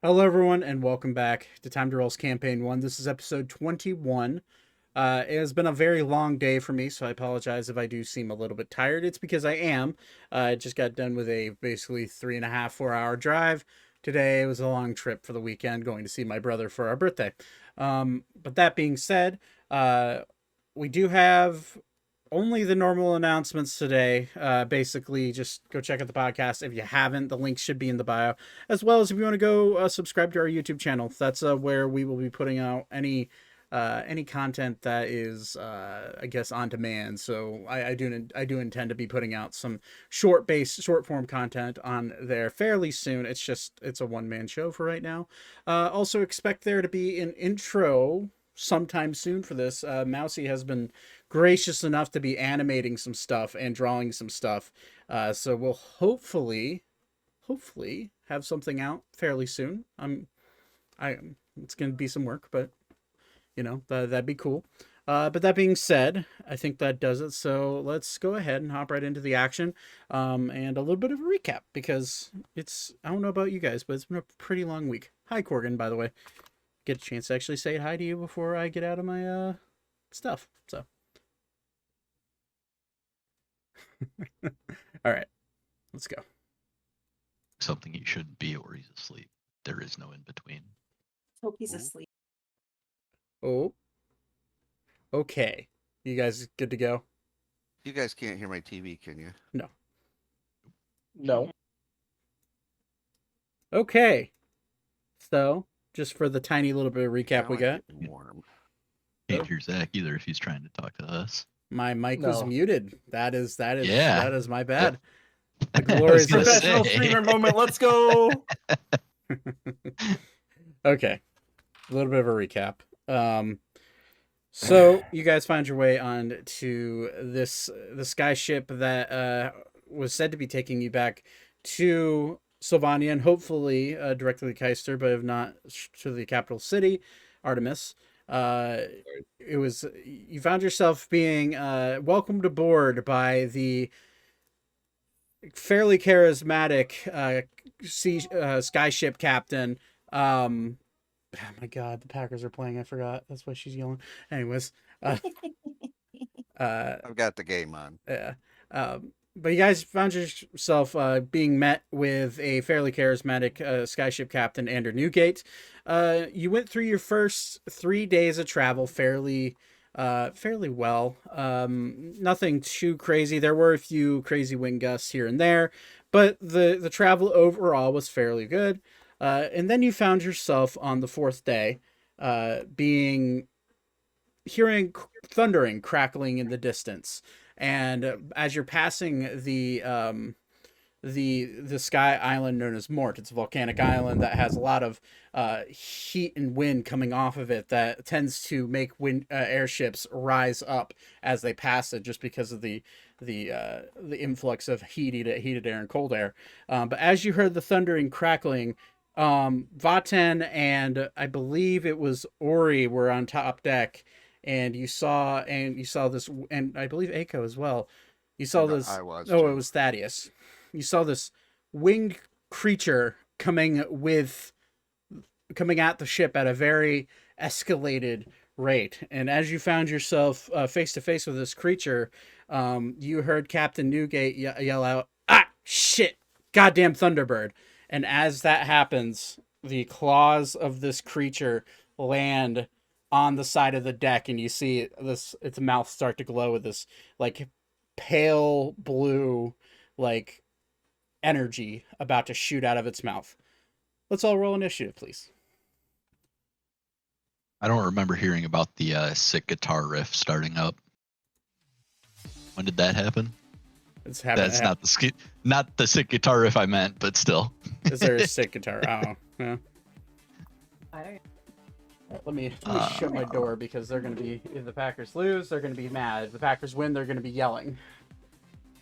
Hello, everyone, and welcome back to TimeToRole's Campaign 1. This is episode 21. It has been a very long day for me, so I apologize if I do seem a little bit tired. It's because I am. I just got done with a basically 3.5, 4 hour drive. Today was a long trip for the weekend, going to see my brother for our birthday. But that being said, we do have only the normal announcements today. Basically, just go check out the podcast. If you haven't, the link should be in the bio, as well as if you want to go subscribe to our YouTube channel. That's where we will be putting out any content that is I guess on demand. So I do intend to be putting out some short form content on there fairly soon. It's a one-man show for right now. Also expect there to be an intro sometime soon for this. Mousy has been gracious enough to be animating some stuff and drawing some stuff. So we'll hopefully have something out fairly soon. It's going to be some work, but that'd be cool. But that being said, I think that does it. So let's go ahead and hop right into the action, and a little bit of a recap, because I don't know about you guys, but it's been a pretty long week. Hi, Corgan, by the way. Get a chance to actually say hi to you before I get out of my stuff. So, all right, let's go. Something he shouldn't be, or he's asleep. There is no in between. Hope he's asleep. Oh, okay. You guys good to go? You guys can't hear my TV, can you? No. Okay. So, just for the tiny little bit of recap we got. Warm. Can't hear Zach either if he's trying to talk to us. My mic was muted. That is my bad. The glorious professional streamer moment. Let's go. Okay. A little bit of a recap. So you guys find your way on to the sky ship that was said to be taking you back to Sylvania and hopefully directly to Keister, but if not to the capital city, Artemis. You found yourself being welcomed aboard by the fairly charismatic sky ship captain. Oh my God, the Packers are playing. I forgot. That's why she's yelling. Anyways, I've got the game on. Yeah. But you guys found yourself being met with a fairly charismatic skyship captain, Andrew Newgate. You went through your first 3 days of travel fairly well. Nothing too crazy. There were a few crazy wind gusts here and there, but the travel overall was fairly good. And then you found yourself on the fourth day, hearing thundering, crackling in the distance. And as you're passing the sky island known as Mort, it's a volcanic island that has a lot of heat and wind coming off of it that tends to make airships rise up as they pass it, just because of the influx of heated air and cold air. But as you heard the thundering, crackling, Vaten and I believe it was Ori were on top deck, and you saw this, and I believe Aiko as well. You saw this. I was. Oh, it was Thaddeus. You saw this winged creature coming at the ship at a very escalated rate. And as you found yourself face to face with this creature, you heard Captain Newgate yell out, "Ah, shit! Goddamn Thunderbird!" And as that happens, the claws of this creature land on the side of the deck, and you see its mouth start to glow with this like pale blue like energy about to shoot out of its mouth. Let's all roll initiative, please. I don't remember hearing about the sick guitar riff starting up. When did that happen? It's happening. That's not the sick guitar riff I meant, but still. Is there a sick guitar? Oh, yeah. All right. Let me shut my door, because they're going to be, if the Packers lose, they're going to be mad. If the Packers win, they're going to be yelling.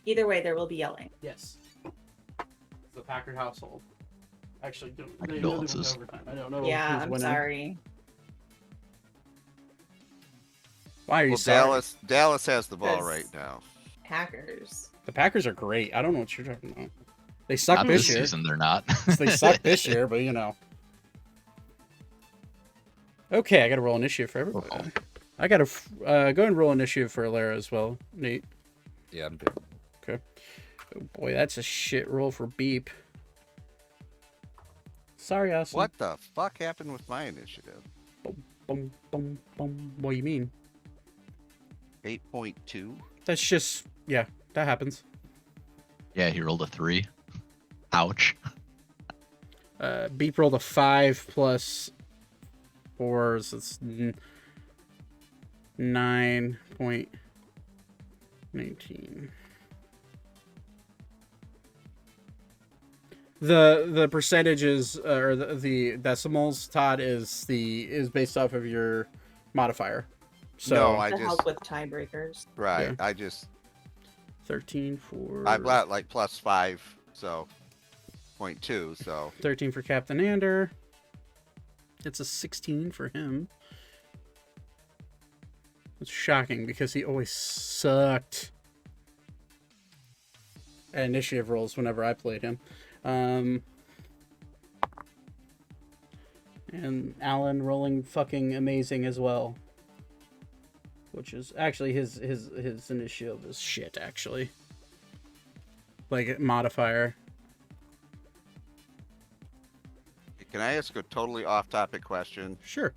Either way, there will be yelling. Yes. It's the Packer household. Actually, My they condolences. went overtime. I don't know. Yeah, who's I'm winning. sorry. Why are you Well, sorry? Dallas has the ball 'Cause- right now. Packers. The Packers are great. I don't know what you're talking about. They suck Not this this year. season, they're not. They suck this year, but Okay, I got to roll initiative for everybody. Uh-oh. I got to go and roll initiative for Alara as well. Nate. Yeah, I'm good. Okay. Oh boy, that's a shit roll for Beep. Sorry, Austin. What the fuck happened with my initiative? Boom, boom, boom. What do you mean? 8.2. That's just, yeah, that happens. Yeah, he rolled a 3. Ouch. Beep rolled a 5 plus 4, so it's 9.19. The percentages or the decimals, Todd, is based off of your modifier. So No, I To just help with tiebreakers. right. Yeah. I just 13 for I've got like +5, so 0.2. So 13 for Captain Ander. It's a 16 for him. It's shocking because he always sucked at initiative rolls whenever I played him. And Alan rolling fucking amazing as well. Which is actually his initiative is shit, actually. Like modifier. can I ask a totally off-topic question? Sure.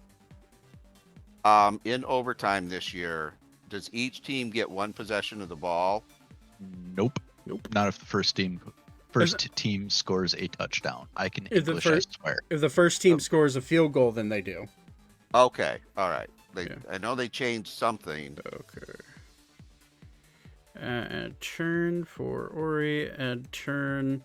In overtime this year, does each team get 1 possession of the ball? Nope. Nope. Not if the first team scores a touchdown. I can If the English, I first- swear. If the first team scores a field goal, then they do. Okay, all right. Yeah. I know they changed something. Okay. And turn for Ori, and turn.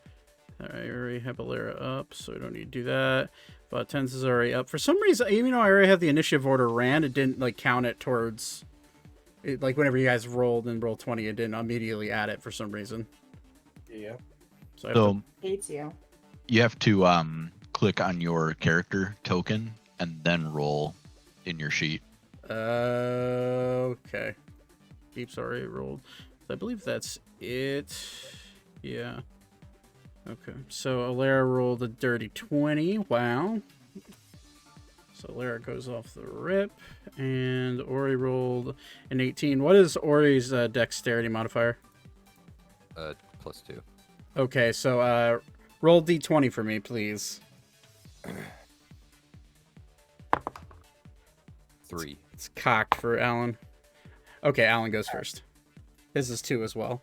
I already have Alara up, so I don't need to do that. But Tens is already up. For some reason, even though I already have the initiative order ran, it didn't like count it towards. It, like whenever you guys rolled and roll 20, it didn't immediately add it for some reason. Yeah. So I have to- So Hates you. you have to click on your character token and then roll in your sheet. Okay. Beep's already rolled. I believe that's it. Yeah. Okay. So Alara rolled a dirty 20. Wow. So Alara goes off the rip. And Ori rolled an 18. What is Ori's dexterity modifier? +2. Okay, so roll d20 for me, please. 3. It's cocked for Alan. Okay, Alan goes first. This is 2 as well.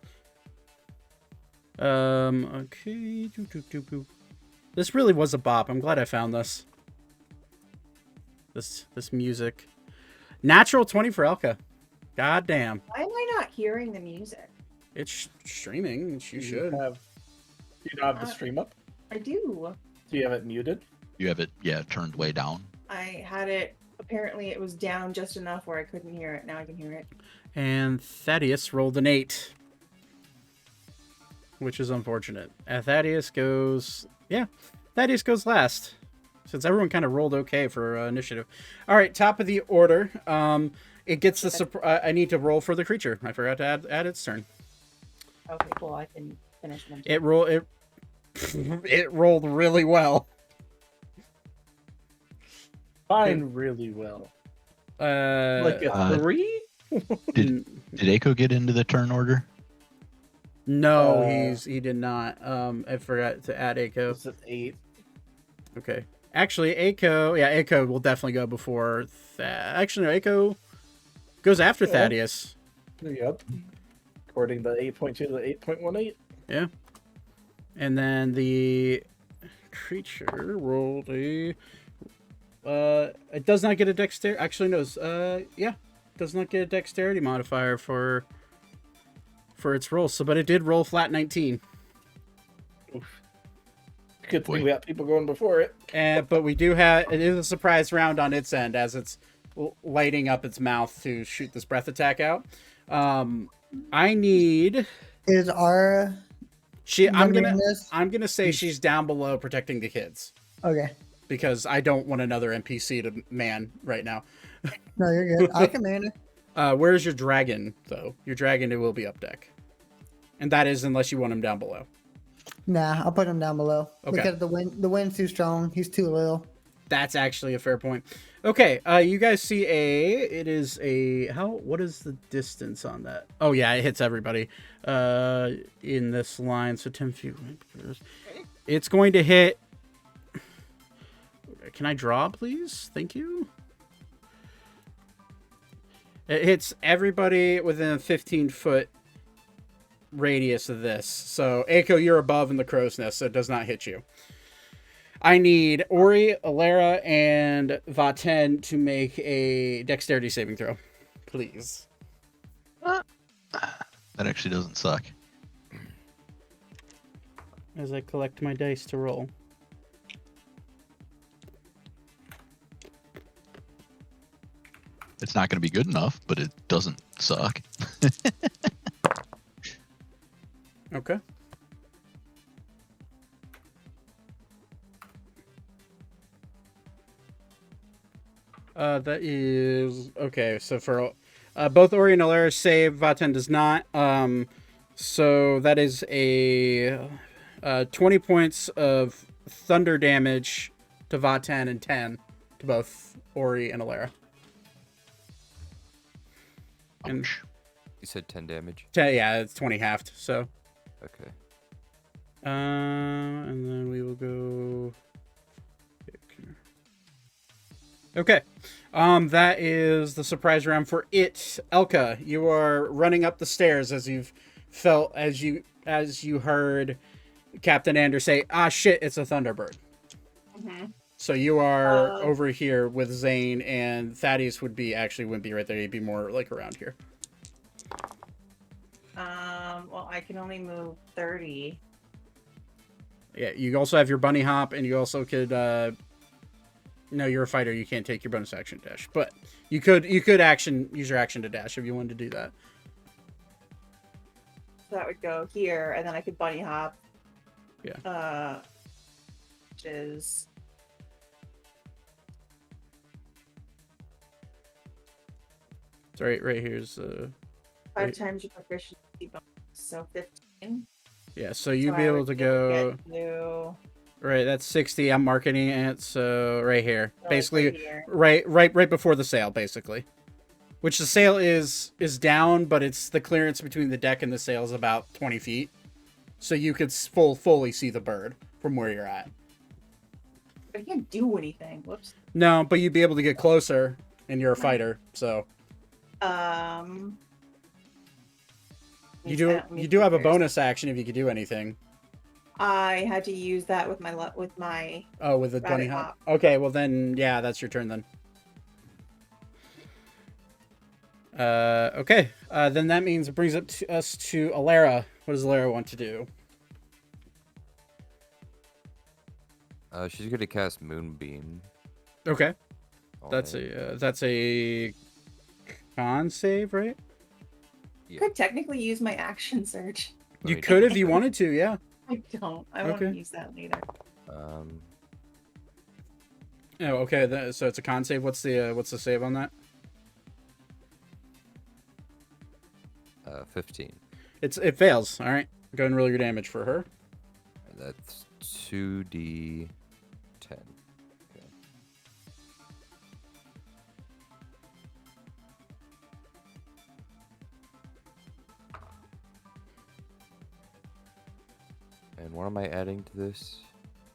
Okay. This really was a bop. I'm glad I found this. This music. Natural 20 for Elka. God damn. Why am I not hearing the music? It's streaming. You Do should. you not have the stream up? I do. Do you have it muted? You have it, turned way down. I had it. Apparently, it was down just enough where I couldn't hear it. Now I can hear it. And Thaddeus rolled an 8. Which is unfortunate. Thaddeus goes... Yeah, Thaddeus goes last. Since everyone kind of rolled okay for initiative. All right, top of the order. It gets the... I need to roll for the creature. I forgot to add its turn. Okay, cool. I can finish them. It rolled really well. Fine, really well. Like a Uh, 3? Did Aiko get into the turn order? No, he did not. I forgot to add Aiko. It's at 8. Okay. Actually, Aiko will definitely go before Actually, no, Aiko goes after Yeah. Thaddeus. Yep. According to 8.2 to 8.18. Yeah. And then the creature rolled a... it does not get a dexterity... Actually, no. Does not get a dexterity modifier for its roll. So, but it did roll flat 19. Oof. Good Boy. thing we got people going before it. But we do have... It is a surprise round on its end as it's lighting up its mouth to shoot this breath attack out. I need... Is our I'm numbering this? gonna say she's down below protecting the kids Okay. because I don't want another NPC to man right now. No, you're good. I can man it. Where's your dragon though? Your dragon, it will be up deck, and that is unless you want him down below. Nah, I'll put him down below Okay. because the wind's too strong. He's too little. That's actually a fair point. Okay, you guys see it is a, what is the distance on that? Oh yeah, it hits everybody in this line, so 10 feet. It's going to hit, can I draw, please? Thank you. It hits everybody within a 15-foot radius of this. So, Aiko, you're above in the crow's nest, so it does not hit you. I need Ori, Alara, and Vaten to make a dexterity saving throw. Please. That actually doesn't suck. As I collect my dice to roll. It's not going to be good enough, but it doesn't suck. Okay. That is okay. So for both Ori and Alara save, Vaten does not. So that is a 20 points of thunder damage to Vaten and 10 to both Ori and Alara. And Ouch. You said 10 damage? yeah, it's 20 halved. So. Okay. And then we will go. Okay. That is the surprise round for it. Elka, you are running up the stairs as you've felt as you heard Captain Anders say, "Ah, shit, it's a Thunderbird." Mm-hmm. So you are over here with Zane, and Thaddeus wouldn't be right there. He'd be more like around here. Well, I can only move 30. Yeah, you also have your bunny hop, and you also could. No, you're a fighter. You can't take your bonus action dash, but you could use your action to dash if you wanted to do that. So that would go here, and then I could bunny hop. Yeah. Which is. It's right here's 5 times your proficiency bonus, so 15. Yeah, so you'd So be I able would to be able go. get to, Right, that's 60. I'm marketing it, so right here, like, basically, right here. right before the sail, basically. Which the sail is down, but it's the clearance between the deck and the sail is about 20 feet, so you could fully see the bird from where you're at. I can't do anything. Whoops. No, but you'd be able to get closer, and you're a fighter, so you do have a bonus action if you could do anything. I had to use that with my Oh, with the bunny rabbit hop. Okay, well then, yeah, that's your turn then. Okay. Then that means it brings us to Alara. What does Alara want to do? She's gonna cast Moonbeam. Okay. on That's it. a con save, right? I could technically use my action surge. You Wait, could if you wanted to, yeah. I don't. I want to Okay. use that later. Oh, okay. So it's a con save. What's the save on that? 15. It fails. All right. Go ahead and roll your damage for her. That's 2d10. Okay. And what am I adding to this?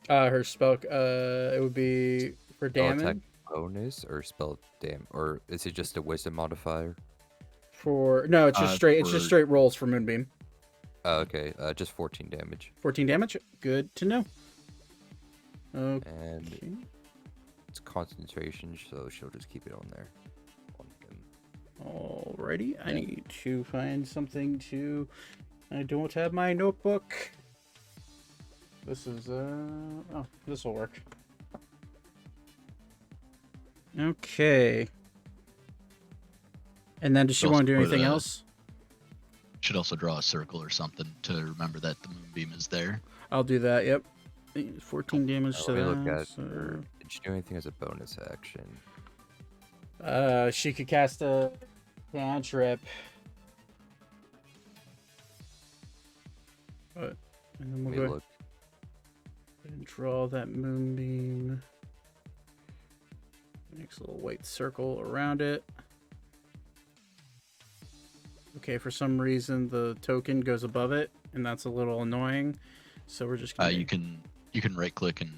Her spell. It would be for Spell damage. attack bonus or spell or is it just a wisdom modifier? No, it's just straight. It's just for- straight rolls for Moonbeam. Oh, okay, just 14 damage. 14 damage. Good to know. Okay. And it's concentration, so she'll just keep it on there. On him. Alrighty. I need to find something to. I don't have my notebook. This is oh, this will work. Okay. And then does she Also want to do for anything the- else? Should also draw a circle or something to remember that the moonbeam is there. I'll do that. Yep. 14 damage to Let me look that. at so- her. Did she do anything as a bonus action? She could cast a cantrip. But and then Let we'll me go look. ahead and draw that moonbeam. Makes a little white circle around it. Okay, for some reason the token goes above it, and that's a little annoying. So we're just gonna... You can right click and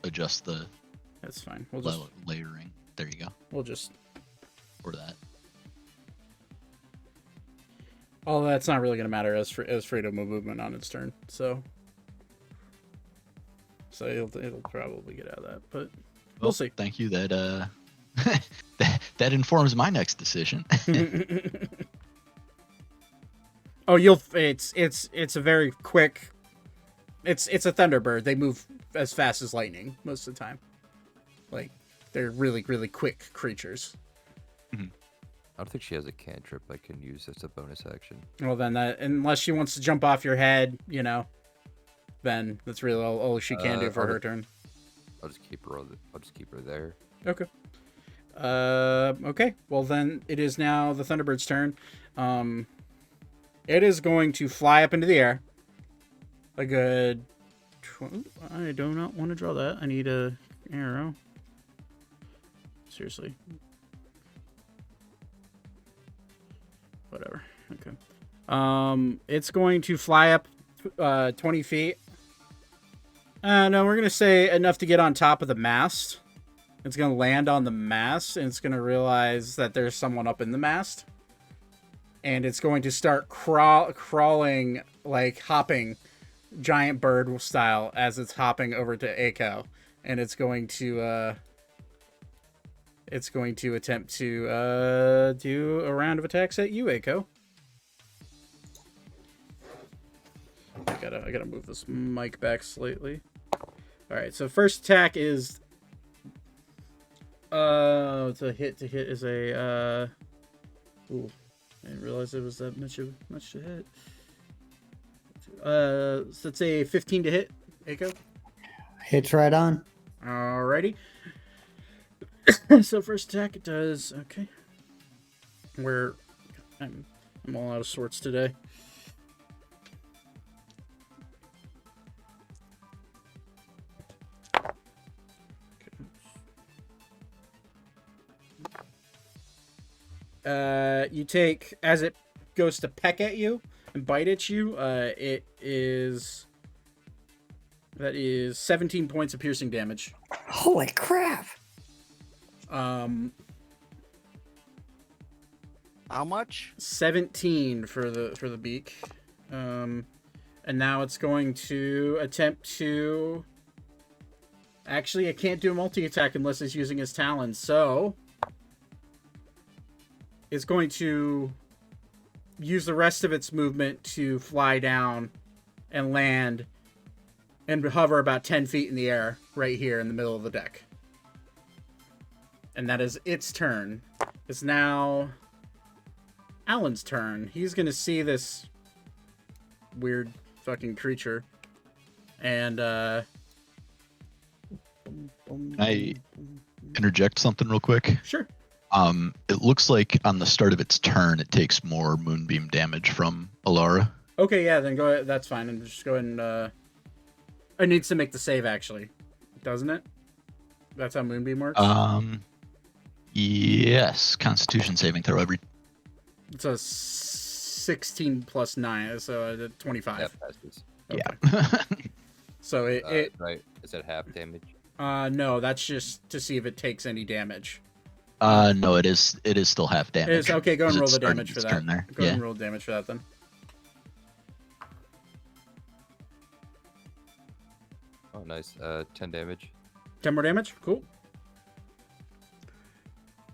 adjust the That's fine. We'll just layering. There you go. We'll just... Or that. Oh, that's not really gonna matter as freedom of movement on its turn. So it'll probably get out of that, but we'll see. Thank you. That that informs my next decision. Oh, it's a very quick. It's a Thunderbird. They move as fast as lightning most of the time. Like, they're really, really quick creatures. I don't think she has a cantrip I can use as a bonus action. Well, then unless she wants to jump off your head, then that's really all she can do for her turn. I'll just keep her. I'll just keep her there. Okay. Okay. Well, then it is now the Thunderbird's turn. It is going to fly up into the air. A good... I do not want to draw that. I need a arrow. Seriously. Whatever. Okay. It's going to fly up 20 feet. No, we're going to say enough to get on top of the mast. It's going to land on the mast, and it's going to realize that there's someone up in the mast. And it's going to start crawling, like hopping, giant bird style, as it's hopping over to Eiko. And it's going to attempt to do a round of attacks at you, Eiko. I gotta move this mic back slightly. All right, so first attack is to hit is a ooh, I didn't realize it was that much to hit. So it's a 15 to hit, Eiko. Hits right on. Alrighty. So first attack it does okay. I'm all out of sorts today. You take, as it goes to peck at you and bite at you, that is 17 points of piercing damage. Holy crap! How much? 17 for the beak. And now it's going to attempt to... Actually, it can't do a multi-attack unless it's using his talons, so... It's going to use the rest of its movement to fly down and land and hover about 10 feet in the air right here in the middle of the deck. And that is its turn. It's now Alan's turn. He's going to see this weird fucking creature. And, Can I interject something real quick? Sure. It looks like on the start of its turn, it takes more moonbeam damage from Alara. Okay, yeah, then go ahead. That's fine. And just go ahead and, it needs to make the save, actually. Doesn't it? That's how Moonbeam works? Yes. Constitution saving throw every... It's a 16 plus 9, so 25. That passes. Okay. Yeah. So it Right. Is it half damage? no, that's just to see if it takes any damage. No, it is still half damage. It is, okay, go and roll It's the starting damage for its that. turn there. Go Yeah. ahead and roll damage for that then. Oh, nice. 10 damage. 10 more damage? Cool.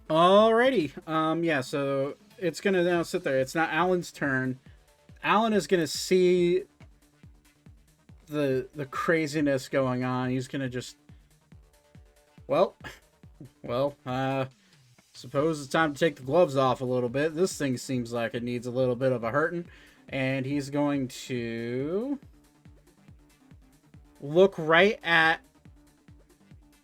Alrighty. Yeah, so it's gonna now sit there. It's not Alan's turn. Alan is gonna see the craziness going on. He's gonna just... Well, suppose it's time to take the gloves off a little bit. This thing seems like it needs a little bit of a hurting. And he's going to look right at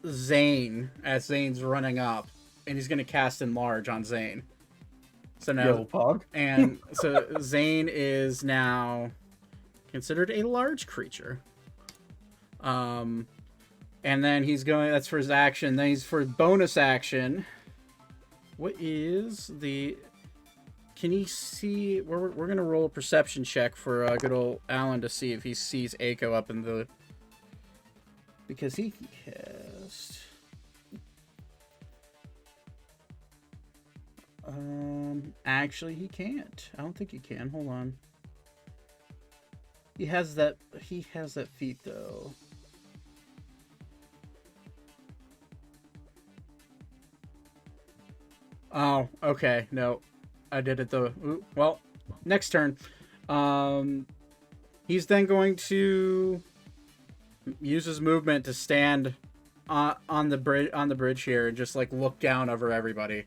Zane as Zane's running up. And he's going to cast Enlarge on Zane. So now, Yo, Pog. and so Zane is now considered a large creature. And And then he's going, that's for his action. Then he's for bonus action. What is the, can he see, we're going to roll a perception check for good old Alan to see if he sees Aiko up in the, because he can cast. Actually he can't. I don't think he can. Hold on. He has that feat though. Oh, okay. No. I did it though. Ooh, well, next turn. He's then going to use his movement to stand on the bridge here and just like look down over everybody.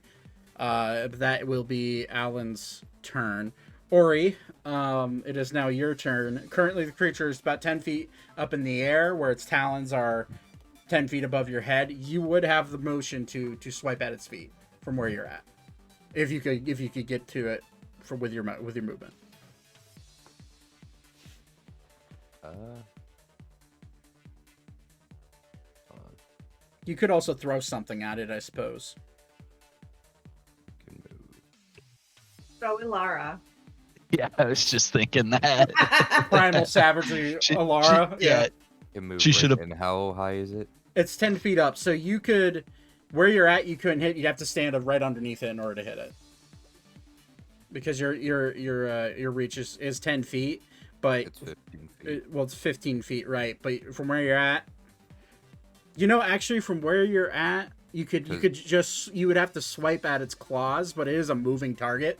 That will be Alan's turn. Ori, it is now your turn. Currently, the creature is about 10 feet up in the air, where its talons are 10 feet above your head. You would have the motion to swipe at its feet from where you're at, if you could get to it with your movement. You could also throw something at it, I suppose. Can move. Throw Ilara. Yeah, I was just thinking that. Primal Savagery, Alara. Yeah. Can move. She should've- And how high is it? It's 10 feet up, so you could, where you're at, you couldn't hit. You'd have to stand right underneath it in order to hit it, because your reach is 10 feet, but It's 15 feet. it's 15 feet, right? But from where you're at, actually from where you're at, you would have to swipe at its claws, but it is a moving target.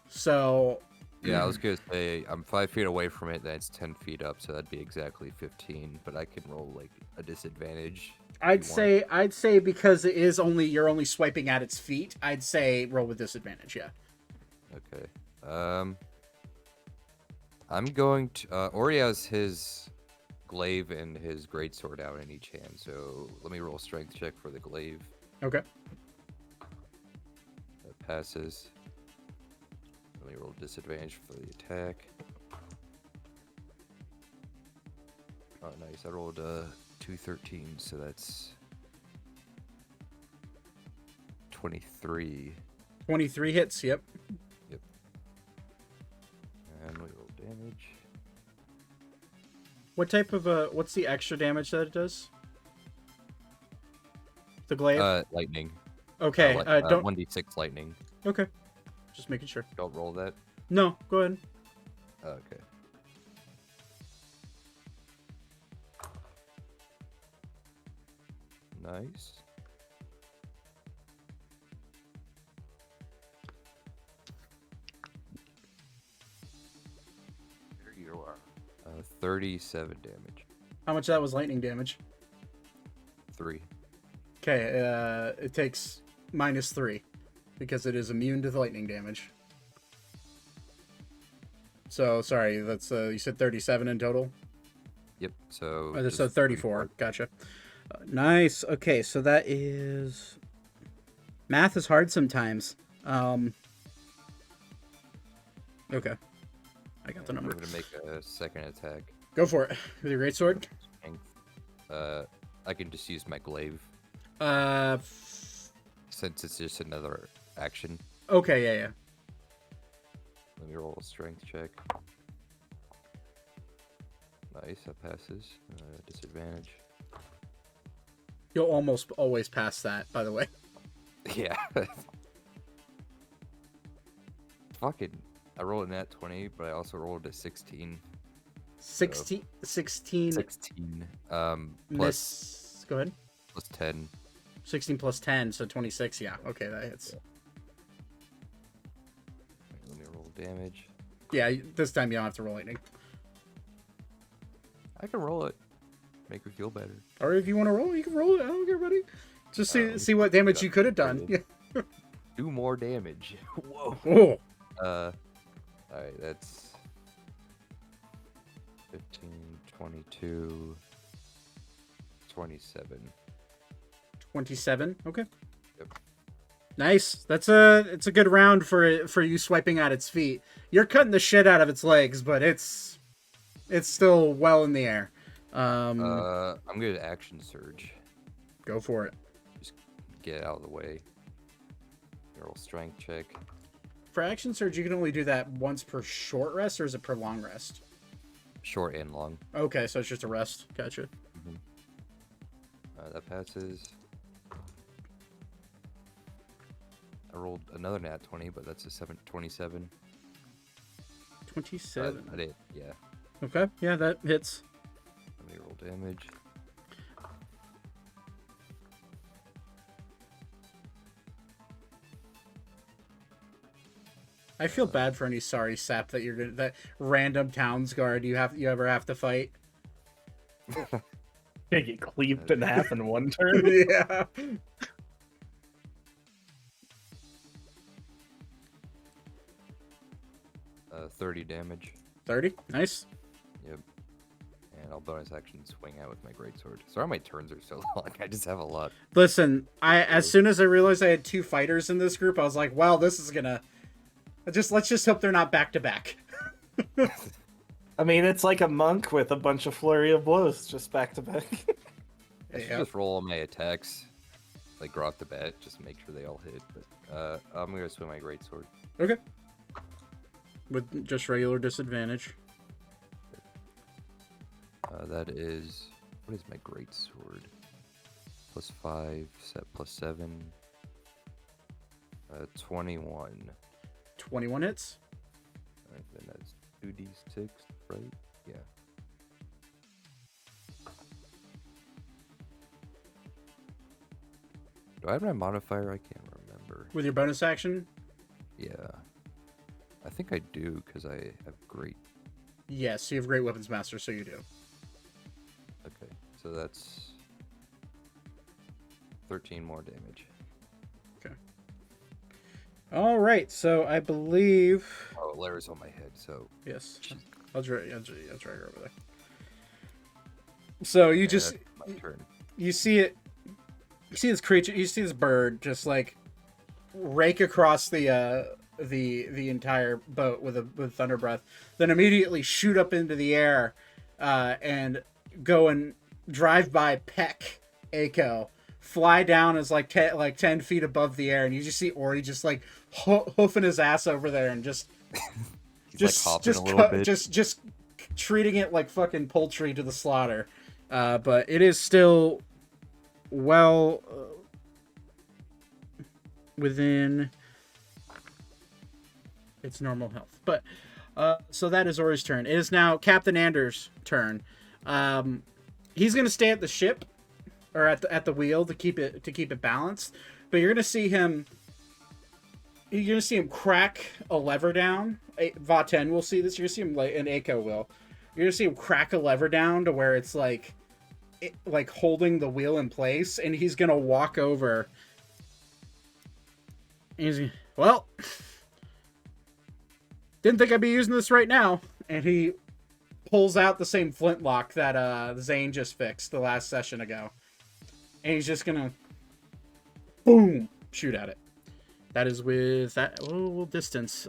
So Yeah, I was gonna say I'm 5 feet away from it. That's 10 feet up, so that'd be exactly 15. But I can roll like a disadvantage. I'd say because you're only swiping at its feet. I'd say roll with disadvantage. Yeah. Okay. I'm going to. Ori has his glaive and his greatsword out in each hand, so let me roll a strength check for the glaive. Okay. That passes. Let me roll disadvantage for the attack. Oh, nice. I rolled 213, so that's 23. 23 hits. Yep. And we roll damage. What type of what's the extra damage that it does? The glaive. Lightning. Okay. Don't. 1d6 lightning. Okay. Just making sure. Don't roll that. No. Go ahead. Okay. Nice. There you are. 37 damage. How much of that was lightning damage? 3. Okay. It takes -3 because it is immune to the lightning damage. So sorry. That's you said 37 in total. Yep. So. So just 34. Gotcha. Nice. Okay, so that is... Math is hard sometimes. Okay. I got the number. I'm gonna make a second attack. Go for it. With your greatsword. Strength. I can just use my glaive Uh, since it's just another action. okay, yeah. Let me roll a strength check. Nice, that passes. Disadvantage. You'll almost always pass that, by the way. Yeah. Fucking. I rolled a nat 20, but I also rolled a 16. 16. 16. Plus, Miss... Go ahead. plus 10. 16 plus 10, so 26. Yeah, okay, that hits. Let me roll damage. Yeah, this time you don't have to roll anything. I can roll it. Make her feel better. Or if you want to roll, you can roll it. I don't care, buddy. Just let see me what damage up. you could have done. Yeah. Do more damage. Whoa. Oh. Alright, that's 15, 22, 27. 27. Okay. Yep. Nice. It's a good round for you swiping at its feet. You're cutting the shit out of its legs, but it's still well in the air. I'm good at action surge. Go for it. Get it out of the way. Roll strength check. For action surge, you can only do that once per short rest, or is it per long rest? Short and long. Okay, so it's just a rest. Gotcha. That passes. I rolled another nat 20, but that's a 27. 27. I did, yeah. Okay, yeah, that hits. Let me roll damage. I feel bad for any sorry sap that that random towns guard you ever have to fight. Can't get cleaved in half in one turn. Yeah. 30 damage. 30. Nice. Yep. And I'll bonus action swing out with my greatsword. Sorry, my turns are so long. I just have a lot. Listen, as soon as I realized I had 2 fighters in this group, I was like, "Wow, this is gonna." Let's just hope they're not back to back. I mean, it's like a monk with a bunch of flurry of blows, just back to back. I should just roll all my attacks, like right off the bat, just to make sure they all hit. But I'm gonna swing my greatsword. Okay. With just regular disadvantage. That is, what is my greatsword? +5, set +7. 21. 21 hits. And then that's 2d6, right? Yeah. Do I have my modifier? I can't remember. With your bonus action? Yeah. I think I do, because I have great... Yes, you have Great Weapons Master, so you do. Okay, so that's 13 more damage. Okay. All right, so I believe... Oh, Larry's on my head, so... Yes. I'll drag her over there. So you just... My turn. You see it... You see this creature... You see this bird just, like, rake across the entire boat with Thunder Breath, then immediately shoot up into the air and go and drive by Peck Aiko, fly down as like 10 feet above the air, and you just see Ori just like hoofing his ass over there and just He's like hopping a little bit. just treating it like fucking poultry to the slaughter. But it is still well within its normal health. But so that is Ori's turn. It is now Captain Anders' turn. He's gonna stay at the ship or at the wheel to keep it balanced. But you're gonna see him crack a lever down. Vaten will see this. You're gonna see him and Aiko will. You're gonna see him crack a lever down to where it's like holding the wheel in place, and he's gonna walk over. Well, didn't think I'd be using this right now. And he pulls out the same flintlock that Zane just fixed the last session ago. And he's just gonna boom shoot at it. That is with that little distance.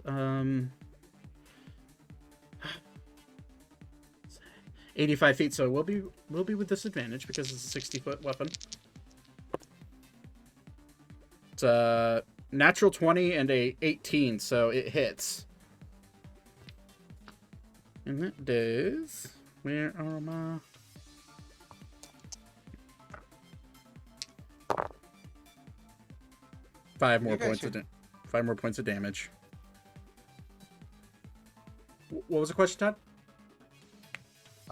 85 feet, so we'll be with disadvantage because it's a 60-foot weapon. It's a natural 20 and a 18, so it hits. And that does... Where are my... Five more points of damage. What was the question, Todd?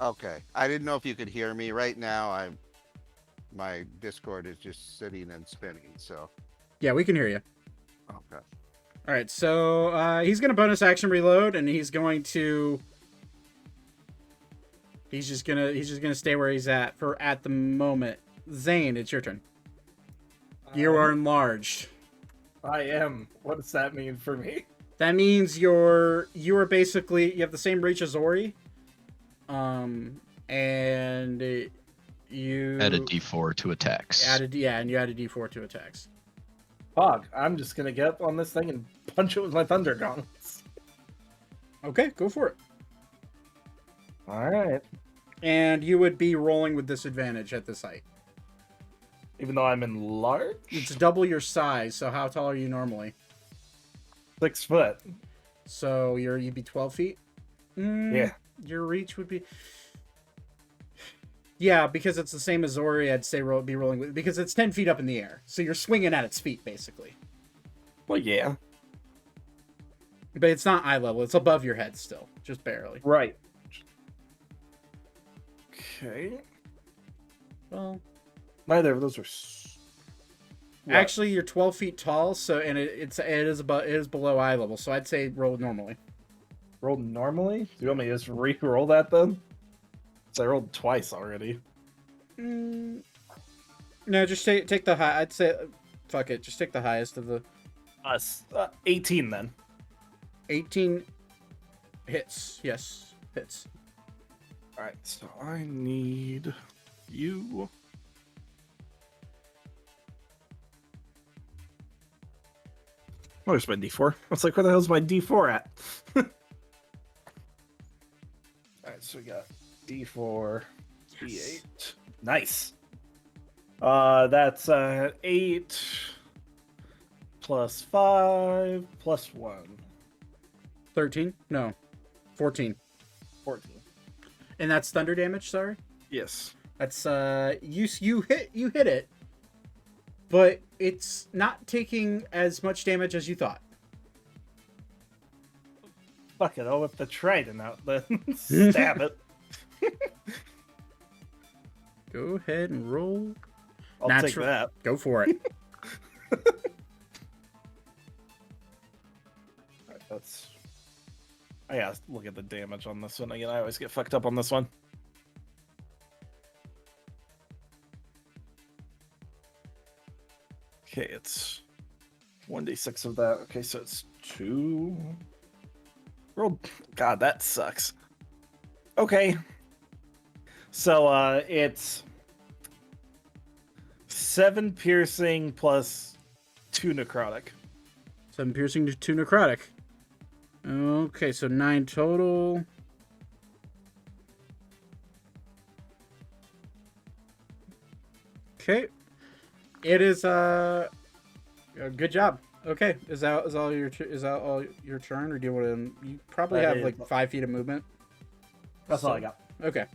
Okay. I didn't know if you could hear me. Right now, my Discord is just sitting and spinning, so. Yeah, we can hear you. Okay. All right, so he's going to bonus action reload, and he's going to... He's just gonna stay where he's at the moment. Zane, it's your turn. You are enlarged. I am. What does that mean for me? That means you are basically, you have the same reach as Ori. And you Add a D4 to attacks. and you add a D4 to attacks. Fog. I'm just gonna get up on this thing and punch it with my thunder gauntlets. Okay, go for it. All right. And you would be rolling with disadvantage at this height. Even though I'm in large? It's double your size, so how tall are you normally? 6 foot. So you'd be 12 feet? Yeah. Your reach would be... Yeah, because it's the same as Ori, I'd say be rolling with... Because it's 10 feet up in the air. So you're swinging at its feet, basically. Well, yeah. But it's not eye level. It's above your head still. Just barely. Right. Okay. Well... Neither of those are... What? Actually, you're 12 feet tall, so and it is below eye level, so I'd say roll normally. Roll normally? Do you want me to just re-roll that then? So I rolled twice already. No, just take the high. I'd say, fuck it, just take the highest of the 18 then. 18 hits. Yes, hits. Alright, so I need you. Where's my D4? I was like, where the hell's my D4 at? Alright, so we got D4, D8. Nice. That's 8 plus 5 plus 1. 13? No, 14. 14. And that's thunder damage. Sorry. Yes. That's you hit it, but it's not taking as much damage as you thought. Fuck it, I'll whip the trident out then. Stab it. Go ahead and roll. I'll take that. Go for it. Alright, that's... I gotta look at the damage on this one again. I always get fucked up on this one. Okay, it's 1d6 of that. Okay, so it's 2. Roll. God, that sucks. Okay. So it's 7 piercing plus 2 necrotic. 7 piercing to 2 necrotic. Okay, so 9 total. Okay. It is good job. Okay, is that all your turn, or do you want to? You probably That have is- like 5 feet of movement. That's all I got. Okay.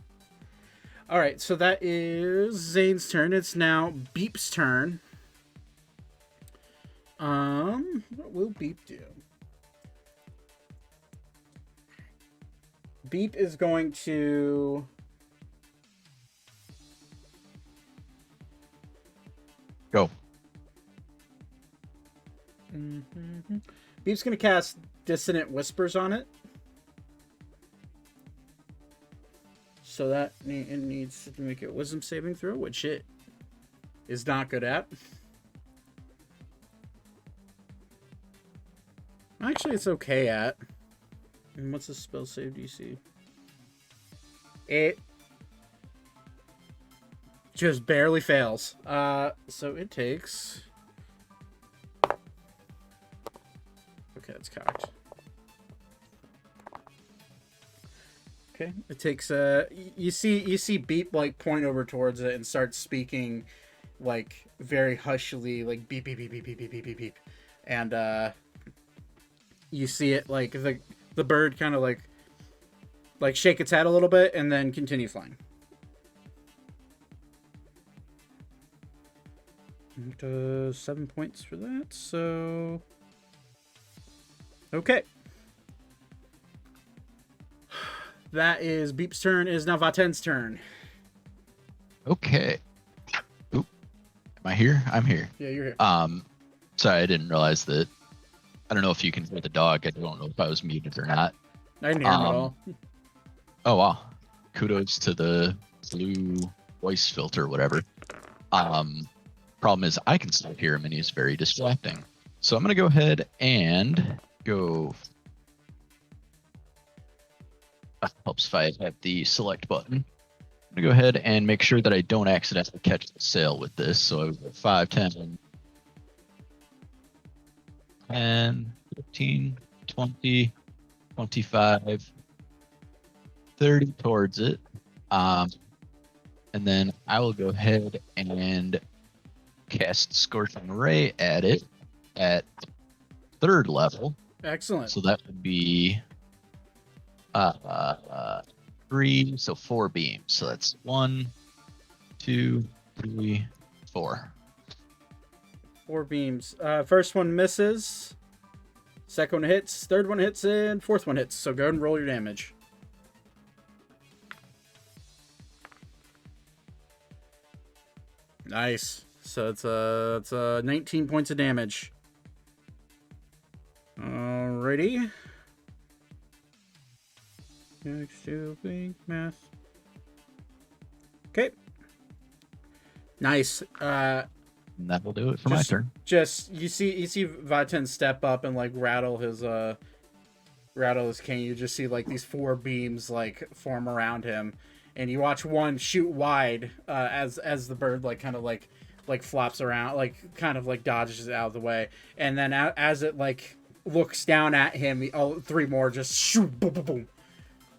All right, so that is Zane's turn. It's now Beep's turn. What will Beep do? Beep is going to Go. Beep's going to cast Dissonant Whispers on it. So that it needs to make a Wisdom saving throw, which it is not good at. Actually, it's okay at. And what's the spell save DC? It just barely fails. So it takes... Okay, it's cocked. Okay, it takes you see Beep like point over towards it and start speaking like very hushily, like beep beep beep beep beep beep beep beep beep, and you see it like the bird kind of like shake its head a little bit and then continue flying. It does 7 points for that, so okay. That is Beep's turn. It is now Vaten's turn. Okay. Oop. Am I here? I'm here. Yeah, you're here. Sorry, I didn't realize that. I don't know if you can hear the dog. I don't know if I was muted or not. I didn't hear him at all. Oh wow. Kudos to the blue voice filter, whatever. Problem is I can still hear him and he's very distracting. So I'm gonna go ahead and go. Helps if I have the select button. I'm gonna go ahead and make sure that I don't accidentally catch the sail with this. So I was 5, 10, 15, 20, 25, 30 towards it. And then I will go ahead and cast Scorching Ray at it at 3rd level. Excellent. So that would be 3, so 4 beams. So that's 1, 2, 3, 4. 4 beams. First one misses. Second one hits. Third one hits, and fourth one hits. So go ahead and roll your damage. Nice. So it's 19 points of damage. Alrighty. Next to big math. Okay. Nice. And that will do it for my turn. Just you see Vaten step up and like rattle his cane. You just see like these 4 beams like form around him, and you watch one shoot wide as the bird like kind of like flops around, like kind of like dodges out of the way, and then as it like looks down at him, 3 more just shoot, boom, boom, boom,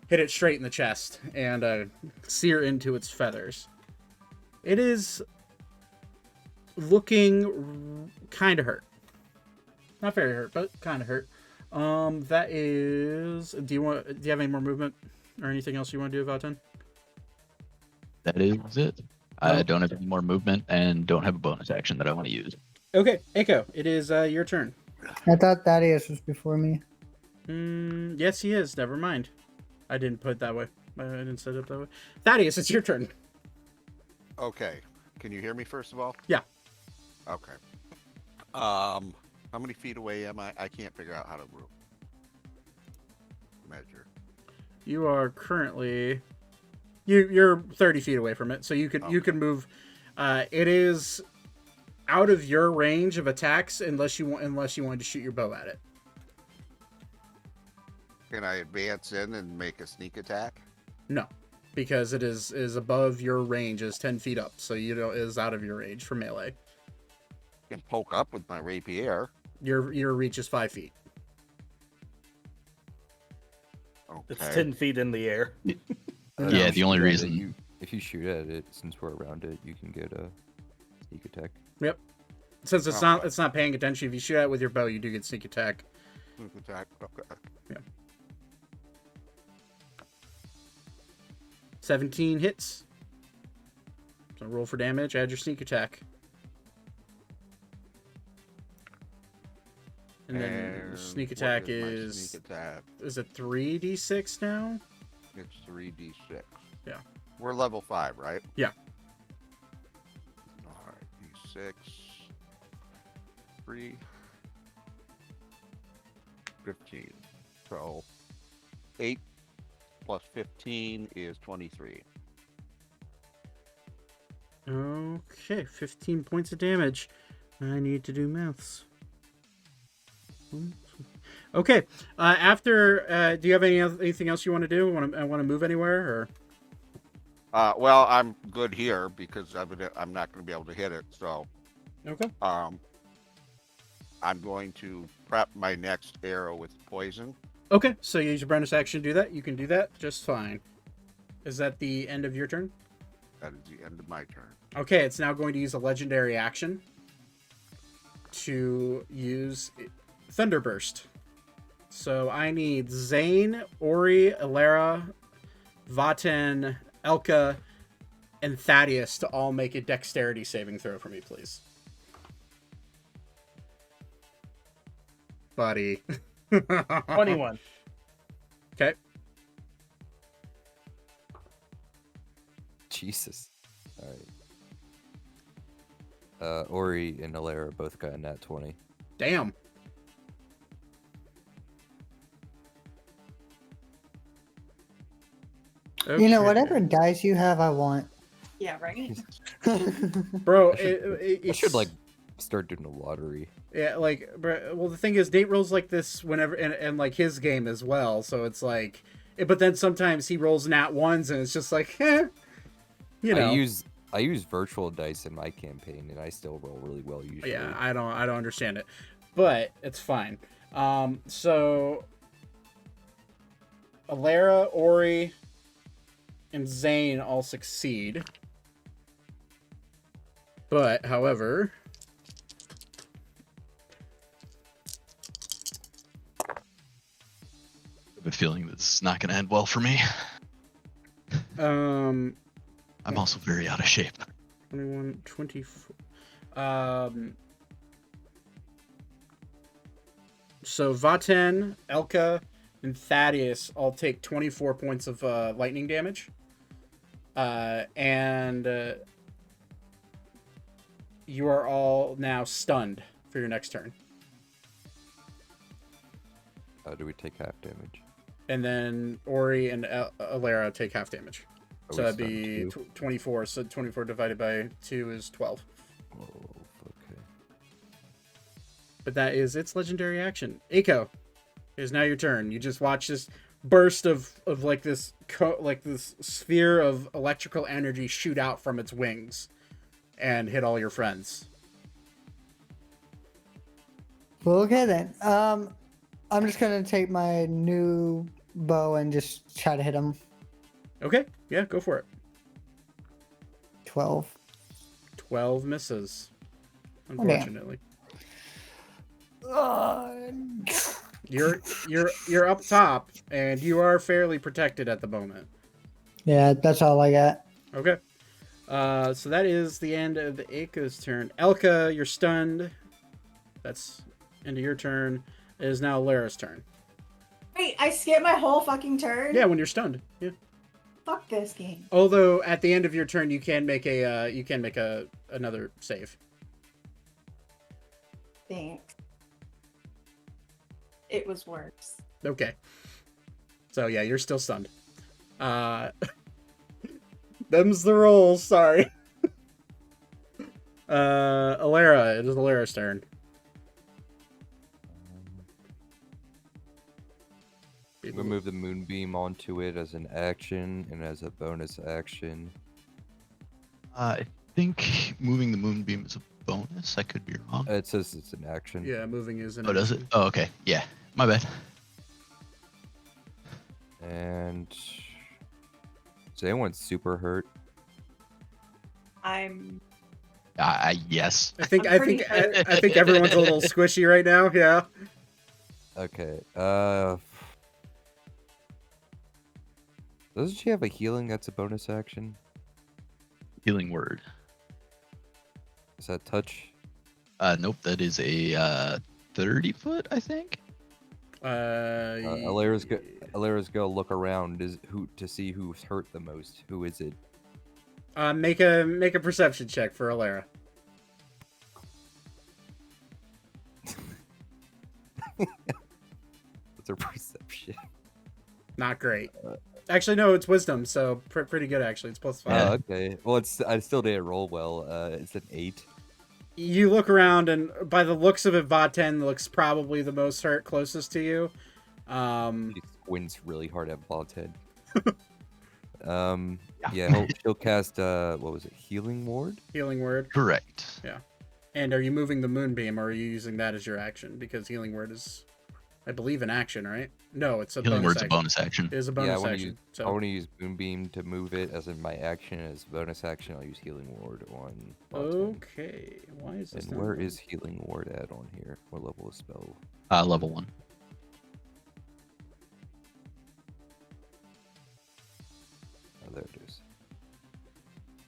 hit it straight in the chest and sear into its feathers. It is looking kind of hurt. Not very hurt, but kind of hurt. That is. Do you have any more movement or anything else you want to do, Vaten? That is it. I don't have any more movement and don't have a bonus action that I want to use. Okay, Echo, it is your turn. I thought Thaddeus was before me. Yes, he is. Never mind. I didn't put it that way. I didn't set it up that way. Thaddeus, it's your turn. Okay. Can you hear me first of all? Yeah. Okay. How many feet away am I? I can't figure out how to measure. You are currently you're 30 feet away from it, so you can move. It is out of your range of attacks unless you wanted to shoot your bow at it. Can I advance in and make a sneak attack? No, because it is above your range, is 10 feet up, so it is out of your range for melee. I can poke up with my rapier. Your reach is 5 feet. Okay. It's 10 feet in the air. Yeah, the only reason. If you shoot at it, since we're around it, you can get a sneak attack. Yep. Since it's not paying attention, if you shoot at it with your bow, you do get sneak attack. Sneak attack. Okay. Yeah. 17 hits. So roll for damage, add your sneak attack. And then sneak what attack is my is sneak attack? Is it 3d6 now? It's 3d6. Yeah. We're level 5, right? Yeah. All right. D6. 3. 15. So 8 plus 15 is 23. Okay, 15 points of damage. I need to do maths. Okay. After, do you have anything else you want to do? Want to move anywhere or? Well, I'm good here because I'm not going to be able to hit it. So, Okay. I'm going to prep my next arrow with poison. Okay, so you use your bonus action to do that. You can do that just fine. Is that the end of your turn? That is the end of my turn. Okay, it's now going to use a legendary action to use Thunderburst. So I need Zane, Ori, Alara, Vaten, Elka, and Thaddeus to all make a dexterity saving throw for me, please. Buddy. 21. Okay. Jesus. All right. Ori and Alara both got a nat 20. Damn. You know, Okay. whatever dice you have, I want. Yeah, right? Bro, I should like start doing a lottery. Yeah, like, well, the thing is, Nate rolls like this whenever, and like his game as well. So it's like, but then sometimes he rolls nat ones, and it's just like, you know. I use virtual dice in my campaign, and I still roll really well usually. Yeah, I don't understand it, but it's fine. So, Alara, Ori, and Zane all succeed. But, however, I have a feeling this is not going to end well for me. I'm also very out of shape. 21, 24. So Vaten, Elka, and Thaddeus all take 24 points of lightning damage. And you are all now stunned for your next turn. Do we take half damage? And then Ori and Alera take half damage. Are So we that'd be stunned too? 24. So 24 divided by 2 is 12. Oh, okay. But that is its legendary action. Eiko, it is now your turn. You just watch this burst of like this this sphere of electrical energy shoot out from its wings and hit all your friends. Well, okay then. I'm just gonna take my new bow and just try to hit him. Okay, yeah, go for it. 12. 12 misses. Unfortunately. You're up top and you are fairly protected at the moment. Yeah, that's all I got. Okay. So that is the end of Eiko's turn. Elka, you're stunned. That's end of your turn. It is now Lara's turn. Wait, I skipped my whole fucking turn? Yeah, when you're stunned. Yeah. Fuck this game. Although at the end of your turn you can make another save. Thanks. It was worse. Okay. So yeah, you're still stunned. Them's the rolls, sorry. Alera, it is Alera's turn. We move the moonbeam onto it as an action and as a bonus action. I think moving the moonbeam is a bonus. I could be wrong. It says it's an action. Yeah, moving is an Oh, does it? action. Oh, okay. Yeah, my bad. And is anyone super hurt? I'm Yes. I think I'm pretty hurt. I think everyone's a little squishy right now. Yeah. Okay. Doesn't she have a healing that's a bonus action? Healing word. Is that touch? Nope. That is a 30-foot, I think. Alera's go look around to see who's hurt the most. Who is it? Make a perception check for Alera. What's her perception? Not great. Actually, no, it's wisdom, so pretty good actually. It's +5. Oh, okay. Well, I still didn't roll well. It's an 8. You look around, and by the looks of it, Vaten looks probably the most hurt, closest to you. He squints really hard at Bob's head. Yeah, he'll cast what was it? Healing ward. Healing word. Correct. And are you moving the moonbeam, or are you using that as your action? Because healing word is, I believe, an action, right? No, it's a Healing bonus word's action. a bonus action. It is a Yeah, bonus I want action. I want to use moonbeam to move it as in my action. As bonus action, I'll use healing ward on. Molten. Okay. Why is this? And not where moving? is healing ward at on here? What level is spell? Level 1. Oh, there it is.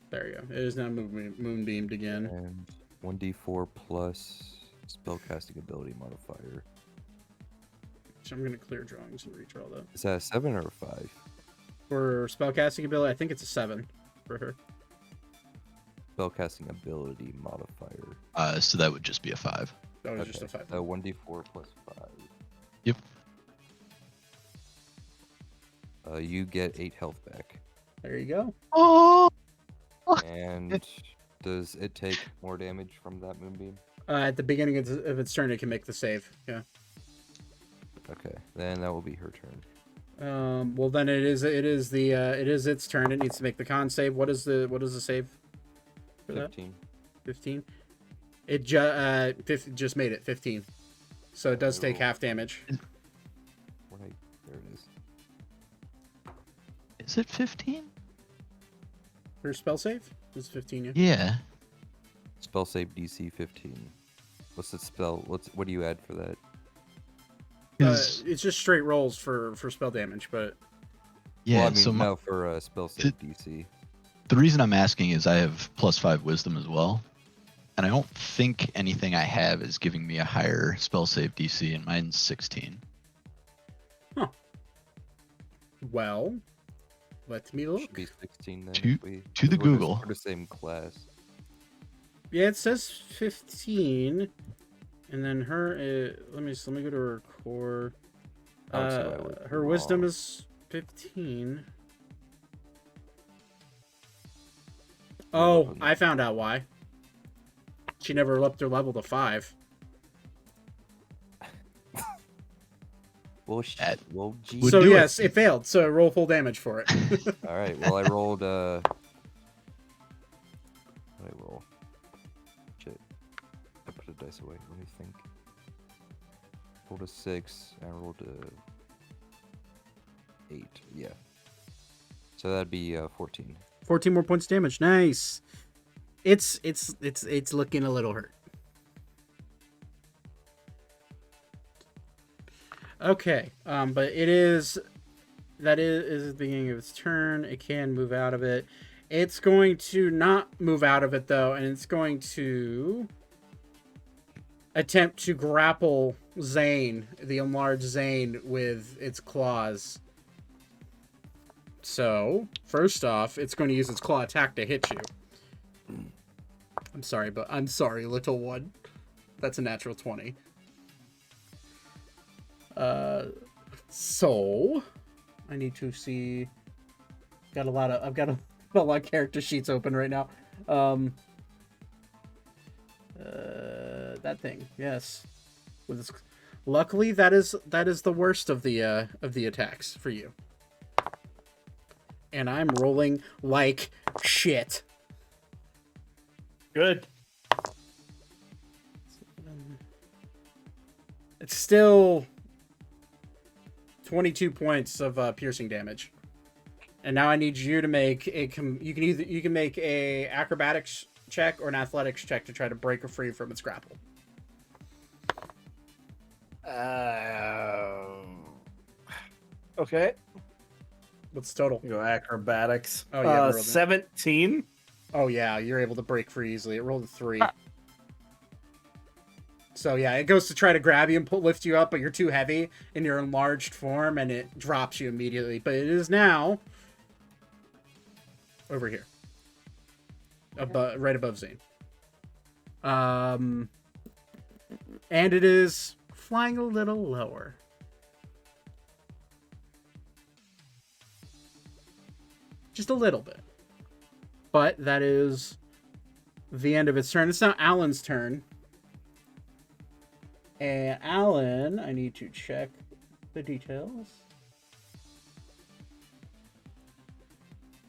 There you go. It is now moonbeamed again. And 1d4 plus spellcasting ability modifier. So I'm gonna clear drawings and redraw that. Is that a 7 or a 5? For spellcasting ability, I think it's a 7 for her. Spellcasting ability modifier. So that would just be a 5. That was just a 5. So 1d4 plus 5. Yep. You get 8 health back. There you go. Oh. And does it take more damage from that moonbeam? At the beginning of its turn, it can make the save. Yeah. Okay, then that will be her turn. Well, then it is its turn. It needs to make the con save. What is the save? For 15. That? 15. It just made it 15. So it does take half damage. Right, there it is. Is it 15? For spell save? It's 15, yeah. Yeah. Spell save DC 15. What's the spell? What do you add for that? 'Cause- It's just straight rolls for spell damage, but yeah. Well, I mean, so no, for spell save DC. the reason I'm asking is I have +5 wisdom as well, and I don't think anything I have is giving me a higher spell save DC, and mine's 16. well, let me look. Should be 16 then. To- if we, to the 'cause we're Google. We're the same class. Yeah, it says 15, and then her. Let me go to her core. Oh, so I was Her wisdom wrong. is 15. Oh, I found out why. She never upped her level to 5. Well, That well, gee. would So do it. yes, it failed. So roll full damage for it. All right. Well, I rolled. What did I roll? Shit. I put the dice away. Let me think. Rolled a 6. I rolled a 8. Yeah. So that'd be 14. 14 more points of damage. Nice. It's looking a little hurt. Okay, but that is the beginning of its turn. It can move out of it. It's going to not move out of it though, and it's going to attempt to grapple Zane, the enlarged Zane, with its claws. So, first off, it's going to use its claw attack to hit you. I'm sorry, little one. That's a natural 20. So I need to see. I've got a lot of character sheets open right now. That thing, yes. Luckily, that is the worst of the attacks for you. And I'm rolling like shit. Good. It's still 22 points of piercing damage. And now I need you to make you can make a acrobatics check or an athletics check to try to break her free from its grapple. Okay. What's the total? Go acrobatics. Oh, yeah, we rolled it. 17. Oh yeah, you're able to break free easily. It rolled a 3. So yeah, it goes to try to grab you and lift you up, but you're too heavy in your enlarged form, and it drops you immediately. But it is now over here, right above Zane. And it is flying a little lower. Just a little bit. But that is the end of its turn. It's now Alan's turn. And Alan, I need to check the details.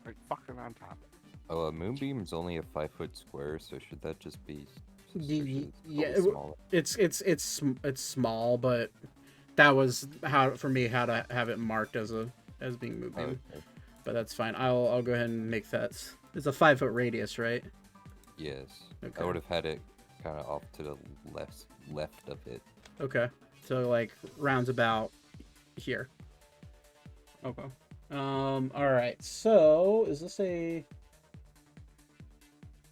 Right fucking on top. Oh, a moonbeam is only a 5-foot square, so should that just be? Yeah, smaller. it's small, but that was how to have it marked as being moving. Okay. But that's fine. I'll go ahead and make that. It's a 5-foot radius, right? Yes. Okay. I would have had it kind of off to the left of it. Okay. So like rounds about here. Okay. All right. So is this a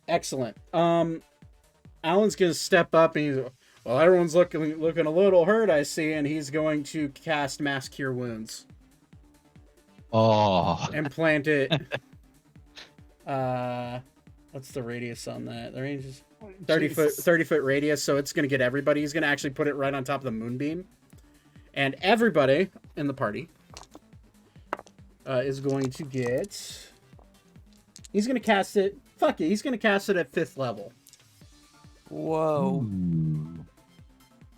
excellent? Alan's gonna step up and he's well. Everyone's looking a little hurt, I see, and he's going to cast Mass Cure Wounds Oh, and plant it. What's the radius on that? The range is 30 foot radius, so it's gonna get everybody. He's gonna actually put it right on top of the moonbeam, and everybody in the party is going to get. He's gonna cast it. Fuck it. He's gonna cast it at 5th level. Whoa.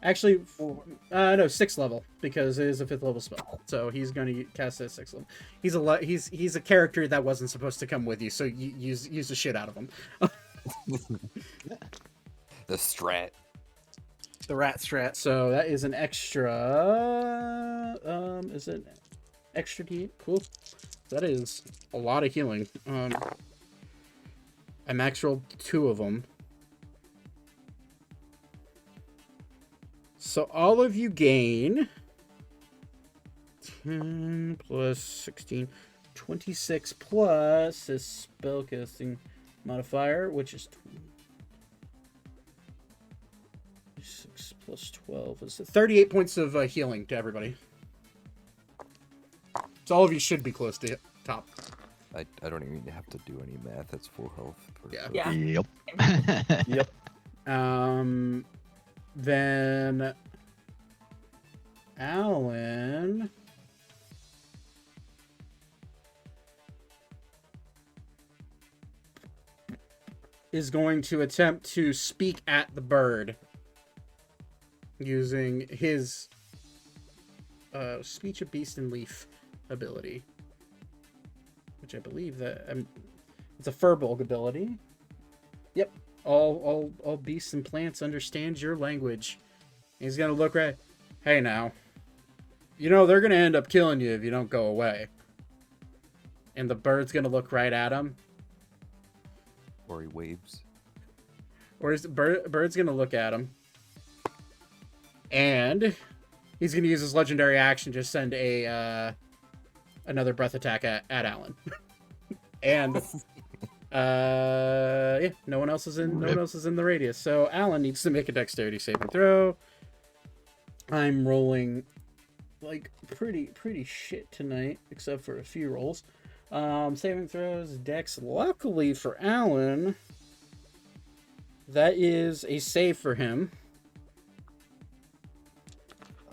Actually, no, 6th level, because it is a 5th level spell. So he's going to cast it at 6th level. He's a character that wasn't supposed to come with you, so you use the shit out of him. The strat. The rat strat. So that is an extra. Is it extra D? Cool. That is a lot of healing. I max rolled 2 of them. So all of you gain 10 plus 16, 26 plus this spellcasting modifier, which is 6 plus 12 is 38 points of healing to everybody. So all of you should be close to top. I don't even have to do any math. That's full health. per Yeah. person. Yep. Yep. Then Alan is going to attempt to speak at the bird using his speech of beast and leaf ability, which I believe that it's a Furbolg ability. Yep, all beasts and plants understand your language. He's gonna look right. Hey now, you know they're gonna end up killing you if you don't go away. And the bird's gonna look right at him. Or he waves. Or is the bird's gonna look at him, and he's gonna use his legendary action to send a another breath attack at Alan. And yeah, no one else is in the radius. So Alan needs to make a dexterity saving throw. I'm rolling like pretty shit tonight, except for a few rolls. Saving throws, dex. Luckily for Alan, that is a save for him.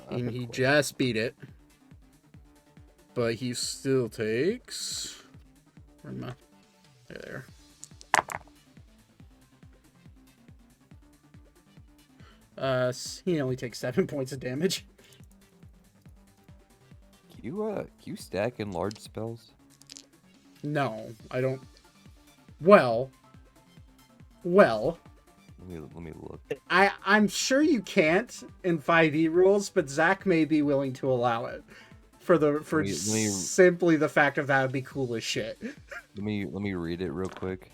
And he just beat it. But he still takes... Where am I? There. He only takes 7 points of damage. Can you stack in large spells? No, I don't... Well... Let me look. I'm sure you can't in 5e rules, but Zach may be willing to allow it. Simply the fact of that would be cool as shit. Let me read it real quick.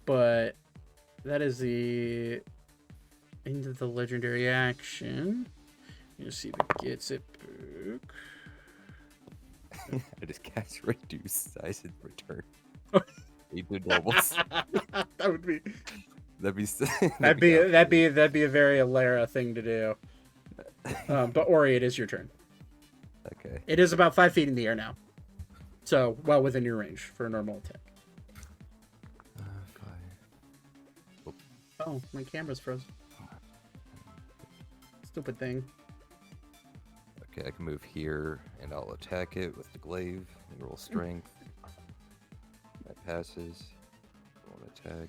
But that is the end of the legendary action. Let's see if it gets it back. I just cast reduce size and return. 8 to doubles. That would be That'd be that'd be a very Alara thing to do. But Ori, it is your turn. Okay. It is about 5 feet in the air now, so well within your range for a normal attack. Oh, my camera's frozen. Stupid thing. Okay, I can move here and I'll attack it with the glaive. Roll strength. That passes. Roll an attack.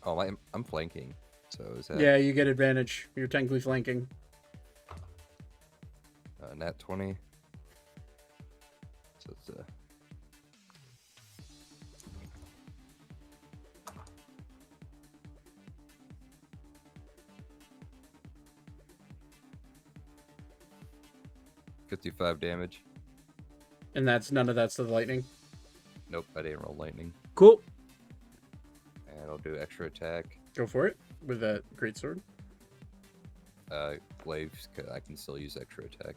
Oh, I'm flanking. So is that? Yeah, you get advantage. You're technically flanking. Nat 20. So it's 55 damage. And none of that's to the lightning. Nope, I didn't roll lightning. Cool. And I'll do extra attack. Go for it with that greatsword. Glaives, I can still use extra attack.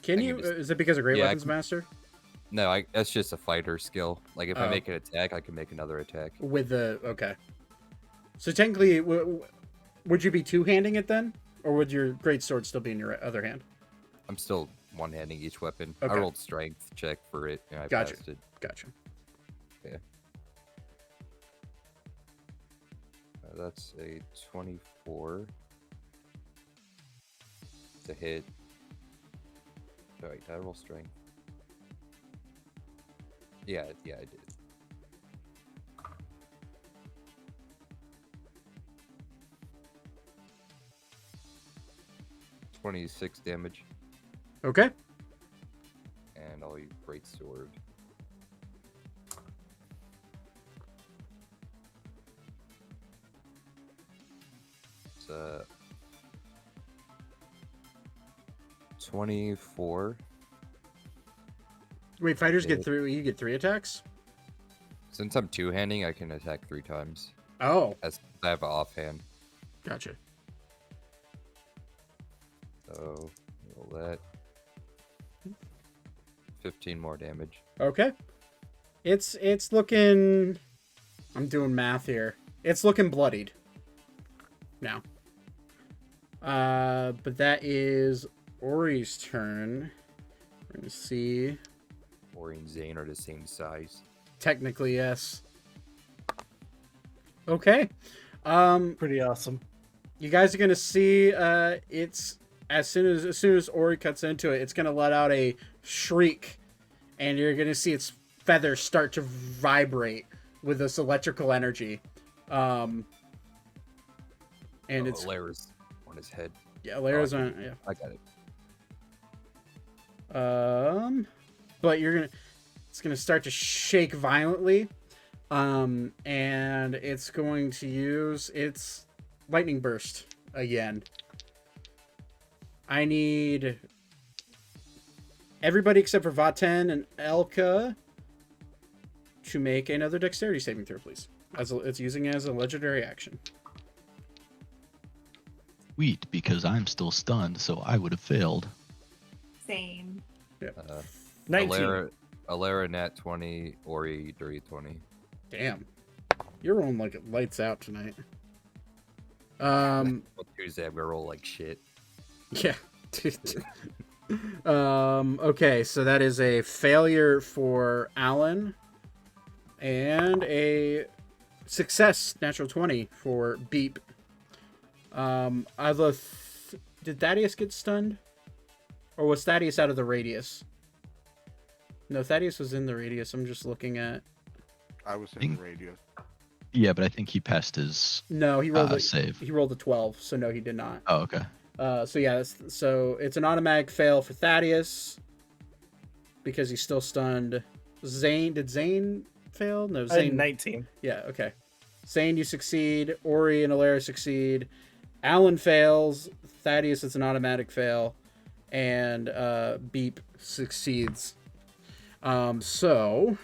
Can I you? can just- Is it because of Great Yeah, I Weapons can- Master? No, that's just a fighter skill. Like if I Oh. make an attack, I can make another attack. With the okay. So technically, would you be two-handing it then, or would your greatsword still be in your other hand? I'm still one-handing each weapon. Okay. I rolled strength check for it, and I Gotcha. passed it. Gotcha. That's a 24 to hit. Sorry, did I roll strength? Yeah, I did. 26 damage, Okay. and I'll use great sword. It's 24 Wait, fighters get Yeah. three. You get 3 attacks. Since I'm two-handing, I can attack 3 times. Oh, As I have an offhand. gotcha. So roll that. 15 more damage. Okay. It's looking. I'm doing math here. It's looking bloodied. Now. But that is Ori's turn. We're gonna see. Ori and Zane are the same size. Technically, yes. Okay. Pretty awesome. You guys are gonna see. It's as soon as Ori cuts into it, it's gonna let out a shriek, and you're gonna see its feathers start to vibrate with this electrical energy. And it's Alara's on his head. yeah, Lara's Oh, on yeah. I got it. But it's gonna start to shake violently, and it's going to use its lightning burst again. I need everybody except for Vaten and Elka to make another dexterity saving throw, please. It's using it as a legendary action. Sweet, because I'm still stunned, so I would have failed. Same. Uh, 19. Alara nat 20, Ori dirty 20. Damn, you're rolling like it lights out tonight. On Tuesday, I'm gonna roll like shit. Yeah. Okay, so that is a failure for Alan and a success, natural 20 for Beep. Did Thaddeus get stunned? Or was Thaddeus out of the radius? No, Thaddeus was in the radius. I'm just looking at. I was in the radio. Yeah, but I think he passed his No, he rolled save. He rolled a 12, so no, he did not. Oh, okay. So yeah, so it's an automatic fail for Thaddeus because he's still stunned. Did Zane fail? No, I had Zane. 19. Yeah, okay. Zane, you succeed. Ori and Alara succeed. Alan fails. Thaddeus, it's an automatic fail, and Beep succeeds. So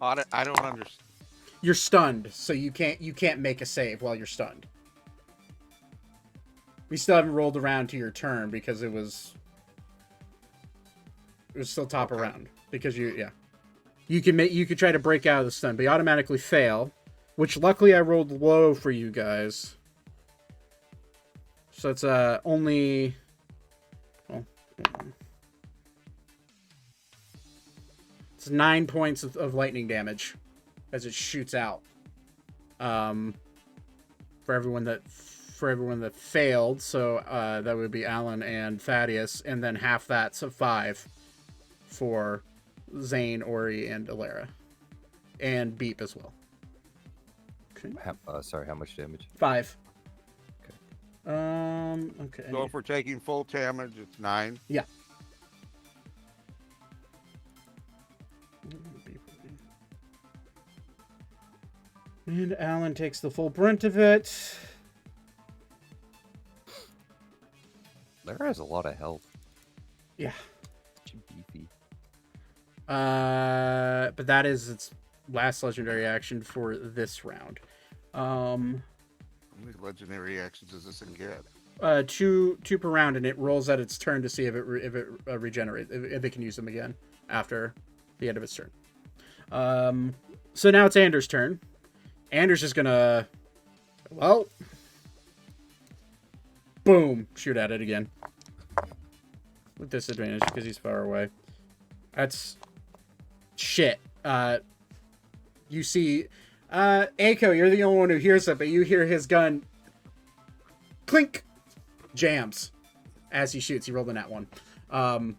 I don't understand. you're stunned, so you can't make a save while you're stunned. We still haven't rolled around to your turn because it was still top Okay. around because you could try to break out of the stun, but you automatically fail, which luckily I rolled low for you guys. So it's only it's 9 points of lightning damage as it shoots out. For everyone that failed, so that would be Alan and Thaddeus, and then half that, so 5 for Zane, Ori, and Alara, and Beep as well. Okay. Sorry, how much damage? 5. Okay. Okay. So if we're taking full damage, it's 9. Yeah. And Alan takes the full brunt of it. Lara has a lot of health. Yeah. She's beefy. But that is its last legendary action for this round. How many legendary actions does this thing get? 2 per round, and it rolls at its turn to see if it regenerates, if it can use them again after the end of its turn. So now it's Anders' turn. Anders is gonna, boom, shoot at it again with disadvantage because he's far away. That's shit. You see, Aiko, you're the only one who hears it, but you hear his gun clink, jams as he shoots. He rolled a nat 1.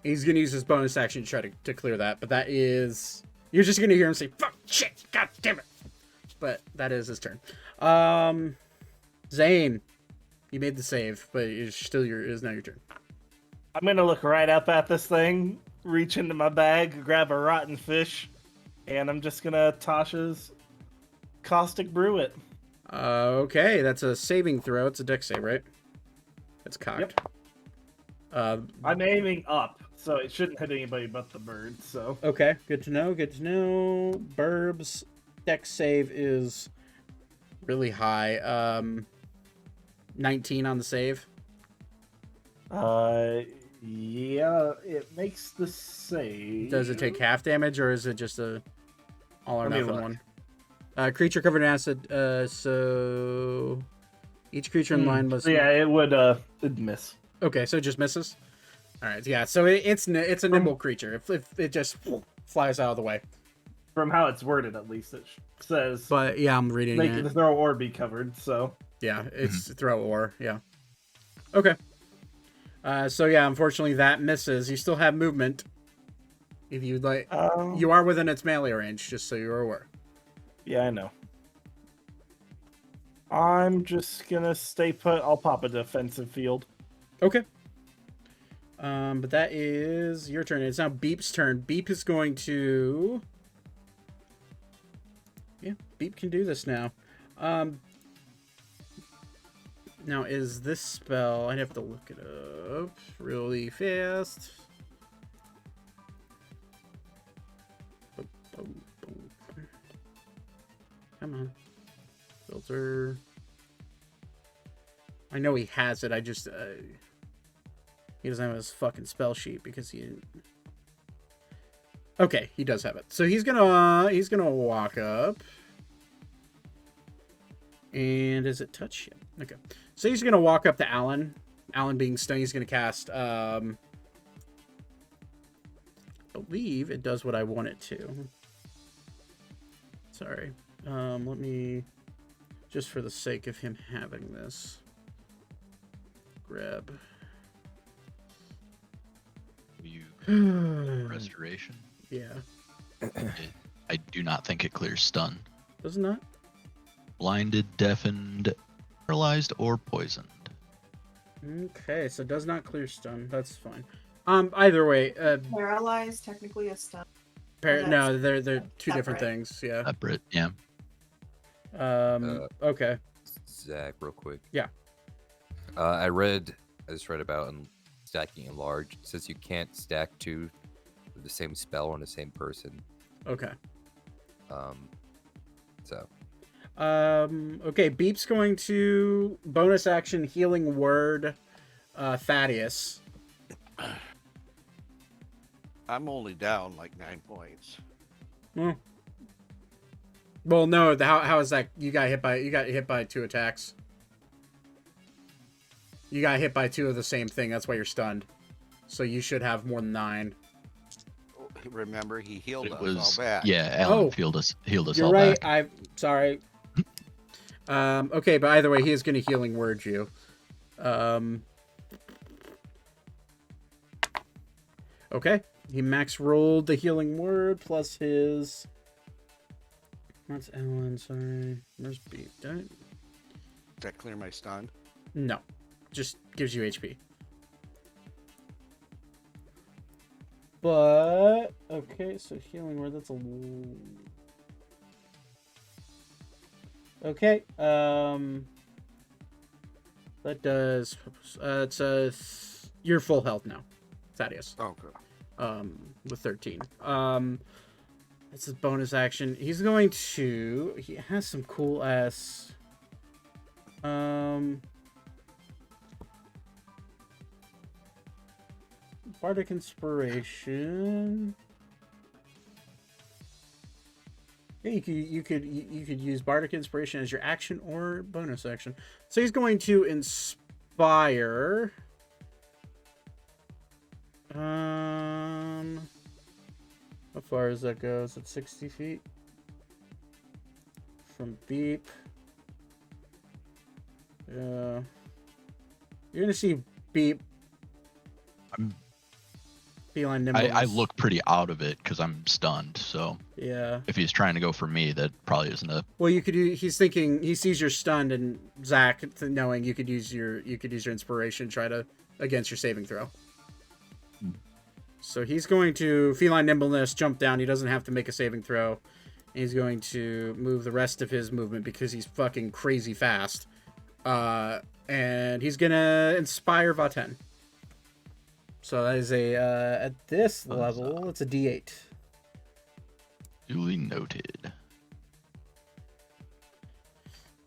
He's gonna use his bonus action to try to clear that, but that is, you're just gonna hear him say, "Fuck, shit, god damn it!" But that is his turn. Zane, you made the save, but it is now your turn. I'm gonna look right up at this thing, reach into my bag, grab a rotten fish, and I'm just gonna Tasha's caustic brew it. Okay, that's a saving throw. It's a dex save, right? It's cocked. Yep. I'm aiming up, so it shouldn't hit anybody but the bird. So Okay, good to know. Good to know. Burb's dex save is really high. 19 on the save. yeah, it makes the save. Does it take half damage or is it just a all or Let me nothing look. one? Creature covered in acid. So each creature in line must. Yeah, it would it'd miss. Okay, so it just misses. All right, yeah. So it's a nimble creature. If it just flies out of the way. From how it's worded, at least it says But yeah, I'm reading make it. the throw or be covered. So Yeah, it's throw or yeah. Okay. So yeah, unfortunately that misses. You still have movement. If you'd like, you are within its melee range, just so you're aware. yeah, I know. I'm just gonna stay put. I'll pop a defensive field. Okay. But that is your turn. It's now Beep's turn. Beep is going to. Yeah, Beep can do this now. Now, is this spell... I'd have to look it up really fast. Come on. Filter. I know he has it. I just... he doesn't have his fucking spell sheet because he didn't... Okay, he does have it. So he's gonna walk up. And is it touch? Yeah. Okay. So he's gonna walk up to Alan. Alan being stunned, he's gonna cast I believe it does what I want it to. Sorry. Let me, just for the sake of him having this, grab You restoration. Yeah. I do not think it clears stun. Does it not? Blinded, deafened, paralyzed, or poisoned. Okay, so does not clear stun. That's fine. Either way, Paralyzed, technically a stun. no, they're two different separate. things. Yeah. Separate, yeah. Okay. Zach, real quick. Yeah. I just read about stacking enlarge. It says you can't stack two of the same spell on the same person. Okay. So Okay, Beep's going to bonus action healing word Thaddeus. I'm only down like 9 points. Well, no, how is that? You got hit by 2 attacks. You got hit by 2 of the same thing. That's why you're stunned. So you should have more than 9. Remember, he healed It us was all back. yeah. Alan Oh. healed us You're all right. back. I'm sorry. Okay, but either way, he is going to healing word you. Okay, he max rolled the healing word plus his. That's Alan. Sorry, where's Beep? Does that clear my stun? No, just gives you HP. But okay, so healing word. That's a. Okay. That does. It's you're full health now, Thaddeus. Okay. With 13. That's his bonus action. He's going to. He has some cool ass. Bardic Inspiration. Yeah, you could use Bardic Inspiration as your action or bonus action. So he's going to inspire. How far does that go? Is it 60 feet? From Beep. Yeah. You're gonna see Beep. Feline nimbleness. I look pretty out of it because I'm stunned. So Yeah. if he's trying to go for me, that probably isn't a. Well, you could. He's thinking. He sees you're stunned, and Zach, knowing you could use your inspiration, try to against your saving throw. So he's going to feline nimbleness, jump down. He doesn't have to make a saving throw. He's going to move the rest of his movement because he's fucking crazy fast. And he's gonna inspire Vaten. So that is a at this Huzzah. level, it's a D8. Duly noted.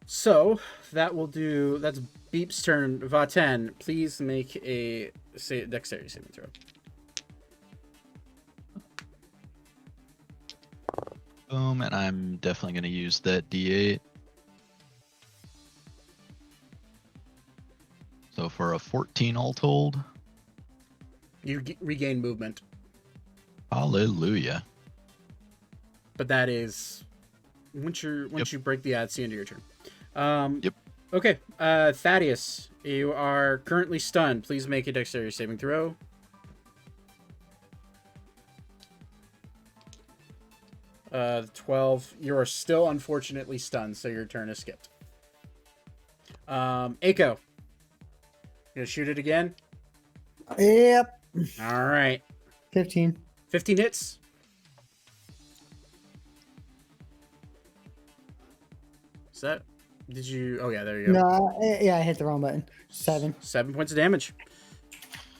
So that will do. That's Beep's turn. Vaten, please make a dexterity saving throw. Boom, and I'm definitely going to use that D8. So for a 14 all told. You regain movement, Hallelujah. but that is once you break the odds, the end of your turn. Yep. Okay, Thaddeus, you are currently stunned. Please make a dexterity saving throw. The 12. You are still unfortunately stunned, so your turn is skipped. Aiko, you gonna shoot it again? Yep. All right. 15. 15 hits. Is that? Did you? Oh yeah, there you go. No, yeah, I hit the wrong button. 7. 7 points of damage.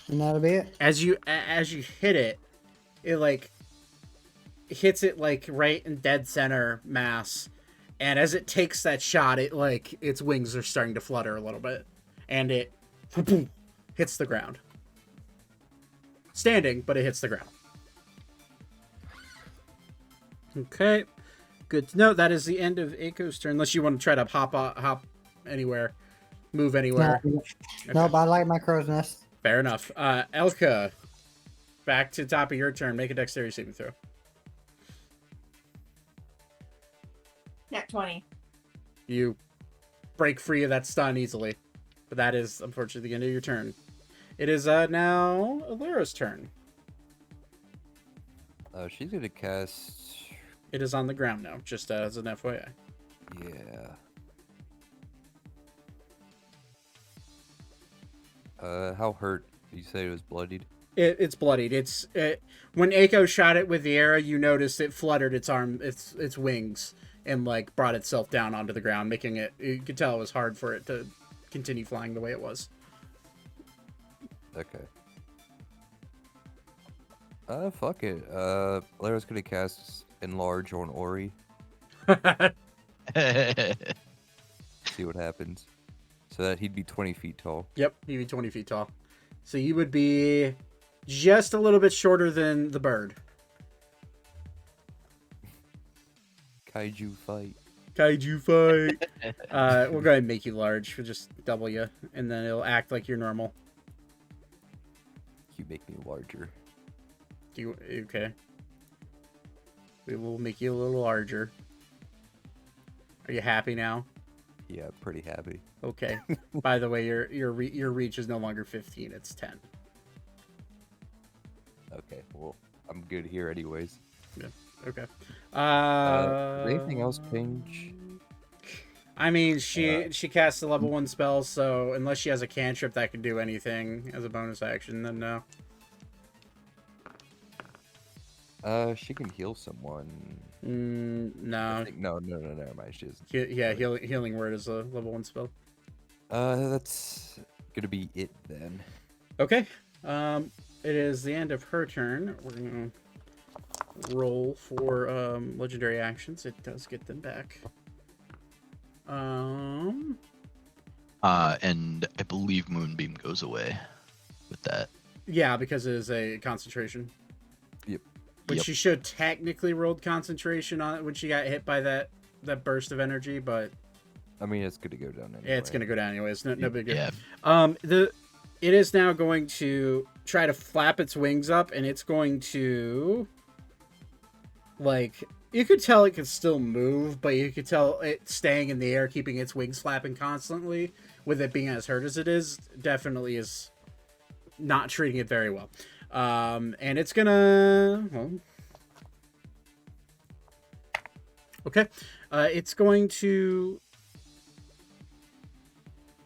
And that'll be it. As you hit it, it like hits it like right in dead center mass, and as it takes that shot, it like its wings are starting to flutter a little bit, and it hits the ground. Standing, but it hits the ground. Okay, good to know. That is the end of Aiko's turn. Unless you want to try to hop anywhere, move anywhere. No, Okay. Nope, I like my crow's nest. Fair enough. Elka, back to the top of your turn. Make a dexterity saving throw. Nat 20. You break free of that stun easily, but that is unfortunately the end of your turn. It is now Alira's turn. She's gonna cast. It is on the ground now, just as an FYI. Yeah. How hurt? You say it was bloodied? It's bloodied. When Aiko shot it with the arrow, you noticed it fluttered its wings, and like brought itself down onto the ground, making it. You could tell it was hard for it to continue flying the way it was. Okay. Fuck it. Lara's gonna cast Enlarge on Ori. See what happens. So that he'd be 20 feet tall. Yep, he'd be 20 feet tall. So you would be just a little bit shorter than the bird. Kaiju fight. Kaiju fight. We'll go ahead and make you large. We'll just double you, and then it'll act like you're normal. You make me larger. Okay? We will make you a little larger. Are you happy now? Yeah, pretty happy. Okay. By the way, your reach is no longer 15; it's 10. Okay, well, I'm good here anyways. Yeah. Okay. Anything else change? I mean, she casts a level 1 spell, so unless she has a cantrip that can do anything as a bonus action, then no. She can heal someone. No. No, never mind. She isn't. Yeah, healing word is a level 1 spell. That's gonna be it then. Okay. It is the end of her turn. We're gonna roll for legendary actions. It does get them back. And I believe Moonbeam goes away with that. Yeah, because it is a concentration. Yep. Which Yep. she should technically rolled concentration on it when she got hit by that burst of energy, but I mean, it's gonna go down anyway. yeah, it's gonna go down anyways. No big deal. Yeah. It is now going to try to flap its wings up, and it's going to, like, you could tell it could still move, but you could tell it staying in the air, keeping its wings flapping constantly, with it being as hurt as it is, definitely is not treating it very well. And it's gonna, well, okay, it's going to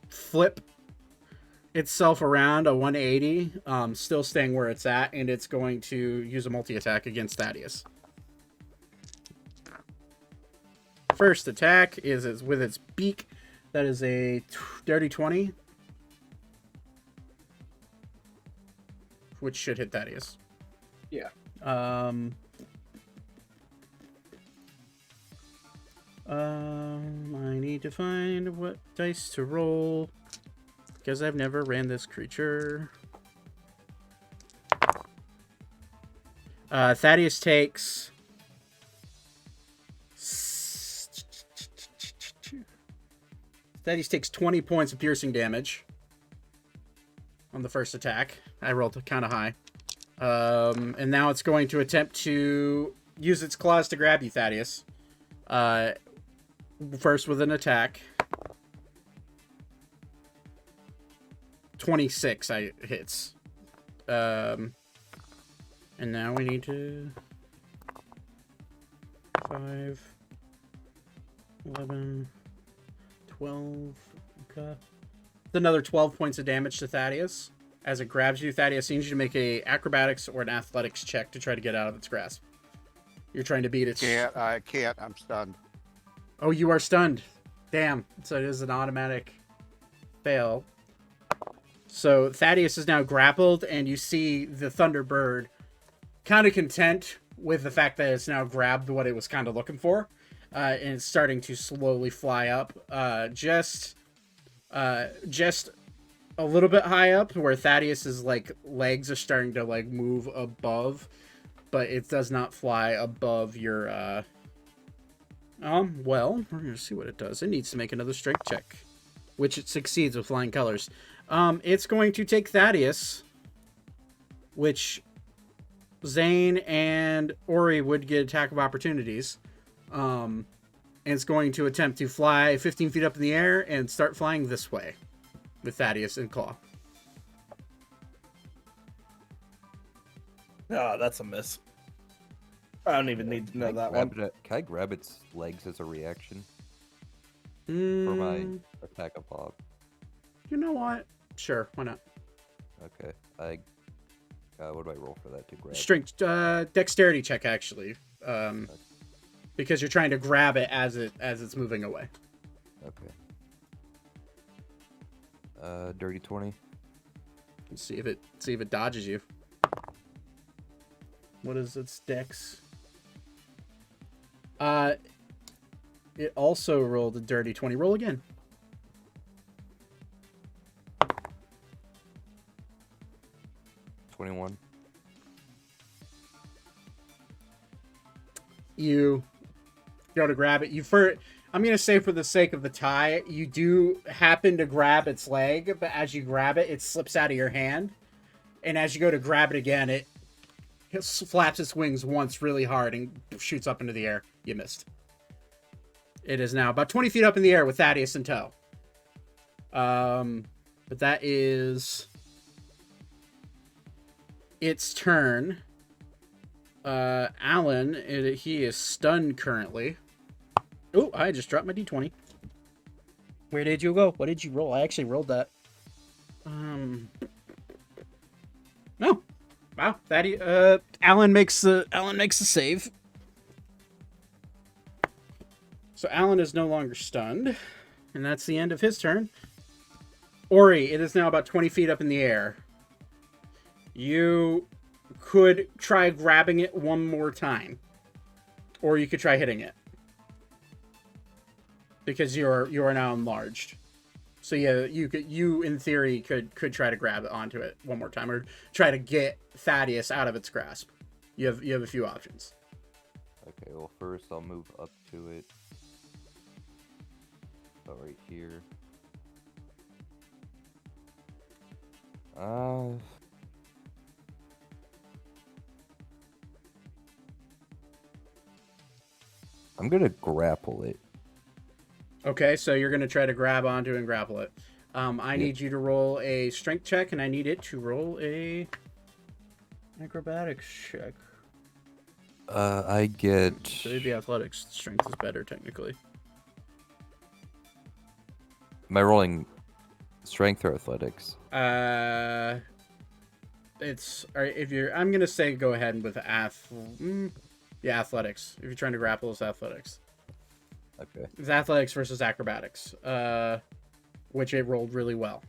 flip itself around a 180, still staying where it's at, and it's going to use a multi-attack against Thaddeus. First attack is with its beak. That is a dirty 20. which should hit Thaddeus. Yeah. I need to find what dice to roll because I've never ran this creature. Thaddeus takes Thaddeus takes 20 points of piercing damage on the first attack. I rolled kind of high. And now it's going to attempt to use its claws to grab you, Thaddeus. First with an attack. 26 hits. And now we need to 5, 11, 12. Okay. It's another 12 points of damage to Thaddeus. As it grabs you, Thaddeus needs you to make a acrobatics or an athletics check to try to get out of its grasp. You're trying to beat its... I can't. I'm stunned. Oh, you are stunned. Damn. So it is an automatic fail. So Thaddeus is now grappled, and you see the Thunderbird kind of content with the fact that it's now grabbed what it was kind of looking for. And it's starting to slowly fly up. Just a little bit high up where Thaddeus's like legs are starting to like move above, but it does not fly above your well, we're gonna see what it does. It needs to make another strength check, which it succeeds with flying colors. It's going to take Thaddeus, which Zane and Ori would get attack of opportunities. And it's going to attempt to fly 15 feet up in the air and start flying this way with Thaddeus and Claw. Oh, that's a miss. I don't even need to know that one. Can I grab its legs as a reaction for Mm, my attack of Bob? you know what? Sure, why not? Okay. What do I roll for that to grab? Strength, dexterity check actually, because you're trying to grab it as it's moving away. Okay. Dirty 20. Let's see if it dodges you. What is its dex? It also rolled a dirty 20. Roll again. $21. You go to grab it. I'm going to say for the sake of the tie, you do happen to grab its leg, but as you grab it, it slips out of your hand. And as you go to grab it again, it flaps its wings once really hard and shoots up into the air. You missed. It is now about 20 feet up in the air with Thaddeus in tow. But that is its turn. Alan, he is stunned currently. Oh, I just dropped my d20. Where did you go? What did you roll? I actually rolled that. No. Wow. Alan makes a save. So Alan is no longer stunned, and that's the end of his turn. Ori, it is now about 20 feet up in the air. You could try grabbing it one more time, or you could try hitting it, because you are now enlarged. So yeah, you in theory could try to grab it onto it one more time, or try to get Thaddeus out of its grasp. You have a few options. Okay, well first I'll move up to it. About right here. I'm gonna grapple it. Okay, so you're gonna try to grab onto and grapple it. I need you to roll a strength check, and I need it to roll a acrobatics check. I get. So it'd be athletics. Strength is better technically. Am I rolling strength or athletics? It's if you're. I'm gonna say go ahead with athletics. If you're trying to grapple, it's athletics. Okay. It's athletics versus acrobatics, which it rolled really well.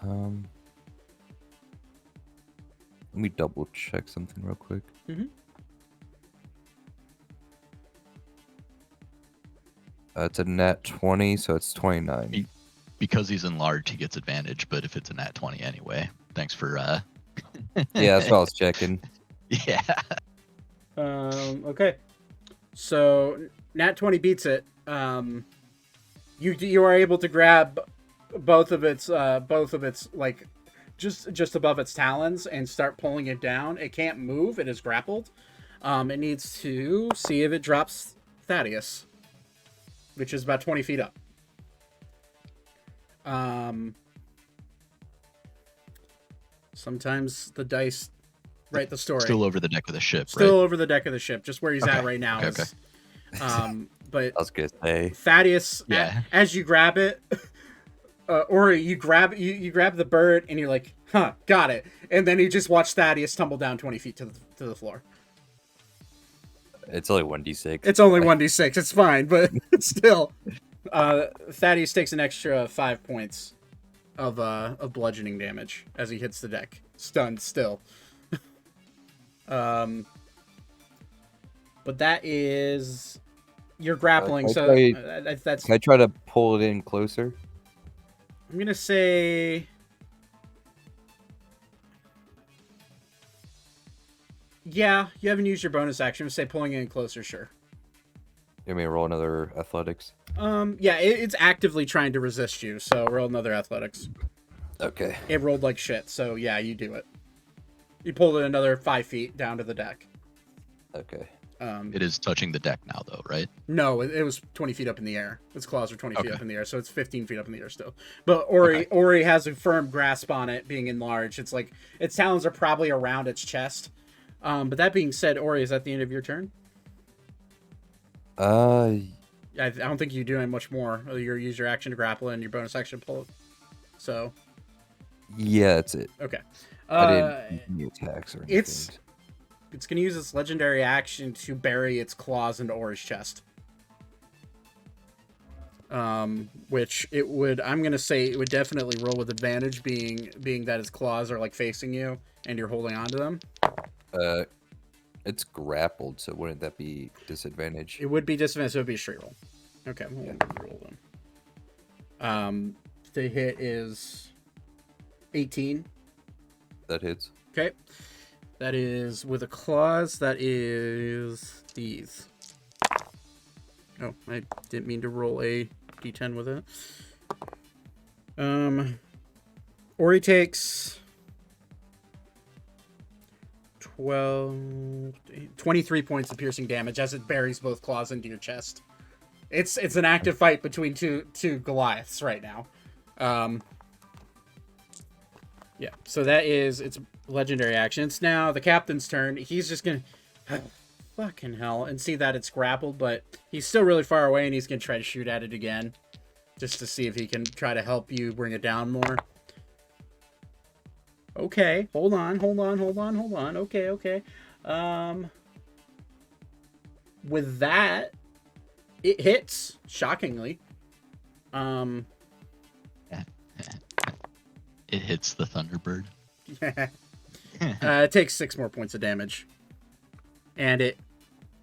Let me double check something real quick. Mhm. It's a nat 20, so it's 29. Because he's enlarged, he gets advantage. But if it's a nat 20 anyway, thanks for. Yeah, that's what I was checking. Yeah. Okay. So Nat 20 beats it. You are able to grab both of its like just above its talons and start pulling it down. It can't move. It is grappled. It needs to see if it drops Thaddeus, which is about 20 feet up. Sometimes the dice write the story. Still over the deck of the ship, Still right? over the deck of the ship, just where he's at Okay, right now. okay, is, but I was gonna say. Thaddeus, Yeah. as you grab it, or you grab the bird and you're like, huh, got it, and then you just watch Thaddeus tumble down 20 feet to the floor. It's only 1d6. It's only 1d6. It's fine, but still, Thaddeus takes an extra 5 points of bludgeoning damage as he hits the deck, stunned still. But that is you're grappling, Can so I that's. Can I try to pull it in closer? I'm gonna say. Yeah, you haven't used your bonus action. I'm gonna say pulling in closer, sure. You want me to roll another athletics? Yeah, it's actively trying to resist you, so roll another athletics. Okay. It rolled like shit, so yeah, you do it. You pulled it another 5 feet down to the deck. Okay. It is touching the deck now, though, right? No, it was 20 feet up in the air. Its claws are 20 feet Okay. up in the air, so it's 15 feet up in the air still. But Ori has a firm grasp on it, being enlarged. It's like its talons are probably around its chest. But that being said, Ori, is that the end of your turn? I don't think you're doing much more. You use your action to grapple and your bonus action to pull it. So Yeah, that's it. okay. I didn't use any attacks or anything. It's going to use its legendary action to bury its claws into Ori's chest. Which it would, I'm going to say it would definitely roll with advantage, being that its claws are like facing you and you're holding on to them. It's grappled, so wouldn't that be disadvantage? It would be disadvantage, so it would be a straight roll. Okay, we'll roll them. The hit is 18. That hits. Okay. That is with a claws. That is these. Oh, I didn't mean to roll a d10 with it. Ori takes 23 points of piercing damage as it buries both claws into your chest. It's an active fight between two Goliaths right now. Yeah, so that is its legendary action. It's now the captain's turn. He's just gonna fucking hell and see that it's grappled, but he's still really far away and he's gonna try to shoot at it again just to see if he can try to help you bring it down more. Okay, hold on. Okay. With that, it hits, shockingly. It hits the Thunderbird. It takes 6 more points of damage. And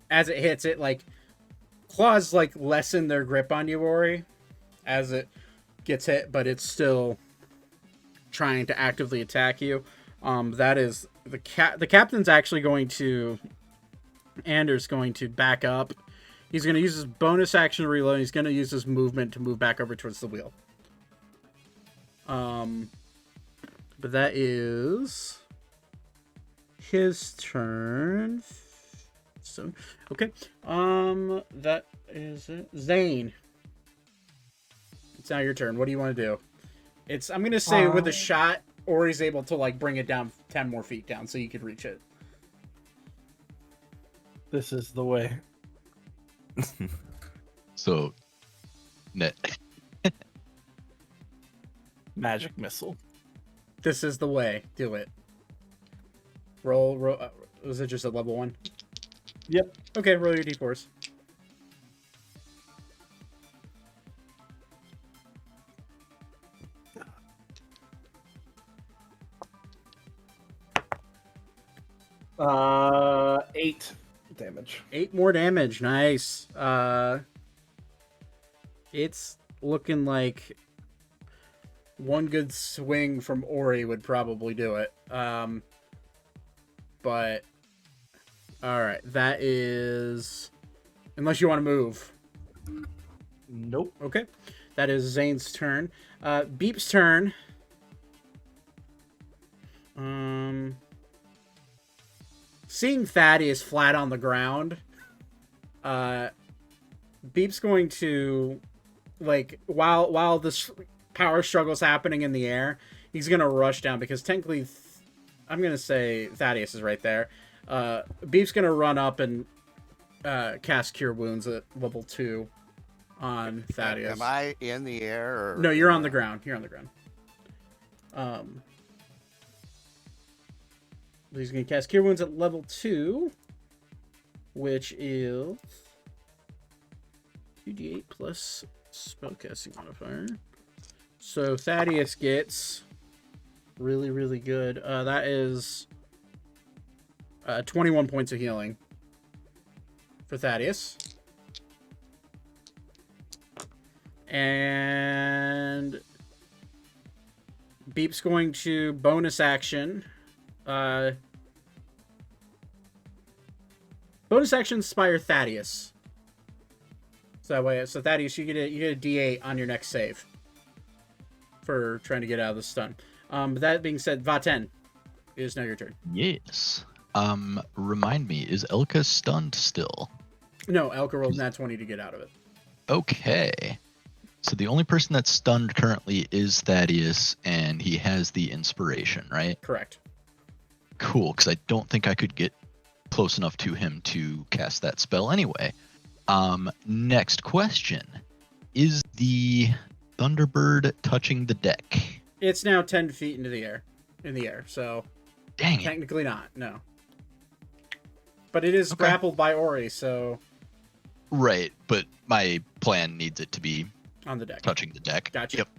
as it hits, it like claws like lessen their grip on you, Ori, as it gets hit, but it's still trying to actively attack you. That is the captain's actually going to. Anders going to back up. He's going to use his bonus action to reload. He's going to use his movement to move back over towards the wheel. But that is his turn. So, okay. That is it. Zane. It's now your turn. What do you want to do? I'm going to say with a shot, Ori's able to like bring it down 10 more feet down so you could reach it. This is the way. So, net. Magic missile. This is the way. Do it. Roll. Was it just a level 1? Yep. Okay, roll your d4s. 8 damage. 8 more damage. Nice. It's looking like one good swing from Ori would probably do it. But all right, that is, unless you want to move. Nope. Okay, that is Zane's turn. Beep's turn. Seeing Thaddeus flat on the ground, Beep's going to, like, while this power struggle's happening in the air, he's gonna rush down because technically, I'm gonna say Thaddeus is right there. Beep's gonna run up and cast Cure Wounds at level 2 on Thaddeus. Am I in the air? Or No, you're on the ground. You're on the ground. He's going to cast Cure Wounds at level 2, which is 2d8 plus spellcasting modifier. So Thaddeus gets really, really good. That is 21 points of healing for Thaddeus. And Beep's going to bonus action. Bonus action inspire Thaddeus. So that way, so Thaddeus, you get a D8 on your next save for trying to get out of the stun. But that being said, Vaten, it is now your turn. Yes. Remind me, is Elka stunned still? No, Elka rolled nat 20 to get out of it. Okay. So the only person that's stunned currently is Thaddeus, and he has the inspiration, right? Correct. Cool, because I don't think I could get close enough to him to cast that spell anyway. Next question. Is the Thunderbird touching the deck? It's now 10 feet into the air. In the air, so Dang it. technically not, no. But it is Okay. grappled by Ori, so Right, but my plan needs it to be on the deck. touching the deck. Gotcha. Yep.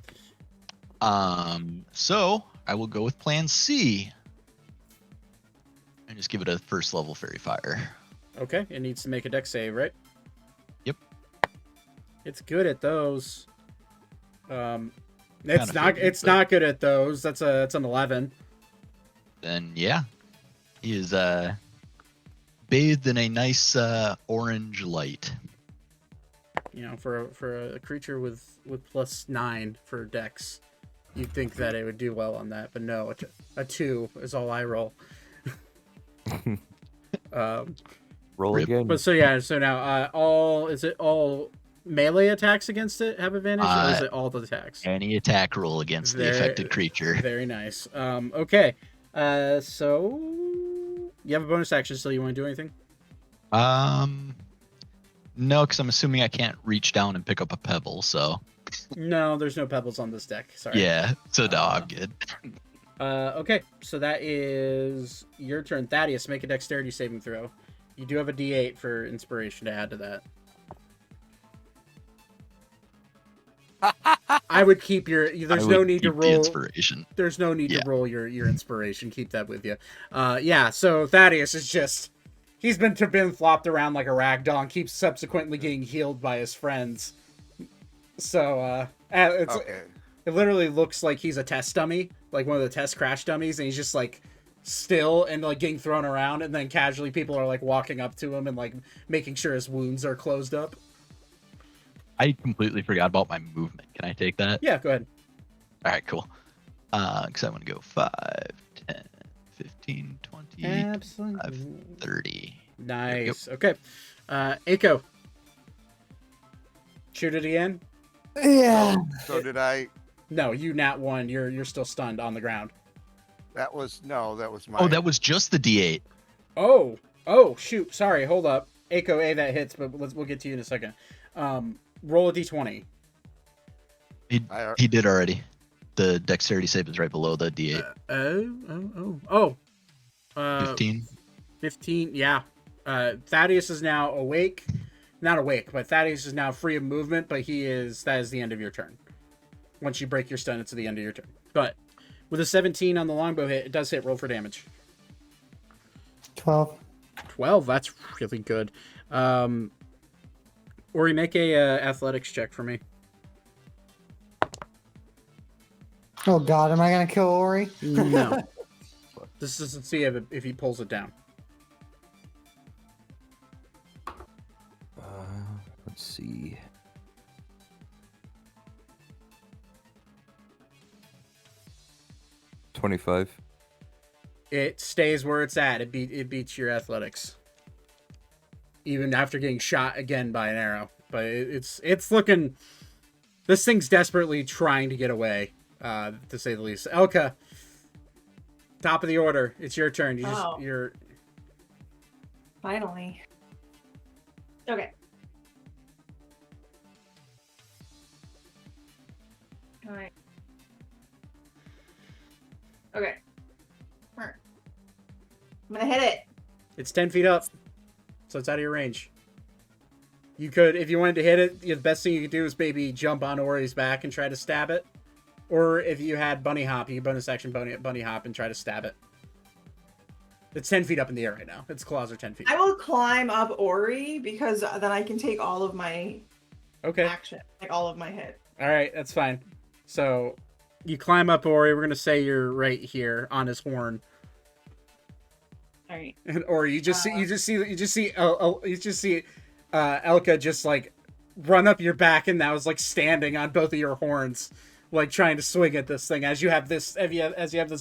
So I will go with plan C. And just give it a first level fairy fire. Okay, it needs to make a deck save, right? Yep. It's good at those. It's Kinda not. figured, It's but- not good at those. That's an 11. Then yeah, he is bathed in a nice orange light. You know, for a creature with +9 for dex, you'd think that it would do well on that, but no, a 2 is all I roll. Roll Rip. again. But so now all melee attacks against it have advantage, or is it all the attacks? Any attack roll against the Very- affected creature. Very nice. Okay. So you have a bonus action, so you want to do anything? No, because I'm assuming I can't reach down and pick up a pebble. So No, there's no pebbles on this deck. Sorry. yeah, so no, I'm good. Okay, so that is your turn. Thaddeus, make a dexterity saving throw. You do have a D8 for inspiration to add to that. I would keep your. There's I no would need to keep the roll. inspiration. There's no need Yeah. to roll your inspiration. Keep that with you. Yeah. So Thaddeus is just. He's been flopped around like a rag doll and keeps subsequently getting healed by his friends. So it's. Okay. It literally looks like he's a test dummy, like one of the test crash dummies, and he's just like still and like getting thrown around, and then casually people are like walking up to him and like making sure his wounds are closed up. I completely forgot about my movement. Can I take that? Yeah, go ahead. All right, cool. Because I want to go 5, 10, 15, 20, 25, 30. Nice. Okay. Aiko. Shoot it again? Yeah. So did I? No, you nat 1. You're still stunned on the ground. That was my. Oh, that was just the D8. Oh, shoot. Sorry, hold up. Aiko, that hits, but we'll get to you in a second. Roll a d20. He did already. The dexterity save is right below the D8. Oh. 15. 15, yeah. Thaddeus is now awake. Not awake, but Thaddeus is now free of movement, but that is the end of your turn. Once you break your stun, it's the end of your turn. But with a 17 on the longbow hit, it does hit. Roll for damage. 12. 12. That's really good. Ori, make a athletics check for me. Oh God, am I gonna kill Ori? No. This is to see if he pulls it down. Let's see. $25. It stays where it's at. It beats your athletics, even after getting shot again by an arrow. But it's looking. This thing's desperately trying to get away, to say the least. Elka, top of the order. It's your turn. You're. Finally. Okay. All right. Okay. I'm gonna hit it. It's 10 feet up, so it's out of your range. You could, if you wanted to hit it, the best thing you could do is maybe jump on Ori's back and try to stab it. Or if you had bunny hop, you could bonus action bunny hop and try to stab it. It's 10 feet up in the air right now. Its claws are 10 feet. I will climb up Ori because then I can take all of my action, like all of my hit. All right, that's fine. So you climb up Ori. We're gonna say you're right here on his horn. All right. And Ori, you just see Elka just like run up your back, and that was like standing on both of your horns, like trying to swing at this thing as you have this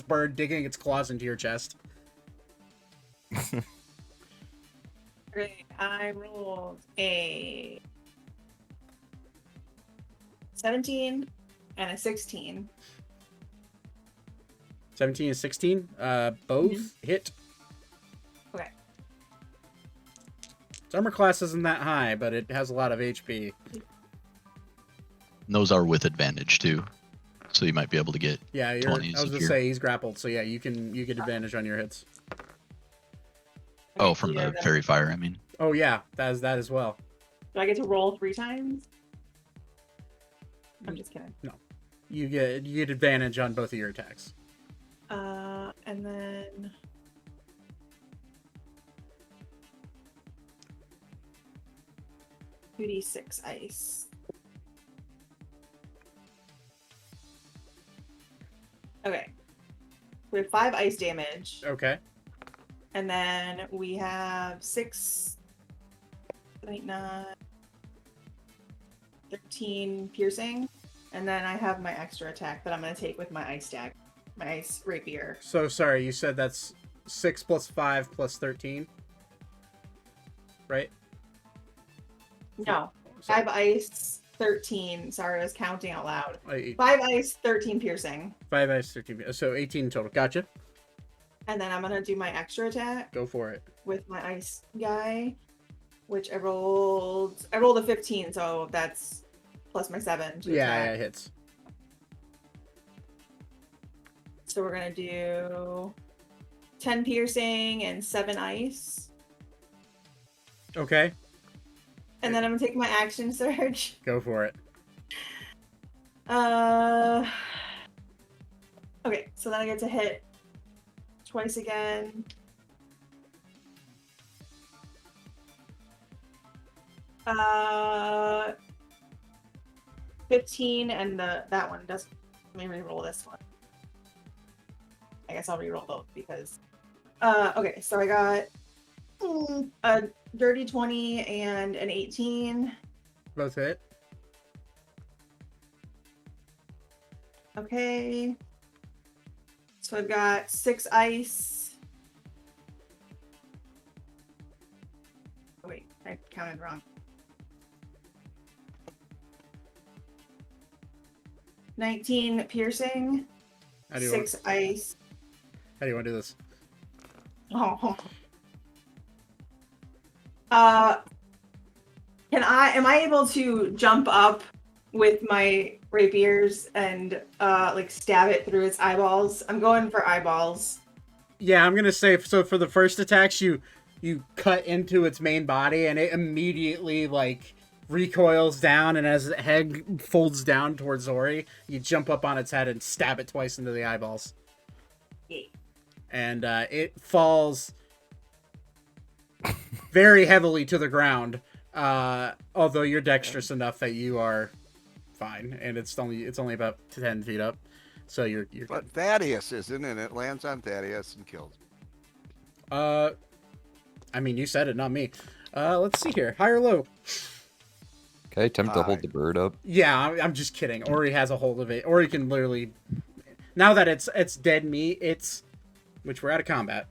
bird digging its claws into your chest. Great. I rolled a 17 and a 16. 17 and 16, both hit. Okay. Its armor class isn't that high, but it has a lot of HP. And those are with advantage too, so you might be able to get. Yeah, I 20s was if gonna you're- say he's grappled, so yeah, you get advantage on your hits. Oh, from the fairy fire, I mean. Oh yeah, that as well. Do I get to roll 3 times? I'm just kidding. You get advantage on both of your attacks. And then 2d6 ice. Okay. We have 5 ice damage. Okay. And then we have 6, 8, 9, 13 piercing. And then I have my extra attack that I'm going to take with my ice dagger, my ice rapier. So sorry, you said that's 6 plus 5 plus 13, right? No, So, 5 ice, 13. Sorry, I was counting out loud. 5 5 ice, 13 piercing. ice, 13. So 18 total. Gotcha. And then I'm going to do my extra attack Go for it. with my ice guy, which I rolled a 15, so that's plus my 7 to Yeah, attack. it hits. So we're gonna do 10 piercing and 7 ice. Okay, And then I'm gonna take my action surge. go for it. Okay, so then I get to hit twice again. Uh 15 and that one does. Let me re-roll this one. I guess I'll re-roll both because okay, so I got a dirty 20 and an 18. Both hit. Okay. So I've got 6 ice. Oh, wait, I counted wrong. 19 piercing, How do you 6 ice. How do you want to do this? Oh. Am I able to jump up with my rapiers and like stab it through its eyeballs? I'm going for eyeballs. Yeah, I'm gonna say so. For the first attacks, you cut into its main body, and it immediately like recoils down, and as its head folds down towards Ori, you jump up on its head and stab it twice into the eyeballs. Yeah. And it falls very heavily to the ground. Although you're dexterous enough that you are fine, and it's only about 10 feet up, so you're But good. Thaddeus isn't, and it lands on Thaddeus and kills him. I mean, you said it, not me. Let's see here, high or low. Can I attempt to hold Hi. the bird up? Yeah, I'm just kidding. Ori has a hold of it. Ori can literally, now that it's dead meat, which we're out of combat.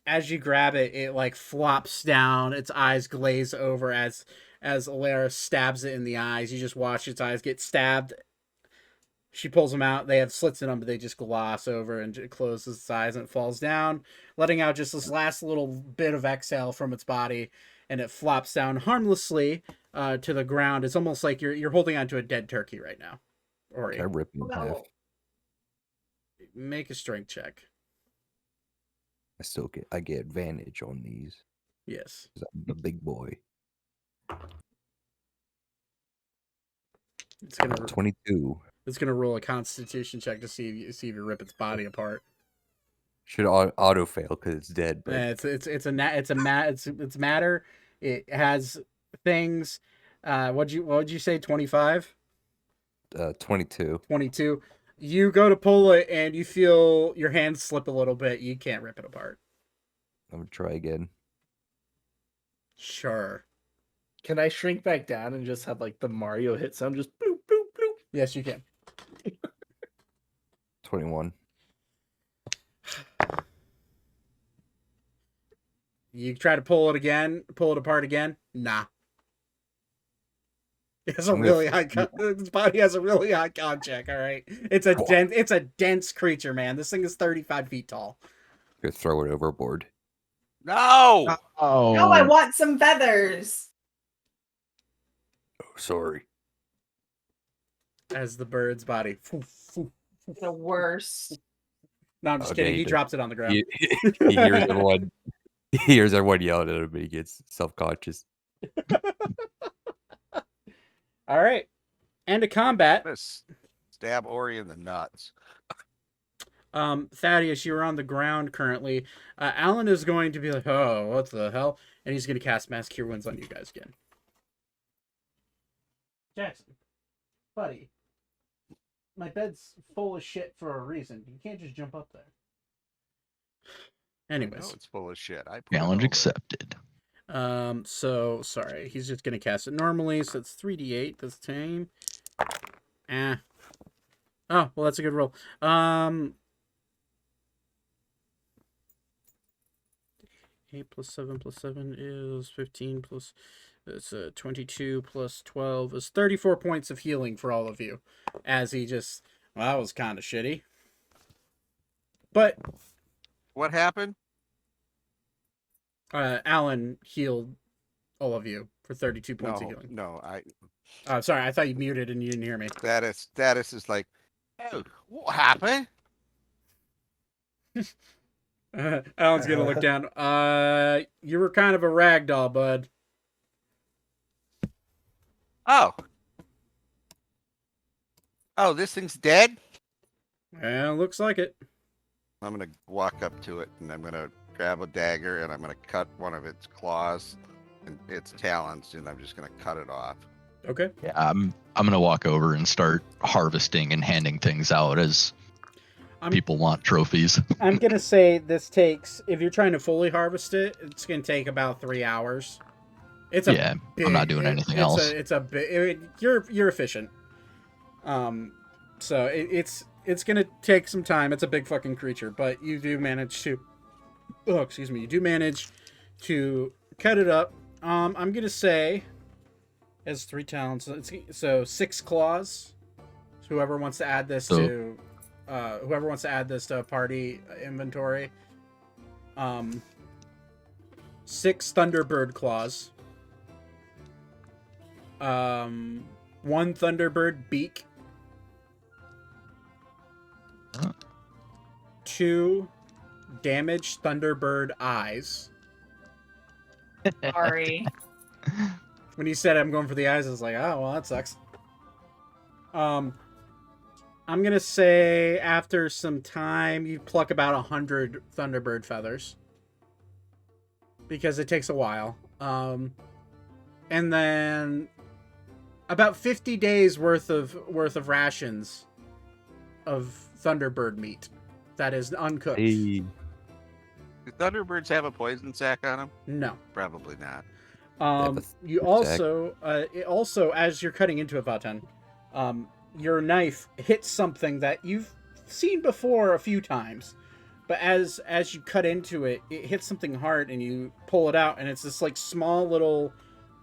As you grab it, it like flops down. Its eyes glaze over as Alara stabs it in the eyes. You just watch its eyes get stabbed. She pulls them out. They have slits in them, but they just gloss over and it closes its eyes and it falls down, letting out just this last little bit of exhale from its body, and it flops down harmlessly to the ground. It's almost like you're holding onto a dead turkey right now. Ori, Can I rip him in half? No. make a strength check. I get advantage on these. Yes. 'Cause I'm the big boy. It's gonna 22. It's gonna roll a Constitution check to see if you rip its body apart. Should auto fail because it's dead. But It's matter. It has things. What would you say? 25? 22. 22. You go to pull it and you feel your hands slip a little bit. You can't rip it apart. I'm gonna try again. Sure. Can I shrink back down and just have like the Mario hit sound, just bloop bloop bloop? Yes, you can. 21. You try to pull it apart again. Nah. It has a really high. Its body has a really high con check. All right, it's a dense creature, man. This thing is 35 feet tall. Gonna throw it overboard. No! Oh, No, I want some feathers. Oh, sorry. As the bird's body. The worst. No, I'm just Okay, kidding. He drops it on the ground. He hears everyone. He hears everyone yelling at him, but he gets self-conscious. All right, end of combat. I'm gonna stab Ori in the nuts. Thaddeus, you're on the ground currently. Alan is going to be like, "Oh, what the hell?" And he's going to cast Mass Cure Wounds on you guys again. Jackson, buddy, my bed's full of shit for a reason. You can't just jump up there. I Anyways, know it's full of shit. I put it challenge over. accepted. so sorry. He's just going to cast it normally, so it's 3d8 this time. Oh, well, that's a good roll. 8 plus 7 plus 7 is 15 plus... It's 22 plus 12 is 34 points of healing for all of you. As he just... Well, that was kind of shitty. But What happened? Alan healed all of you for 32 points of No, healing. no. Sorry, I thought you muted and you didn't hear me. Status is like, oh, what happened? Alan's gonna look down. You were kind of a ragdoll, bud. Oh. Oh, this thing's dead? Well, looks like it. I'm gonna walk up to it and I'm gonna grab a dagger and I'm gonna cut one of its claws and its talons and I'm just gonna cut it off. Okay. Yeah, I'm gonna walk over and start harvesting and handing things out as people want trophies. I'm gonna say this takes, if you're trying to fully harvest it, it's gonna take about 3 hours. It's a Yeah, big, I'm not doing anything else. It's a big. You're efficient. So it's gonna take some time. It's a big fucking creature, but you do manage to. Oh, excuse me. You do manage to cut it up. I'm gonna say, as 3 talents, so 6 claws. So whoever wants to add this to party inventory. 6 Thunderbird claws. 1 Thunderbird beak. Huh. 2 damaged Thunderbird eyes. Sorry. When you said I'm going for the eyes, I was like, oh, well, that sucks. I'm gonna say after some time, you pluck about 100 Thunderbird feathers. because it takes a while. And then about 50 days worth of rations of Thunderbird meat that is uncooked. Hey, Do Thunderbirds have a poison sac on them? No. Probably not. You also, as you're cutting into it, Vaten, your knife hits something that you've seen before a few times, but as you cut into it, it hits something hard, and you pull it out, and it's this like small little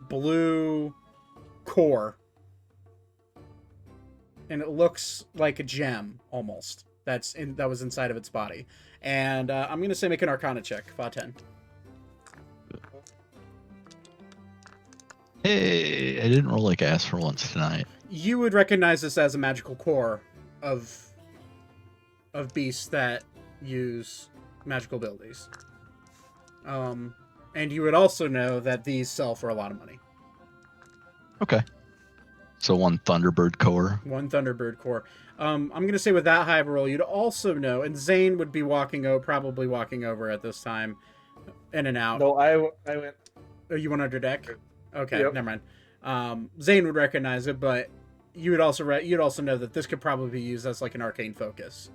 blue core, and it looks like a gem almost. That was inside of its body, and I'm gonna say make an Arcana check, Vaten. Hey, I didn't roll like ass for once tonight. You would recognize this as a magical core of beasts that use magical abilities. And you would also know that these sell for a lot of money. Okay. So one Thunderbird core. One Thunderbird core. I'm going to say with that high of a roll, you'd also know, and Zane would be probably walking over at this time, in and out. No, I went. Oh, you went under deck? Okay, Yep. never mind. Zane would recognize it, but you would also you'd also know that this could probably be used as like an arcane focus.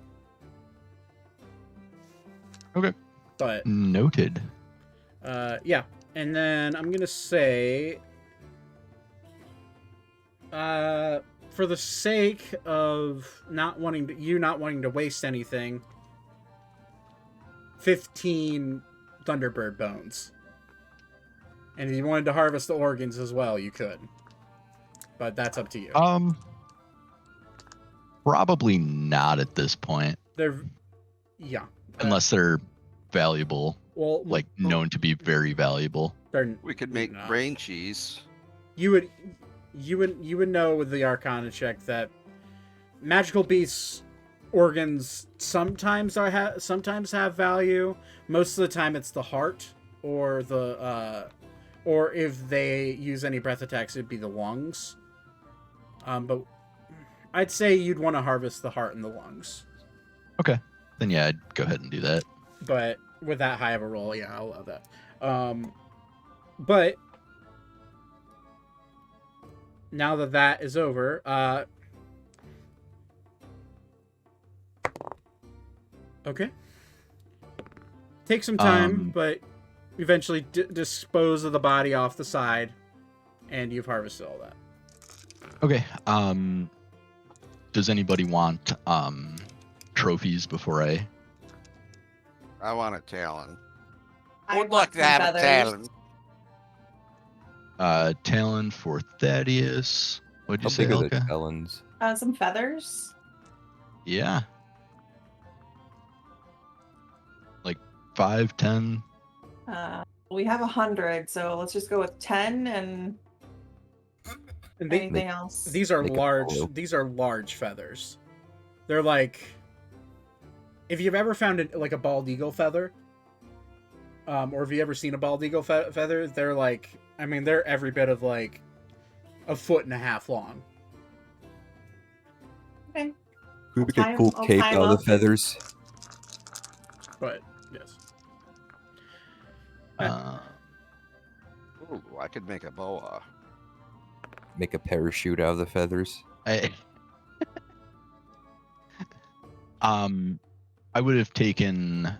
Okay. But Noted. yeah, and then I'm gonna say, for the sake of not wanting to waste anything, 15 Thunderbird bones. And if you wanted to harvest the organs as well, you could. But that's up to you. Probably not at this point, Yeah. unless they're valuable, Well, like known to be very valuable. We could make No. brain cheese. You would know with the Arcana check that magical beasts organs sometimes have value. Most of the time, it's the heart or or if they use any breath attacks, it'd be the lungs. But I'd say you'd want to harvest the heart and the lungs. Okay. Then yeah, I'd go ahead and do that. But with that high of a roll, yeah, I'll allow that. But now that is over, okay. Take some time, but eventually dispose of the body off the side, and you've harvested all that. Okay. Does anybody want trophies before I? I want a talon. I Would want like to some have a feathers. talon. Talon for Thaddeus. What'd you How say, big are the Elka? talons? Some feathers. Yeah. Like 5, 10. We have 100, so let's just go with 10 and And anything else. these are Make a large. polo. These are large feathers. They're like, if you've ever found like a bald eagle feather, or have you ever seen a bald eagle feather? They're like, I mean, they're every bit of like a 1.5 feet long. Okay. We I'll make tie a cool 'em- I'll cape tie 'em out of the up. feathers. But yes, Ooh, I could make a boa. Make a parachute out of the feathers. I I would have taken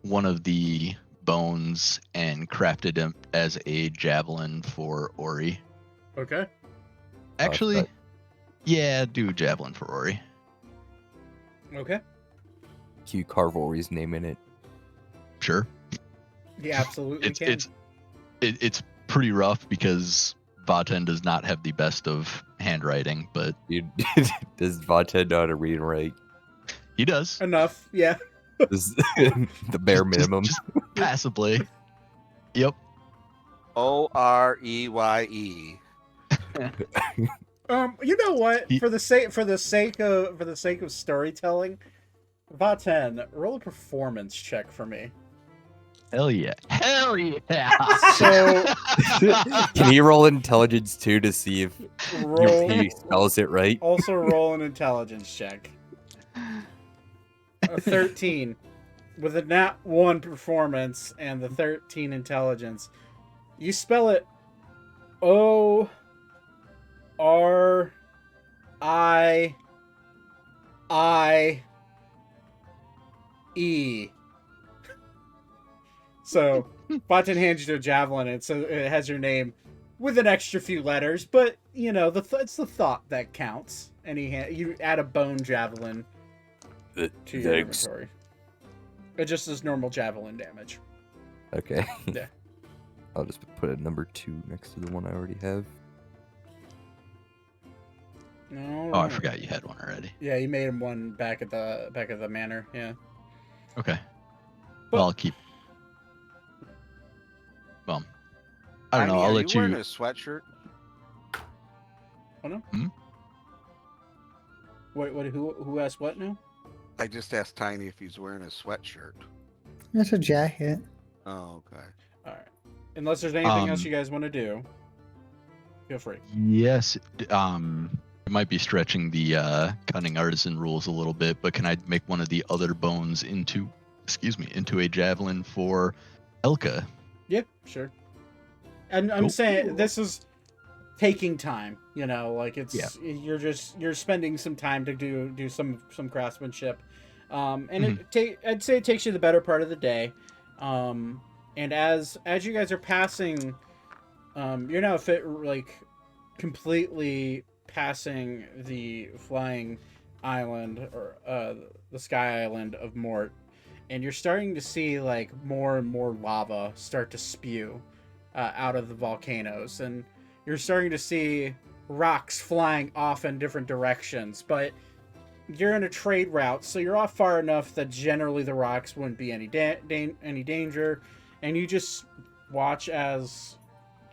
one of the bones and crafted him as a javelin for Ori. okay. Actually, that- yeah, do javelin for Ori. Okay. Can you carve Ori's name in it? Sure. You absolutely can. It's pretty rough because Vaten does not have the best of handwriting, but Dude, does Vaten know how to read and write? he does. Enough. Yeah. This is the bare minimum. Just passably. Yep. Oreye. You know what? He- For the sake of storytelling, Vaten, roll a performance check for me. Hell yeah. Hell yeah. So Can you roll intelligence too to see if roll he spells it right? also roll an intelligence check. A 13. with a nat 1 performance and the 13 intelligence, you spell it O-R-I-I-E. So, Fontaine hands you a javelin, and so it has your name with an extra few letters, but, you know, it's the thought that counts. And you add a bone javelin to your inventory. It just does normal javelin damage. Okay. Yeah. I'll just put a number 2 next to the one I already have. All Oh, I right. forgot you had one already. Yeah, you made him one back at the manor. Yeah. Okay. But- Well, I'll keep. Well, I don't know. Tiny, I'll are let you wearing you. a sweatshirt? Oh no. Hmm? Wait, what? Who asked what now? I just asked Tiny if he's wearing a sweatshirt. That's a jacket. Oh, okay. All right. Unless there's anything else Um, you guys want to do, feel free. Yes. It might be stretching the cunning artisan rules a little bit, but can I make one of the other bones into a javelin for Elka? Yeah, sure. And I'm Cool. saying this is taking time. You know, like it's Yeah. you're spending some time to do some craftsmanship, and Mhm. I'd say it takes you the better part of the day, and as you guys are passing, you're now completely passing the flying island or the sky island of Mort, and you're starting to see like more and more lava start to spew out of the volcanoes, and you're starting to see rocks flying off in different directions, but you're in a trade route, so you're off far enough that generally the rocks wouldn't be any danger, and you just watch as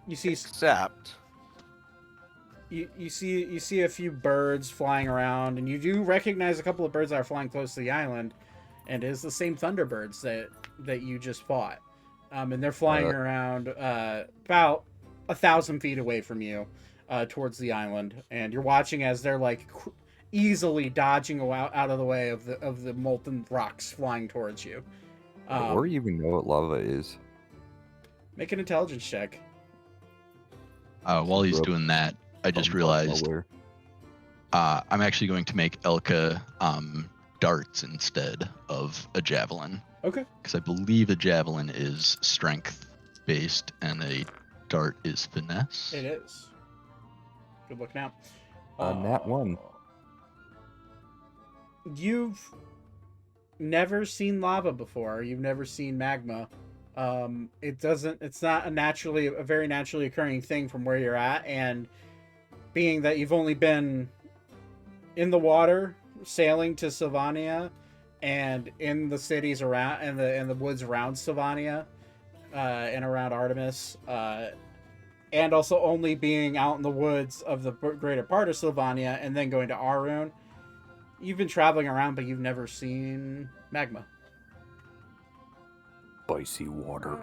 you see Except, you see a few birds flying around, and you do recognize a couple of birds that are flying close to the island, and it is the same thunderbirds that you just fought, and they're flying around about 1,000 feet away from you, towards the island, and you're watching as they're like easily dodging out of the way of the molten rocks flying towards you. Or even know what lava is. Make an intelligence check. While he's Rope. doing that, I just From realized nowhere. I'm actually going to make Elka darts instead of a javelin, Okay. because I believe a javelin is strength based and a dart is finesse. It is. Good look now. Nat 1. You've never seen lava before. You've never seen magma. It's not a very naturally occurring thing from where you're at, and being that you've only been in the water, sailing to Sylvania, and in the cities around, and the woods around Sylvania, and around Artemis, and also only being out in the woods of the greater part of Sylvania, and then going to Arun. You've been traveling around, but you've never seen magma. Spicy water.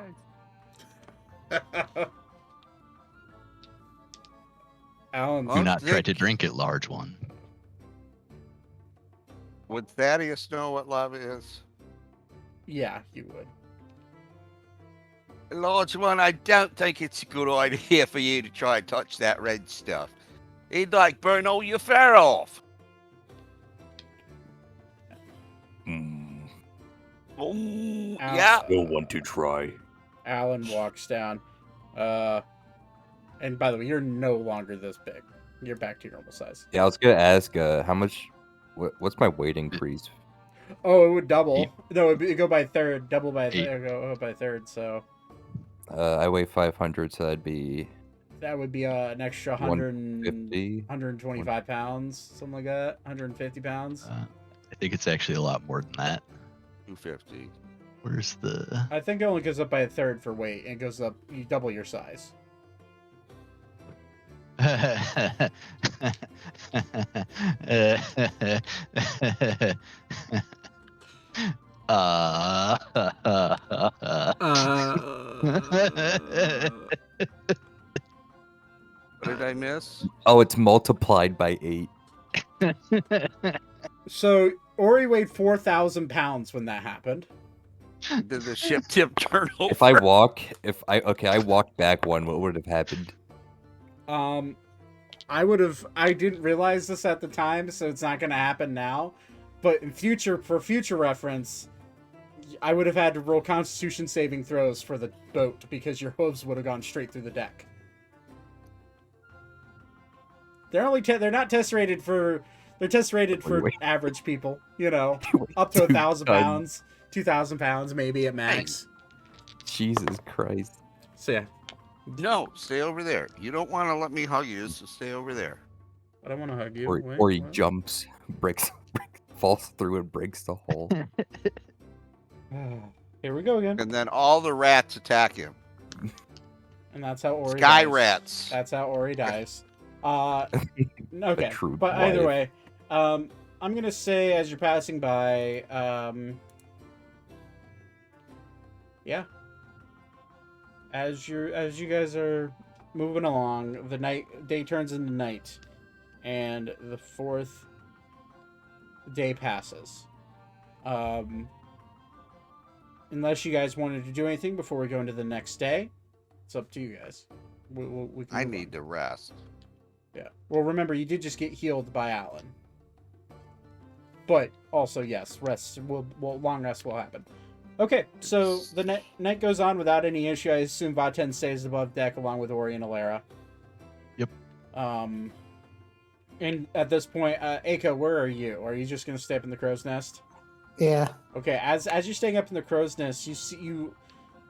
Alan, Do not try Dick, to drink it, large one. would Thaddeus know what lava is? yeah, you would. Large one, I don't think it's a good idea for you to try and touch that red stuff. It'd like burn all your fur off. Hmm. Oh, Ow. yeah. No one to try. Alan walks down. And by the way, you're no longer this big. You're back to your normal size. Yeah, I was gonna ask, how much? What's my weight increase? Oh, it would double. Eight. No, it'd go by third. Double by Eight. go by third. So I weigh 500, so that'd be that would be an extra 150. 125 pounds, something like that. 150 pounds. I think it's actually a lot more than that. 250. Where's the? I think it only goes up by a third for weight, and it goes up. You double your size. What did I miss? Oh, it's multiplied by 8. So Ori weighed 4,000 pounds when that happened. Did the ship tip turn over? If I walked back one, what would have happened? I didn't realize this at the time, so it's not going to happen now. But for future reference, I would have had to roll Constitution saving throws for the boat because your hooves would have gone straight through the deck. They're not test rated for. They're test rated for Wait. average people. Up to 1,000 pounds, 2,000 pounds, maybe at max. Jesus Christ. So yeah, No, stay over there. You don't want to let me hug you, so stay over there. I don't want to hug you. Or, Wait, or he what? jumps, falls through and breaks the hole. Here we go again. And then all the rats attack him. And that's how Ori Sky dies. rats. That's how Ori dies. Okay. true But either wife. way, I'm gonna say as you're passing by, yeah. As you guys are moving along, day turns into night, and the 4th day passes. Unless you guys wanted to do anything before we go into the next day, it's up to you guys. We can I move need on. to rest. Yeah. Well, remember, you did just get healed by Alan. But also, yes, long rest will happen. Okay, so the night goes on without any issue. I assume Vaten stays above deck along with Ori and Alara. Yep. And at this point, Aiko, where are you? Are you just gonna stay up in the crow's nest? Yeah. Okay, as you're staying up in the crow's nest, you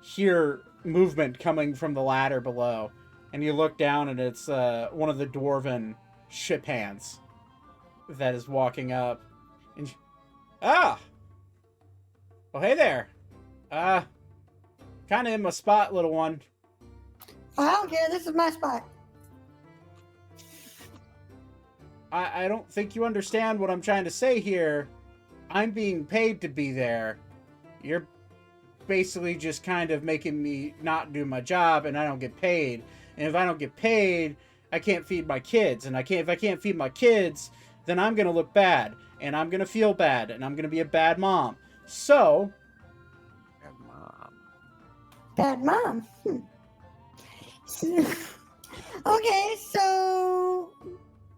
hear movement coming from the ladder below, and you look down, and it's one of the dwarven ship hands that is walking up. And oh, hey there. Kind of in my spot, little one. I don't care. This is my spot. I don't think you understand what I'm trying to say here. I'm being paid to be there. You're basically just kind of making me not do my job, and I don't get paid. And if I don't get paid, I can't feed my kids. And if I can't feed my kids, then I'm gonna look bad, and I'm gonna feel bad, and I'm gonna be a bad mom. So, Bad mom. Okay, so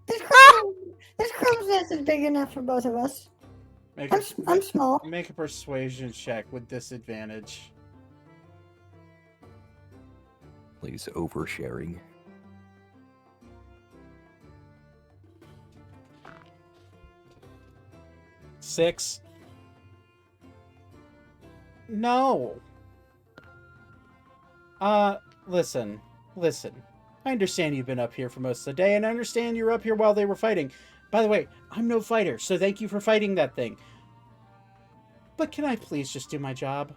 this crow's nest is big enough for both of us. I'm small. Make a persuasion check with disadvantage. Please, oversharing. Six. No. Listen. I understand you've been up here for most of the day, and I understand you were up here while they were fighting. By the way, I'm no fighter, so thank you for fighting that thing. But can I please just do my job?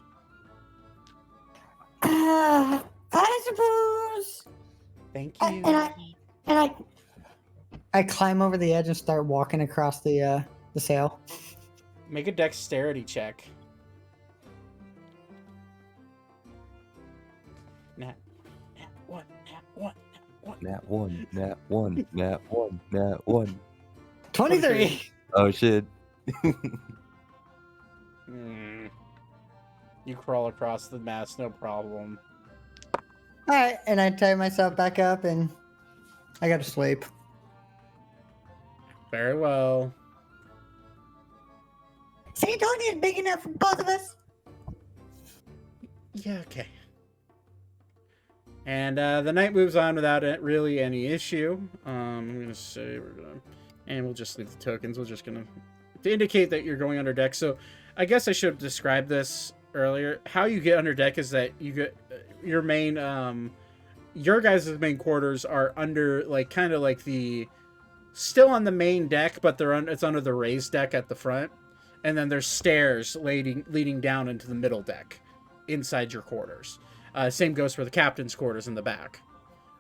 I suppose. Thank you. And I climb over the edge and start walking across the sail. Make a dexterity check. Nat 1. 23. Oh shit. You crawl across the mast, no problem. Alright, and I tie myself back up and I go to sleep. Very well. See, I told you it's big enough for both of us. Yeah, okay. And the night moves on without really any issue. I'm gonna say and we'll just leave the tokens. We're just gonna to indicate that you're going under deck. So I guess I should have described this earlier. How you get under deck is that you get your main your guys' main quarters are under kind of like the still on the main deck, but it's under the raised deck at the front, and then there's stairs leading down into the middle deck inside your quarters. Same goes for the captain's quarters in the back.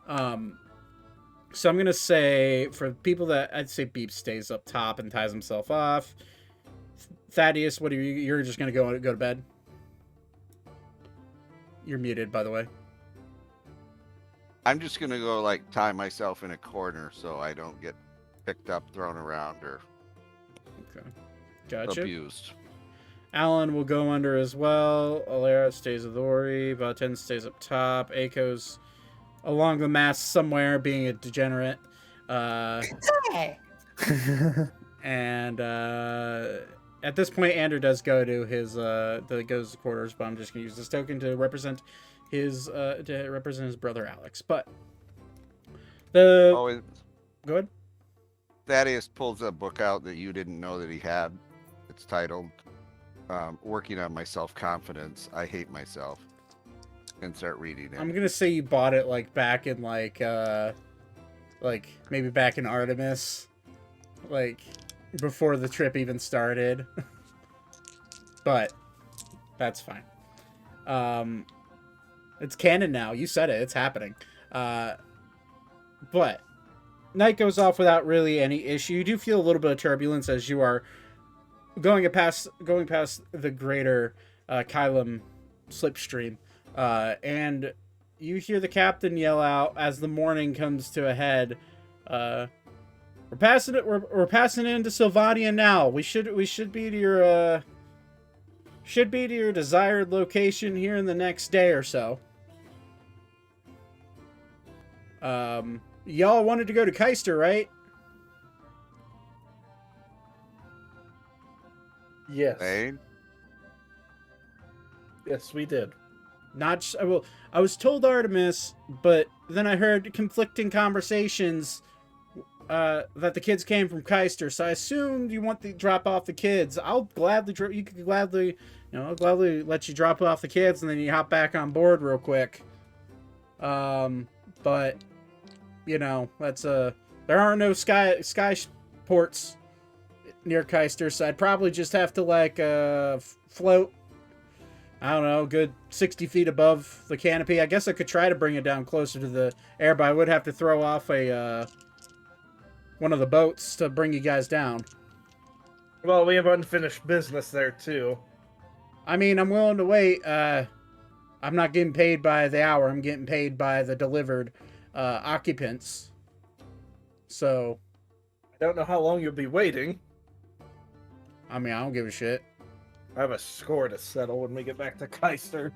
So I'm gonna say for people that I'd say Beep stays up top and ties himself off. Thaddeus, what are you? You're just gonna go to bed. You're muted, by the way. I'm just gonna go tie myself in a corner so I don't get picked up, thrown around, or Okay, gotcha. abused. Alan will go under as well. Alera stays with Ori. Vaten stays up top. Aiko's along the mast somewhere, being a degenerate. Hey. And at this point, Andrew does go to his goes to quarters, but I'm just gonna use this token to represent his brother Alex. But Oh, go ahead. Thaddeus pulls a book out that you didn't know that he had. It's titled "Working on My Self-Confidence. I Hate Myself," and start reading it. I'm gonna say you bought it like back in like maybe back in Artemis, like before the trip even started. But that's fine. It's canon now. You said it. It's happening. But night goes off without really any issue. You do feel a little bit of turbulence as you are going past the greater Kylum slipstream, and you hear the captain yell out as the morning comes to a head. We're passing it. We're passing into Sylvania now. We should be to your desired location here in the next day or so. Y'all wanted to go to Keister, right? Yes. Hey, Yes, we did. I was told Artemis, but then I heard conflicting conversations that the kids came from Keister, so I assumed you want to drop off the kids. I'll gladly let you drop off the kids, and then you hop back on board real quick. But that's there are no sky ports near Keister, so I'd probably just have to float, I don't know, good 60 feet above the canopy. I guess I could try to bring it down closer to the air, but I would have to throw off one of the boats to bring you guys down. Well, we have unfinished business there too. I mean, I'm willing to wait. I'm not getting paid by the hour. I'm getting paid by the delivered occupants. So, I don't know how long you'll be waiting. I mean, I don't give a shit. I have a score to settle when we get back to Keister.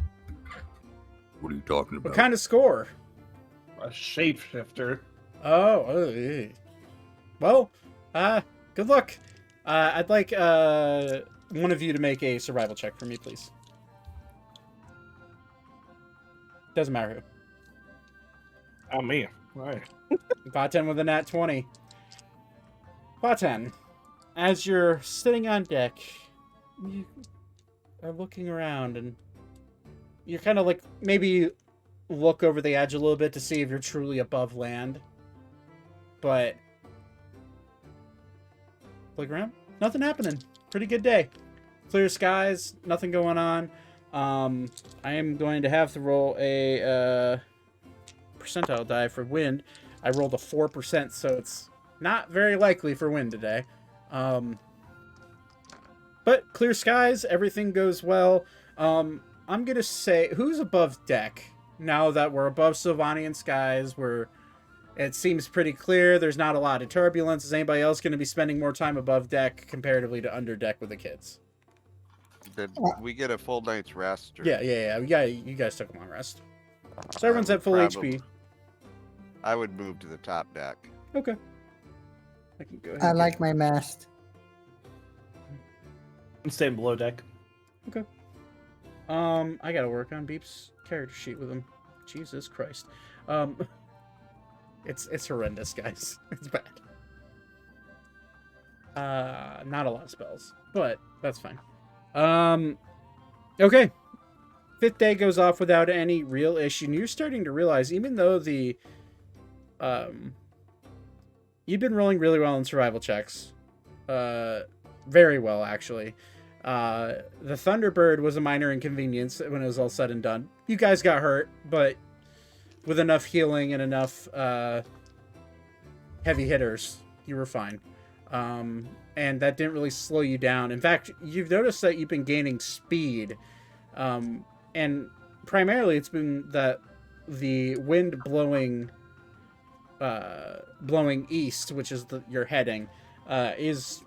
What are you talking about? What kind of score? A shapeshifter. Oh, well, good luck. I'd like one of you to make a survival check for me, please. Doesn't matter who. Oh, me. Right. Vaten with a nat 20. Vaten, as you're sitting on deck, you are looking around and you're kind of like maybe look over the edge a little bit to see if you're truly above land. But look around, nothing happening. Pretty good day. Clear skies, nothing going on. I am going to have to roll a percentile die for wind. I rolled a 4%, so it's not very likely for wind today. But clear skies, everything goes well. I'm gonna say, who's above deck? Now that we're above Sylvanian skies, it seems pretty clear. There's not a lot of turbulence. Is anybody else going to be spending more time above deck comparatively to under deck with the kids? did we get a full night's rest? Or... Yeah. You guys took a long rest. So everyone's at full HP. I would move to the top deck. Okay. I can go ahead. I like my mast. I'm staying below deck. Okay. I gotta work on Beep's character sheet with him. Jesus Christ. It's horrendous, guys. It's bad. Not a lot of spells, but that's fine. Okay. 5th day goes off without any real issue. And you're starting to realize, even though you've been rolling really well in survival checks, very well actually. The Thunderbird was a minor inconvenience when it was all said and done. You guys got hurt, but with enough healing and enough heavy hitters, you were fine. And that didn't really slow you down. In fact, you've noticed that you've been gaining speed. And primarily it's been that the wind blowing east, which is your heading, is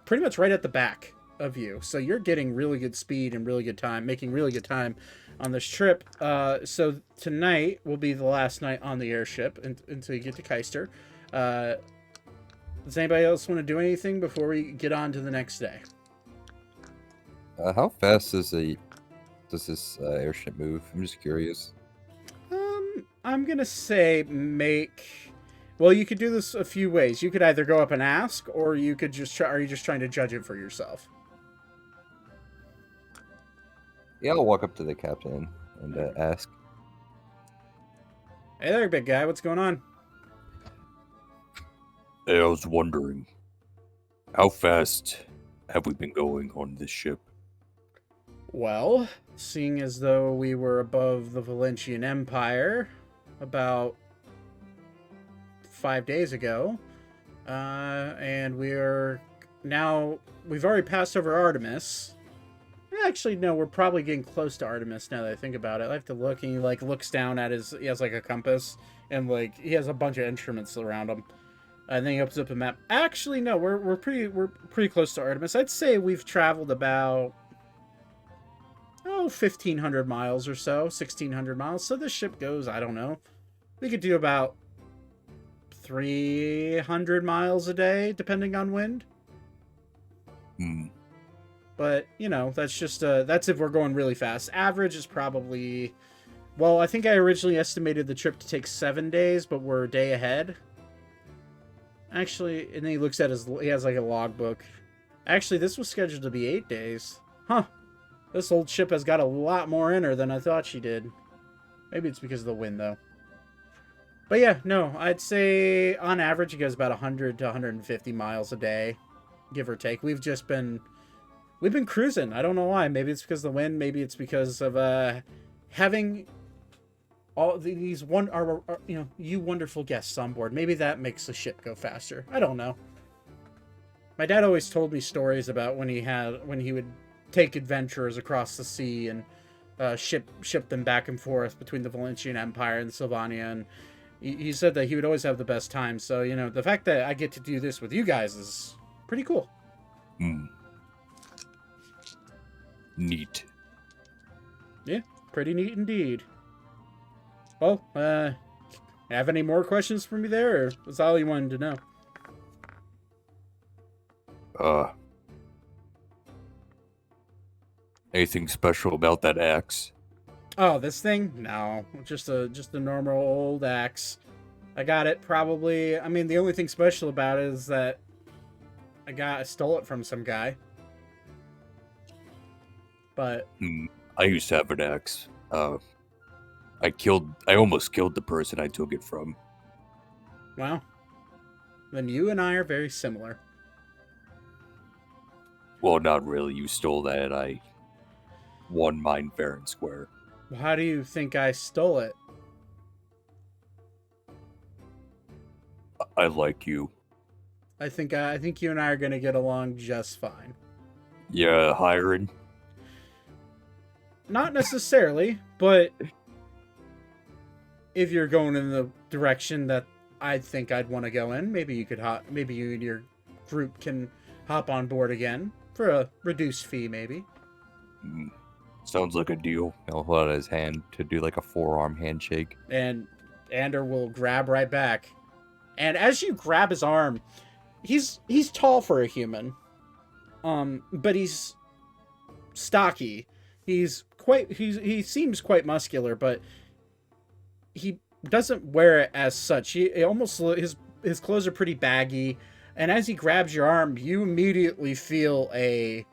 pretty much right at the back of you. So you're getting really good speed and really good time, making really good time on this trip. So tonight will be the last night on the airship until you get to Keister. Does anybody else want to do anything before we get on to the next day? How fast does this airship move? I'm just curious. I'm gonna say well, you could do this a few ways. You could either go up and ask, or you could just try. Are you just trying to judge it for yourself? Yeah, I'll walk up to the captain and ask. Hey there, big guy. What's going on? Hey, I was wondering, how fast have we been going on this ship? Well, seeing as though we were above the Valentian Empire about 5 days ago, and we've already passed over Artemis. Actually, no, we're probably getting close to Artemis now that I think about it. I have to look, and he looks down at he has a compass, and he has a bunch of instruments around him. And then he opens up a map. Actually, no, we're pretty close to Artemis. I'd say we've traveled about 1,500 miles or so, 1,600 miles. So this ship goes, I don't know, we could do about 300 miles a day, depending on wind. But, that's just, that's if we're going really fast. Average is probably, well, I think I originally estimated the trip to take 7 days, but we're a day ahead. Actually, and then he looks at he has a logbook. Actually, this was scheduled to be 8 days. Huh. This old ship has got a lot more in her than I thought she did. Maybe it's because of the wind, though. But yeah, no, I'd say on average it goes about 100 to 150 miles a day, give or take. We've been cruising. I don't know why. Maybe it's because of the wind. Maybe it's because of having all these you wonderful guests on board. Maybe that makes the ship go faster. I don't know. My dad always told me stories about when he would take adventurers across the sea and ship them back and forth between the Valentian Empire and Sylvania, and he said that he would always have the best time. So, the fact that I get to do this with you guys is pretty cool. Neat. Yeah, pretty neat indeed. Well, have any more questions for me there, or was that all you wanted to know? Anything special about that axe? Oh, this thing? No, just a normal old axe. I got it probably. I mean, the only thing special about it is that I stole it from some guy. But I used to have an axe. I almost killed the person I took it from. Well, then you and I are very similar. Well, not really. You stole that. I won mine fair and square. Well, how do you think I stole it? I like you. I think you and I are gonna get along just fine. Yeah, hiring. Not necessarily, but if you're going in the direction that I think I'd want to go in, maybe you and your group can hop on board again for a reduced fee, maybe. Sounds like a deal. He'll hold out his hand to do a forearm handshake. And Ander will grab right back. And as you grab his arm, he's tall for a human. But he's stocky. He seems quite muscular, but he doesn't wear it as such. His clothes are pretty baggy, and as he grabs your arm, you immediately feel a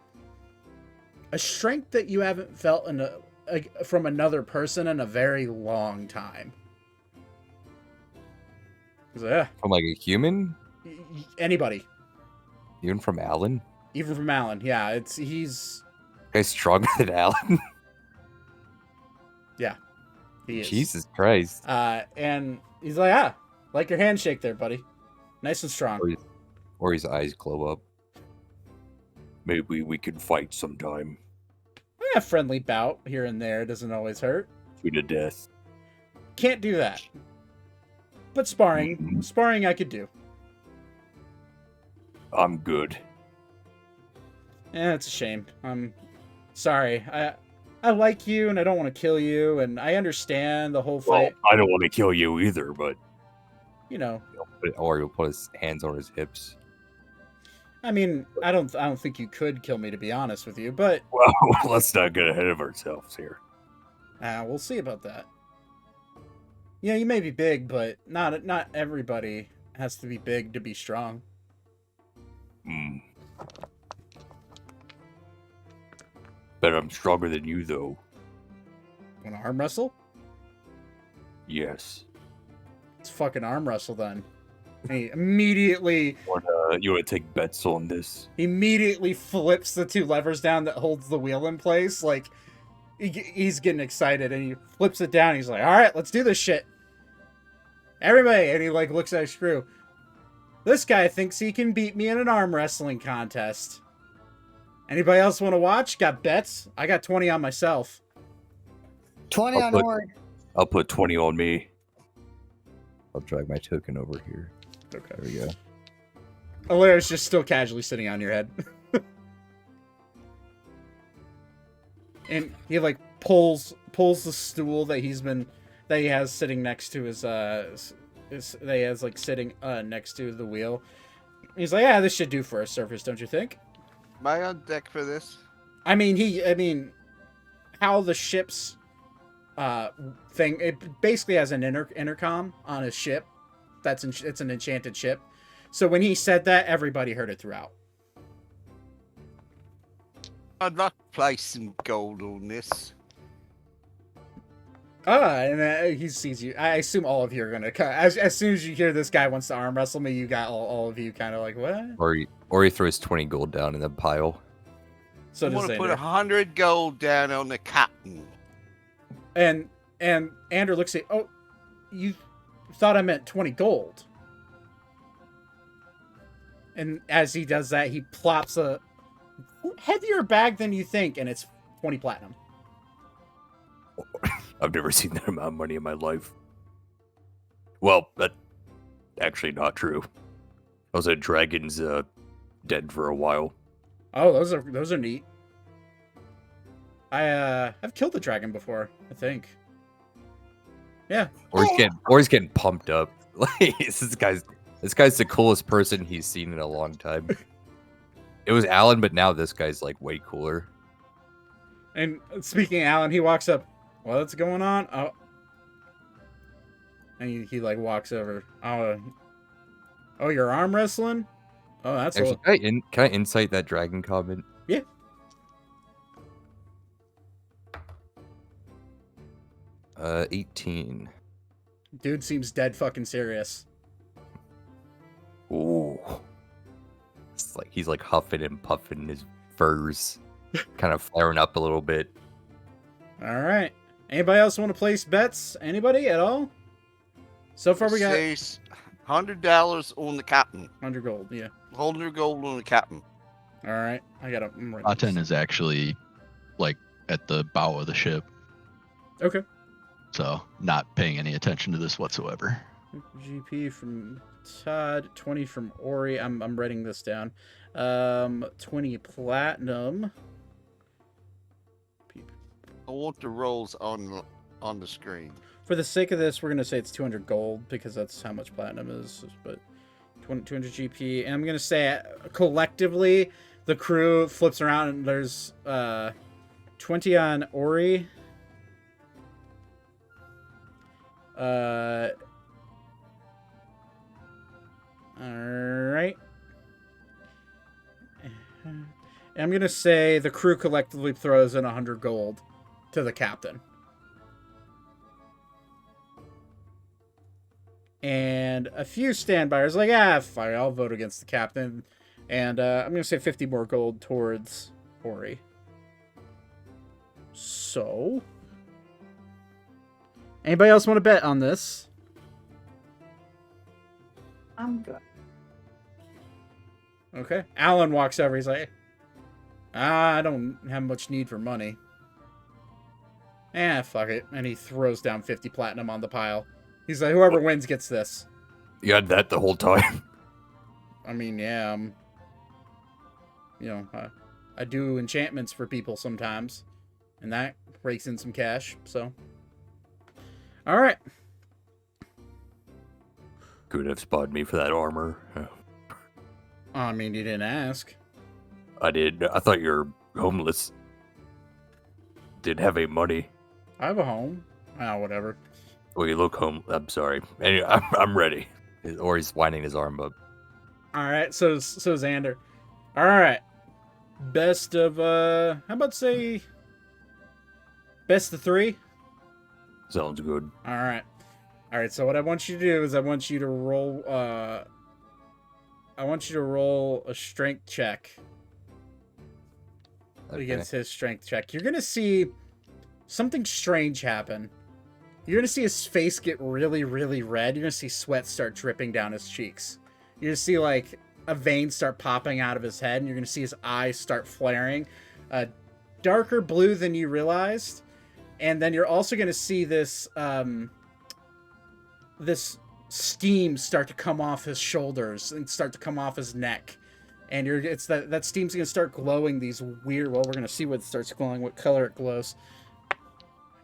strength that you haven't felt from another person in a very long time. Yeah. From a human? Anybody. Even from Alan? Even from Alan, yeah. He's Guy's stronger than Alan? Yeah. He is. Jesus Christ. And he's like, like your handshake there, buddy. Nice and strong. Or his eyes glow up. Maybe we can fight sometime. A friendly bout here and there doesn't always hurt. To the death. Can't do that. But sparring I could do. I'm good. Yeah, it's a shame. I'm sorry. I like you, and I don't want to kill you, and I understand the whole Well, fight. I don't want to kill you either, but You know, Or he'll put his hands on his hips. I mean, I don't think you could kill me, to be honest with you, but well, let's not get ahead of ourselves here. we'll see about that. You know, you may be big, but not everybody has to be big to be strong. Hmm. Bet I'm stronger than you, though. Want to arm wrestle? Yes. It's fucking arm wrestle then. And he immediately You want to take bets on this? flips the two levers down that holds the wheel in place. Like he's getting excited, and he flips it down. He's like, "All right, let's do this shit, everybody!" And he like looks at his crew. This guy thinks he can beat me in an arm wrestling contest. Anybody else want to watch? Got bets? I got 20 on myself. 20 I'll on put- Ori. I'll put 20 on me. I'll drag my token over here. Okay. There we go. Alari's just still casually sitting on your head. And he like pulls the stool that he has sitting next to his that he has like sitting next to the wheel. He's like, "Yeah, this should do for a surface, don't you think?" Am I on deck for this? I mean, how the ship's thing, it basically has an intercom on his ship. It's an enchanted ship. So when he said that, everybody heard it throughout. I'd like to place some gold on this. And he sees you. I assume all of you are gonna as soon as you hear this guy wants to arm wrestle me, you got all of you kind of like, what? Or he throws 20 gold down in the pile. So I does want to put Andrew. 100 gold down on the captain. And Andrew looks at, "Oh, you thought I meant 20 gold." And as he does that, he plops a heavier bag than you think, and it's 20 platinum. I've never seen that amount of money in my life. Well, that's actually not true. I was at Dragon's Den for a while. Oh, those are neat. I've killed a dragon before, I think. Yeah. Or he's getting pumped up. Like this guy's the coolest person he's seen in a long time. It was Alan, but now this guy's like way cooler. And speaking of Alan, he walks up. What's going on? Oh. And he like walks over. Oh, you're arm wrestling? Oh, that's Actually, can I insight that dragon comment? Yeah. 18. Dude seems dead fucking serious. Ooh. It's like he's like huffing and puffing, his furs kind of flaring up a little bit. All right. Anybody else want to place bets? Anybody at all? So far we got Say $100 on the captain. 100 gold. Yeah. 100 gold on the captain. All right. I got to. Aten is actually like at the bow of the ship, Okay. so not paying any attention to this whatsoever. GP from Todd, 20 from Ori. I'm writing this down. 20 platinum. I want the rolls on the screen. For the sake of this, we're gonna say it's 200 gold because that's how much platinum is. But 200 GP, and I'm gonna say collectively the crew flips around and there's 20 on Ori. All right. And I'm gonna say the crew collectively throws in 100 gold to the captain. And a few standbys like, fine, I'll vote against the captain. And I'm gonna say 50 more gold towards Ori. So, anybody else want to bet on this? I'm good. Okay. Alan walks over. He's like, I don't have much need for money. Fuck it. And he throws down 50 platinum on the pile. He's like, whoever wins gets this. You had that the whole time. I mean, yeah, I do enchantments for people sometimes, and that rakes in some cash. So, all right. Could have spotted me for that armor. I mean, you didn't ask. I did. I thought you were homeless. Didn't have any money. I have a home. Ah, whatever. Well, you look home. I'm sorry. Anyway, I'm ready. Or he's winding his arm up. All right. So Xander. All right. Best of how about say best of 3? Sounds good. All right. All right. So what I want you to do is I want you to roll a strength check against his strength check. You're going to see something strange happen. You're going to see his face get really, really red. You're going to see sweat start dripping down his cheeks. You're going to see, like, a vein start popping out of his head, and you're going to see his eyes start flaring. Darker blue than you realized. And then you're also going to see this, this steam start to come off his shoulders and start to come off his neck. And it's that steam's going to start glowing these weird, well, we're going to see what starts glowing, what color it glows.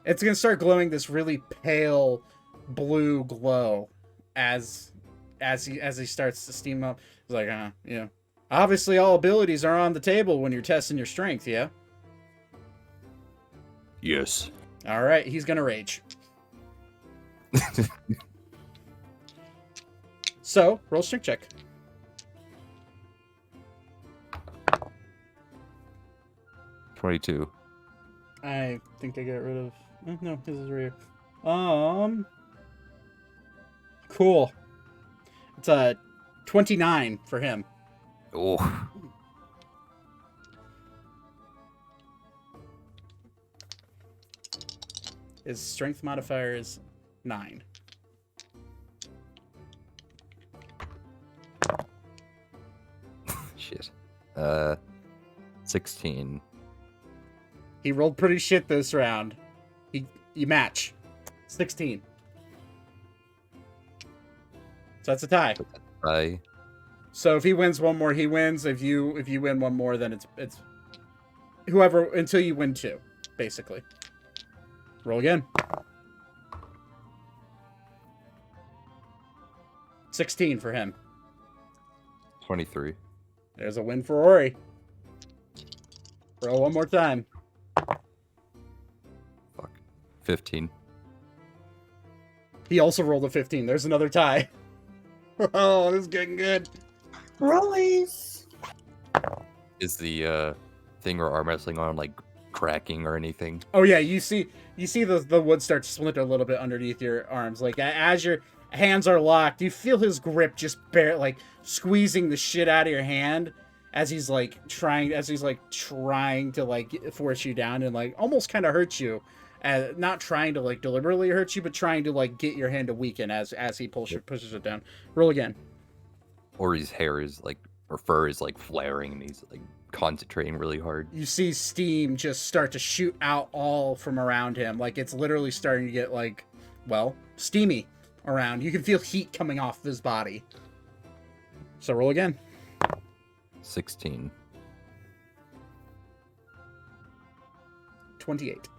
It's going to start glowing this really pale blue glow as he starts to steam up. It's like, yeah. Obviously, all abilities are on the table when you're testing your strength, yeah? Yes. All right, he's going to rage. So, roll strength check. $22. I think I got rid of... no, his is right here. Cool. It's a 29 for him. Oh. His strength modifier is 9. Shit. 16. He rolled pretty shit this round. You match. 16. So that's a tie. Bye. So if he wins one more, he wins. If you win one more, then it's whoever until you win 2, basically. Roll again. 16 for him. 23. There's a win for Ori. Roll one more time. Fuck. 15. He also rolled a 15. There's another tie. Oh, this is getting good. Rollies. Is the thing we're arm wrestling on like cracking or anything? Oh yeah, you see the wood start to splinter a little bit underneath your arms. Like as your hands are locked, you feel his grip just squeezing the shit out of your hand as he's trying to like force you down and like almost kind of hurt you. Not trying to like deliberately hurt you, but trying to like get your hand to weaken as he pushes it down. Roll again. Or his hair is like, or fur is like flaring and he's like concentrating really hard. You see steam just start to shoot out all from around him. Like it's literally starting to get like, well, steamy around. You can feel heat coming off his body. So roll again. 16. 28.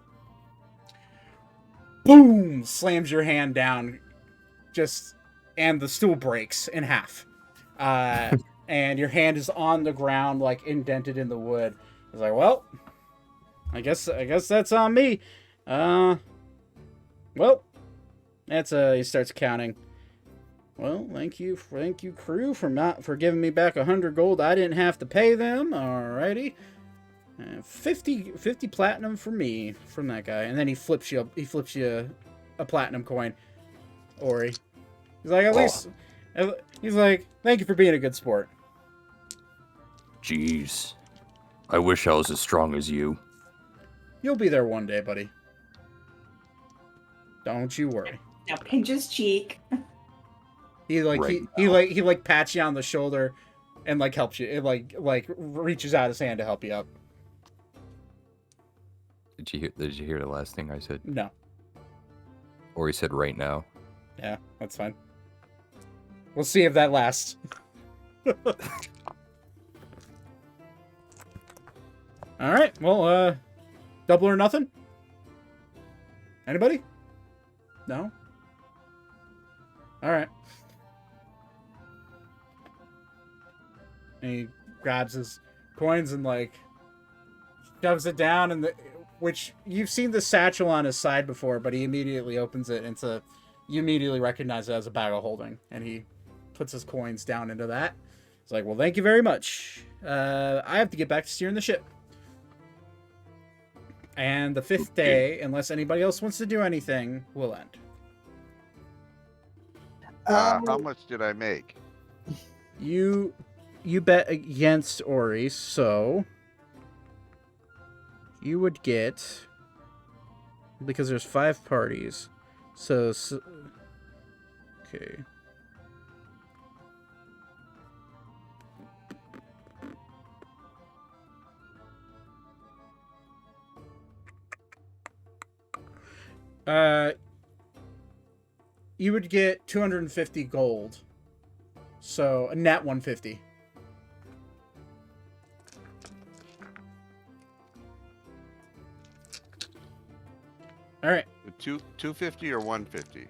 Boom! Slams your hand down. And the stool breaks in half. And your hand is on the ground, like indented in the wood. It's like, well, I guess that's on me. Well, that's he starts counting. Well, thank you, crew, for giving me back 100 gold. I didn't have to pay them. Alrighty. 50 platinum for me from that guy, and then he flips you a platinum coin. Ori, he's like, he's like, thank you for being a good sport. Jeez, I wish I was as strong as you. You'll be there one day, buddy. Don't you worry. Now pinch his cheek. He pats you on the shoulder and like helps you. It like reaches out his hand to help you up. Did you hear the last thing I said? No. Or he said right now. Yeah, that's fine. We'll see if that lasts. All right. Well, double or nothing. Anybody? No. All right. And he grabs his coins and like shoves it down, and which you've seen the satchel on his side before, but he immediately opens it. And you immediately recognize it as a bag of holding, and he puts his coins down into that. It's like, well, thank you very much. I have to get back to steering the ship. And the 5th day, unless anybody else wants to do anything, will end. How much did I make? You bet against Ori, so you would get, because there's 5 parties, so okay. You would get 250 gold. So, a net 150. All right. 250 or 150?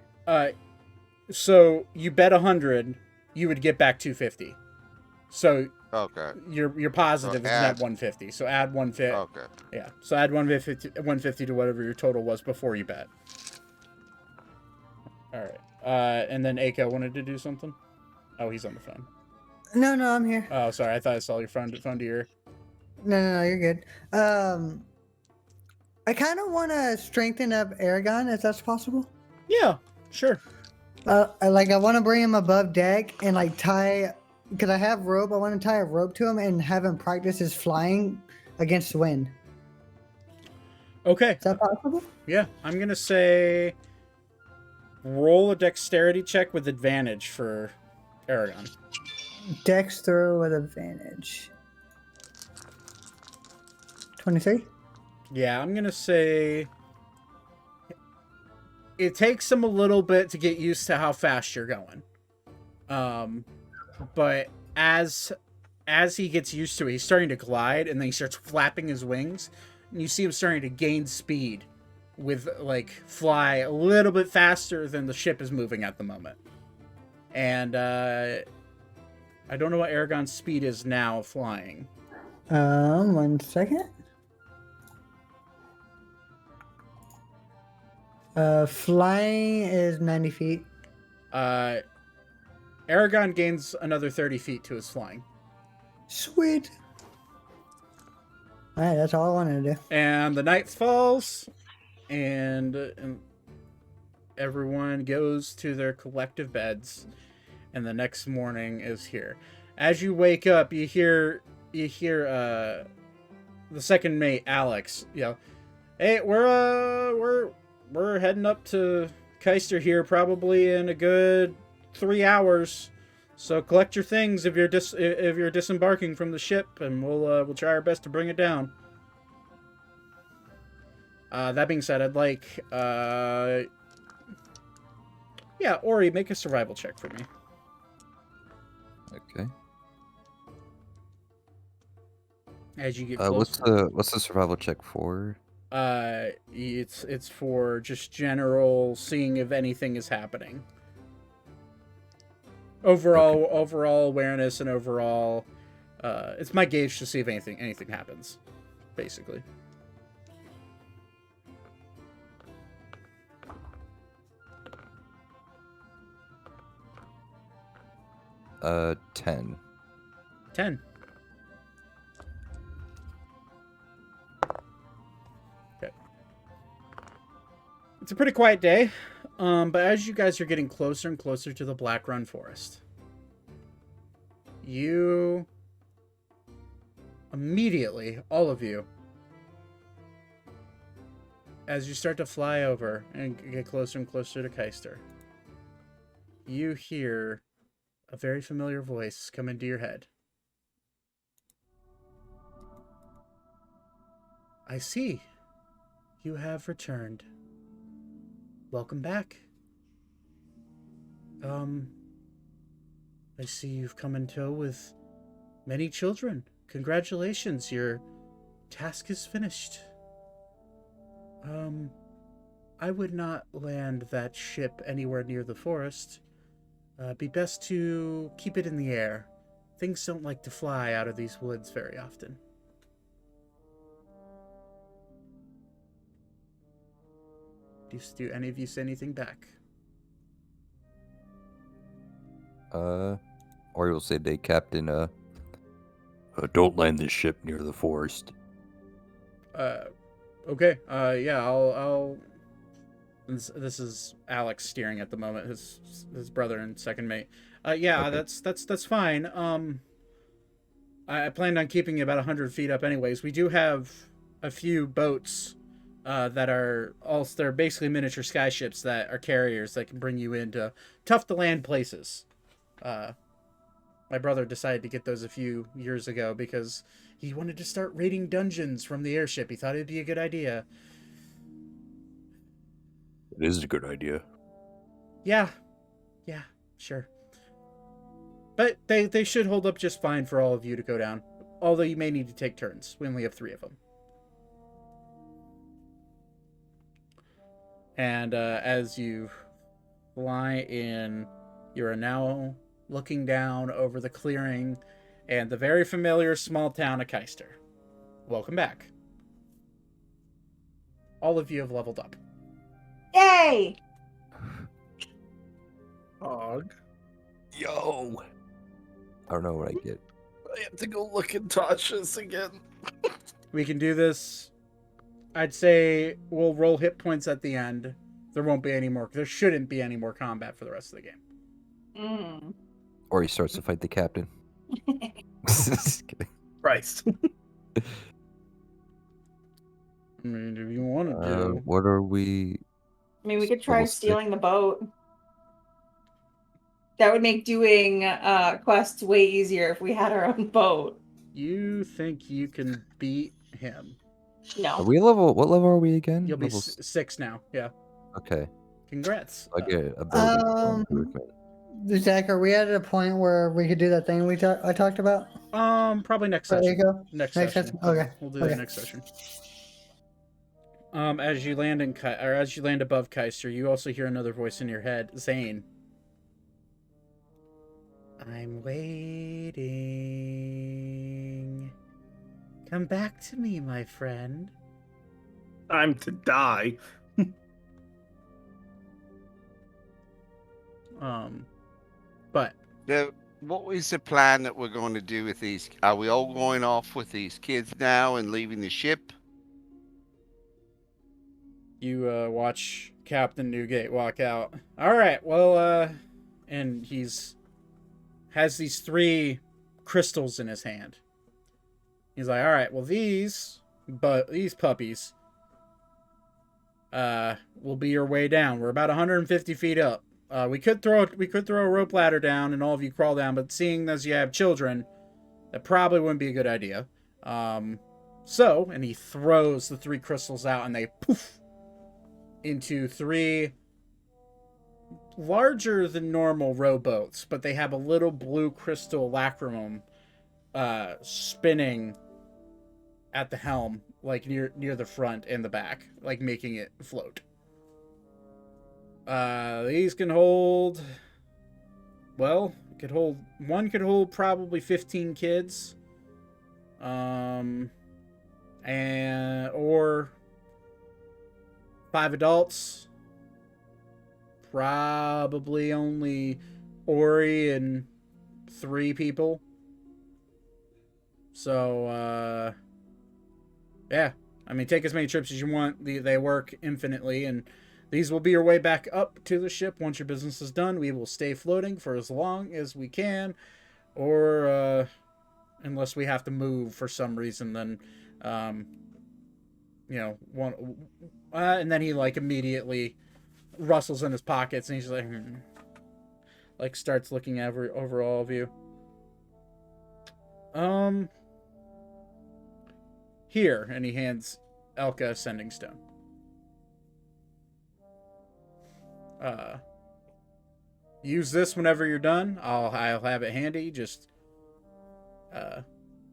So you bet 100, you would get back 250. So okay. You're positive So it's net 150. So add 150. Okay. Yeah. So add 150 to whatever your total was before you bet. All right. And then Aiko wanted to do something. Oh, he's on the phone. No, I'm here. Oh, sorry. I thought I saw your phone to your. No, you're good. I kind of want to strengthen up Aragon, if that's possible. Yeah, sure. I want to bring him above deck and like tie, because I have rope. I want to tie a rope to him and have him practice his flying against the wind. Okay. Is that possible? Yeah, I'm gonna say roll a dexterity check with advantage for Aragon. Dex throw with advantage. 23? Yeah, I'm gonna say it takes him a little bit to get used to how fast you're going. But as he gets used to it, he's starting to glide, and then he starts flapping his wings, and you see him starting to gain speed with like fly a little bit faster than the ship is moving at the moment. And I don't know what Aragon's speed is now flying. 1 second. Flying is 90 feet. Aragon gains another 30 feet to his flying. Sweet. Alright, that's all I wanted to do. And the night falls, and everyone goes to their collective beds, and the next morning is here. As you wake up, you hear the second mate, Alex, yell, "Hey, we're heading up to Keister here, probably in a good 3 hours. So collect your things if you're disembarking from the ship, and we'll try our best to bring it down." That being said, I'd like Ori, make a survival check for me. Okay. As you get closer. What's the survival check for? It's for just general seeing if anything is happening. Overall awareness and overall, it's my gauge to see if anything happens, basically. Uh, 10. 10. Okay. It's a pretty quiet day, but as you guys are getting closer and closer to the Black Run Forest, you immediately, all of you, as you start to fly over and get closer and closer to Keister, you hear a very familiar voice come into your head. "I see. You have returned. Welcome back. I see you've come in tow with many children. Congratulations, you're Task is finished. I would not land that ship anywhere near the forest. Be best to keep it in the air. Things don't like to fly out of these woods very often. Do any of you say anything back? Or you'll say, "Day Captain, Don't land this ship near the forest. Okay. Yeah, I'll... This is Alex steering at the moment, his brother and second mate. Yeah, Okay. that's fine. I planned on keeping it about 100 feet up anyways. We do have a few boats that are also, they're basically miniature skyships that are carriers that can bring you into tough to land places. My brother decided to get those a few years ago because he wanted to start raiding dungeons from the airship. He thought it'd be a good idea. It is a good idea. Yeah, sure. But they should hold up just fine for all of you to go down. Although you may need to take turns. We only have 3 of them. And as you fly in, you are now looking down over the clearing and the very familiar small town of Keister. Welcome back. All of you have leveled up. Yay! Og. Yo. I don't know what I get." I have to go look at Tasha's again. We can do this. I'd say we'll roll hit points at the end. There won't be any more. There shouldn't be any more combat for the rest of the game. Mm. Or he starts to fight the captain. Just kidding. Christ. I mean, if you want to do... What are we? I mean, we could try Level 6. stealing the boat. That would make doing quests way easier if we had our own boat. You think you can beat him? Are No. we level? What level are we again? You'll be Level 6 now. Yeah. Okay. Congrats. I get ability improvement. Zach, are we at a point where we could do that thing I talked about? Probably next There session. you go. Next Next session. session? Okay. We'll do Okay. that next session. As you land as you land above Keister, you also hear another voice in your head, Zane. I'm waiting. Come back to me, my friend. Time to die. But Now, what was the plan that we're going to do with these? Are we all going off with these kids now and leaving the ship? you watch Captain Newgate walk out. All right, well, and has these 3 crystals in his hand. He's like, all right, well, these puppies will be your way down. We're about 150 feet up. We could throw a rope ladder down and all of you crawl down, but seeing as you have children, that probably wouldn't be a good idea. And he throws the 3 crystals out and they poof into 3 larger than normal rowboats, but they have a little blue crystal lacrimum spinning at the helm, like near the front and the back, like making it float. These can hold, well, one could hold probably 15 kids, or 5 adults. Probably only Ori and 3 people. So, yeah. I mean, take as many trips as you want. They work infinitely, and these will be your way back up to the ship. Once your business is done, we will stay floating for as long as we can, or unless we have to move for some reason, then and then he like immediately rustles in his pockets and he's like starts looking over all of you. Here, and he hands Elka a sending stone. Use this whenever you're done. I'll have it handy. Just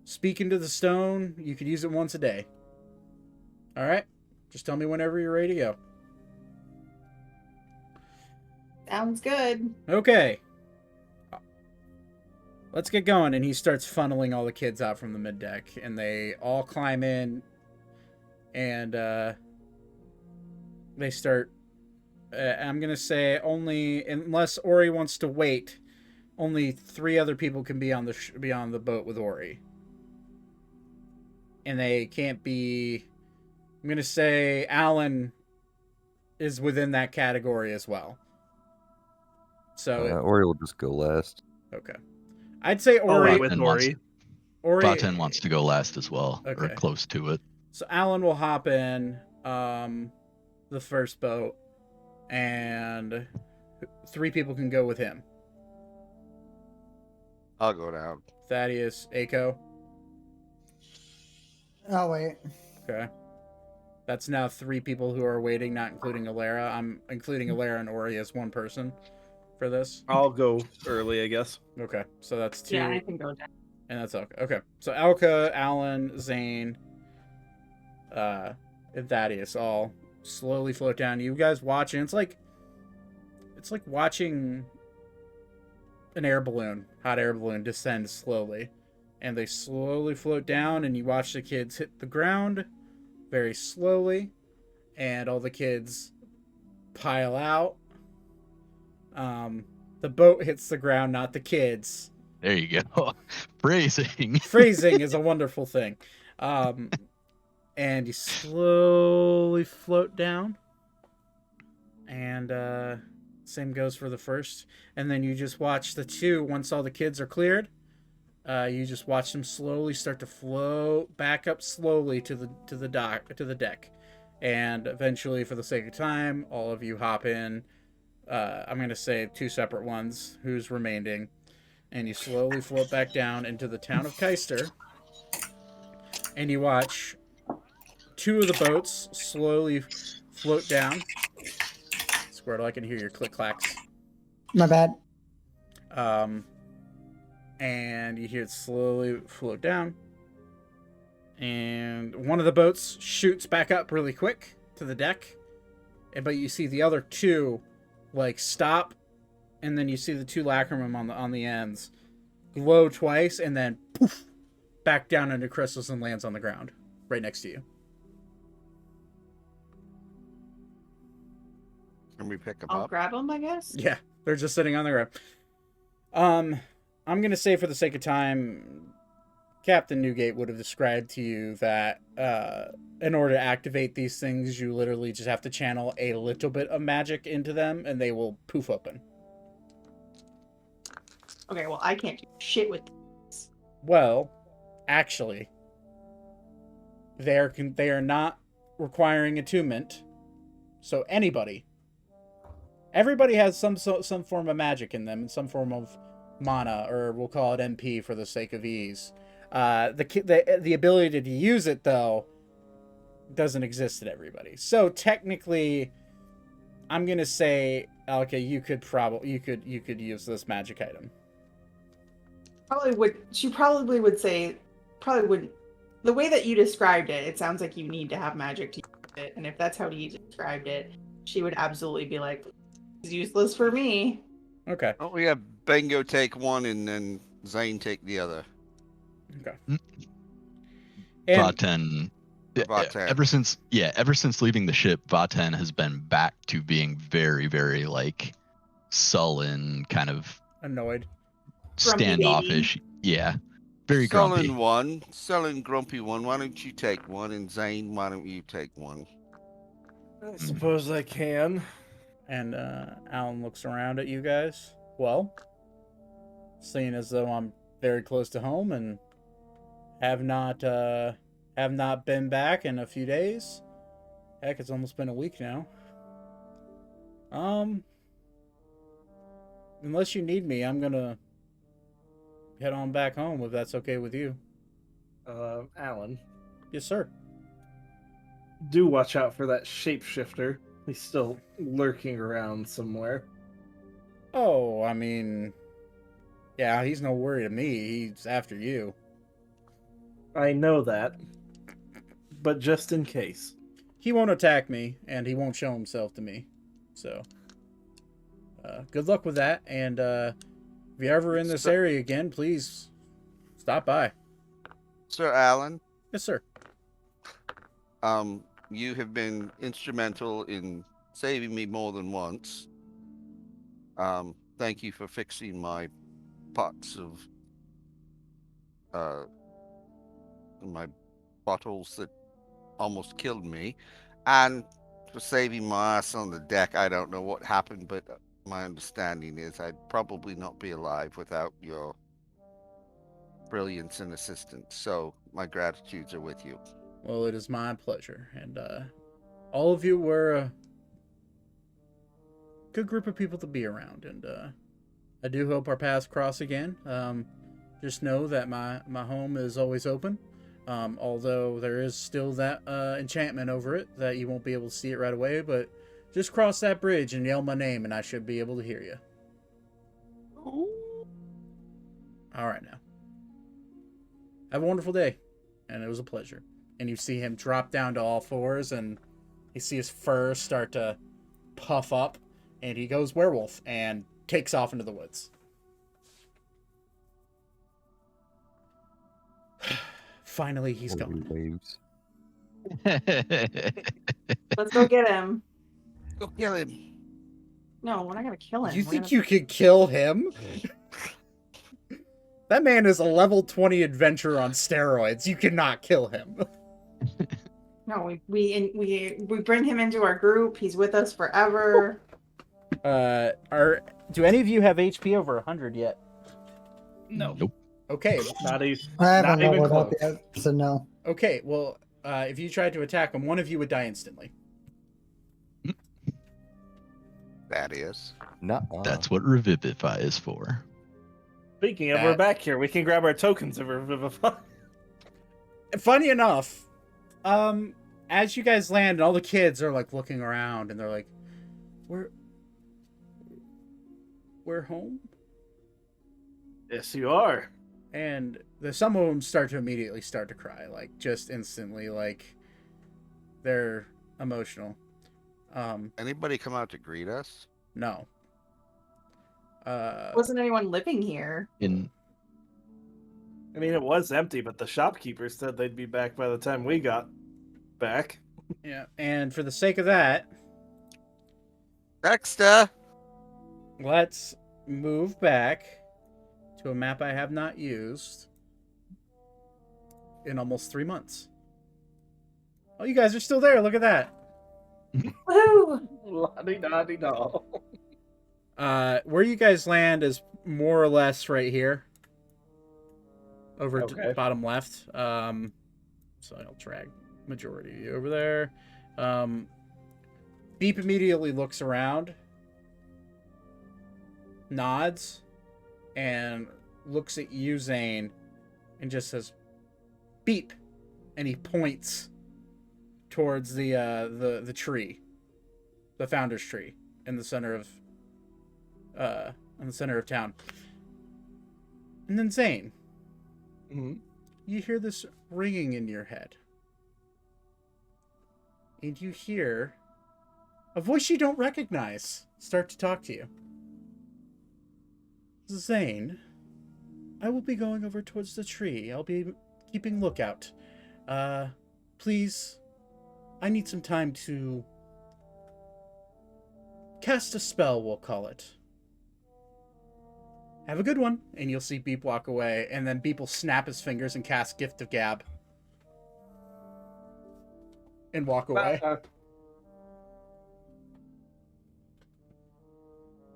Speak into the stone. You could use it once a day. All right. Just tell me whenever you're ready to go. Sounds good. Okay. Let's get going. And he starts funneling all the kids out from the mid deck, and they all climb in, and they start. I'm gonna say only, unless Ori wants to wait, only 3 other people can be on the boat with Ori, and they can't be. I'm gonna say Alan is within that category as well. So Ori will just go last. okay, I'd say I'll Ori. wait with Ori. Vaten wants to go last as well, or Okay. close to it. So Alan will hop in the first boat, and 3 people can go with him. I'll go down. Thaddeus, Aiko. Oh wait. Okay. That's now 3 people who are waiting, not including Alara. I'm including Alara and Ori as one person for this. I'll go early, I guess. Okay. So that's 2. Yeah, I can go down. And that's Elka. Okay. So Elka, Alan, Zane, and Thaddeus all slowly float down. You guys watching. It's like watching an air balloon, hot air balloon, descend slowly. And they slowly float down, and you watch the kids hit the ground very slowly, and all the kids pile out. The boat hits the ground, not the kids. There you go. Phrasing. Phrasing is a wonderful thing. And you slowly float down. And same goes for the first. And then you just watch the 2, once all the kids are cleared, you just watch them slowly start to float back up slowly to the deck. And eventually, for the sake of time, all of you hop in. I'm going to say 2 separate ones, who's remaining. And you slowly float back down into the town of Keister. And you watch 2 of the boats slowly float down. Squirtle, I can hear your click-clacks. My bad. And you hear it slowly float down. And one of the boats shoots back up really quick to the deck. But you see the other 2, like, stop. And then you see the 2 lacrimum on the ends glow twice, and then poof, back down into crystals and lands on the ground right next to you. Can we pick them I'll up? grab them, I guess. Yeah, they're just sitting on the ground. I'm gonna say, for the sake of time, Captain Newgate would have described to you that in order to activate these things, you literally just have to channel a little bit of magic into them, and they will poof open. Okay, well, I can't do shit with this. Well, actually, they are not requiring attunement, so everybody has some form of magic in them, and some form of mana, or we'll call it MP for the sake of ease. The ability to use it, though, doesn't exist in everybody. So technically, I'm gonna say, Alka, you could use this magic item. She probably would say, probably wouldn't. The way that you described it, it sounds like you need to have magic to use it. And if that's how you described it, she would absolutely be like, it's useless for me. Okay. Oh, we have Bengo take one and then Zane take the other. Okay. Vaten. Vaten. Ever since leaving the ship, Vaten has been back to being very, very, like, sullen, kind of Annoyed. Grumpy standoffish. Yeah. Very grumpy. Sullen grumpy one. Why don't you take one? And Zane, why don't you take one? I suppose I can. And Alan looks around at you guys. Well, seeing as though I'm very close to home and have not been back in a few days. Heck, it's almost been a week now. Unless you need me, I'm gonna head on back home if that's okay with you. Alan, Yes, sir. do watch out for that shapeshifter. He's still lurking around somewhere. Oh, I mean, yeah, he's no worry to me. He's after you. I know that. But just in case. He won't attack me, and he won't show himself to me. So, good luck with that. And if you're ever in this area again, please stop by. Sir Alan, Yes, sir. you have been instrumental in saving me more than once. Thank you for fixing my pots of my bottles that almost killed me, and for saving my ass on the deck. I don't know what happened, but my understanding is I'd probably not be alive without your brilliance and assistance. So my gratitudes are with you. Well, it is my pleasure. And all of you were a good group of people to be around. And I do hope our paths cross again. Just know that my home is always open. Although there is still that enchantment over it that you won't be able to see it right away, but just cross that bridge and yell my name and I should be able to hear you. All right now. Have a wonderful day. And it was a pleasure. And you see him drop down to all fours and you see his fur start to puff up and he goes werewolf and takes off into the woods. Finally, he's gone. Waves. Let's go get him. Go kill him. No, we're not gonna kill him. You think you could kill him? That man is a level 20 adventurer on steroids. You cannot kill him. No, we bring him into our group. He's with us forever. Do any of you have HP over 100 yet? No. Nope. Okay. Not even. I haven't Not even leveled up close. yet, so no. Okay, well, if you tried to attack him, one of you would die instantly. That is. That's what Revivify is for. Speaking of, we're back here. We can grab our tokens of Revivify. Funny enough, as you guys land, all the kids are like looking around and they're like, we're home? Yes, you are. And some of them start to cry, like just instantly, like they're emotional. Anybody come out to greet us? No. Wasn't anyone living here? I mean, it was empty, but the shopkeepers said they'd be back by the time we got back. Yeah, and for the sake of that, Dexter! let's move back to a map I have not used in almost 3 months. Oh, you guys are still there. Look at that. Woo! La-di-da-di-da. Where you guys land is more or less right here. Over to Okay. the bottom left. So I'll drag majority of you over there. Beep immediately looks around, nods, and looks at you, Zane, and just says, "Beep," and he points towards the tree, the founder's tree, in the center of town. And then Zane, you hear this ringing in your head, and you hear a voice you don't recognize start to talk to you. Zane, I will be going over towards the tree. I'll be keeping lookout. Please, I need some time to cast a spell, we'll call it. Have a good one. And you'll see Beep walk away, and then Beep will snap his fingers and cast Gift of Gab. And walk away.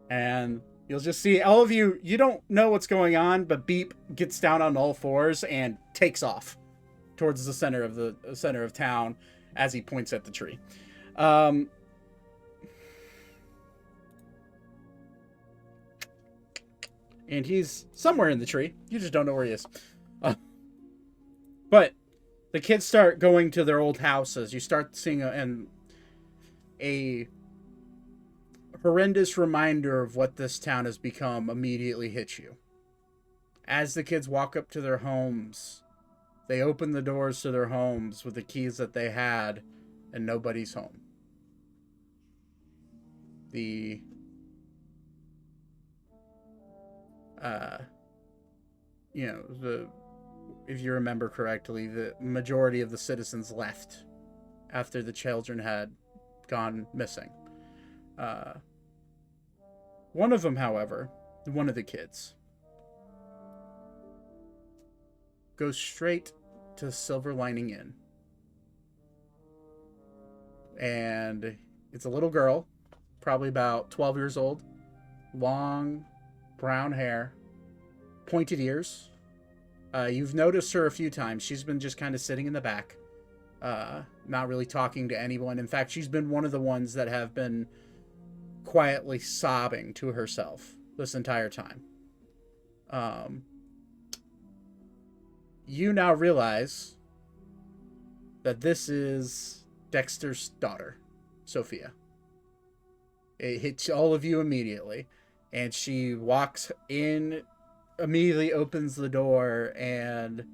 And you'll just see all of you don't know what's going on, but Beep gets down on all fours and takes off towards the center of town as he points at the tree. And he's somewhere in the tree. You just don't know where he is. But the kids start going to their old houses. You start seeing a horrendous reminder of what this town has become immediately hits you. As the kids walk up to their homes, They opened the doors to their homes with the keys that they had, and nobody's home. The if you remember correctly, the majority of the citizens left after the children had gone missing. One of them, however, one of the kids, goes straight to Silver Lining Inn. And it's a little girl, probably about 12 years old, long brown hair, pointed ears. You've noticed her a few times. She's been just kind of sitting in the back, not really talking to anyone. In fact, she's been one of the ones that have been quietly sobbing to herself this entire time. You now realize that this is Dexter's daughter, Sophia. It hits all of you immediately, and she walks in, immediately opens the door, and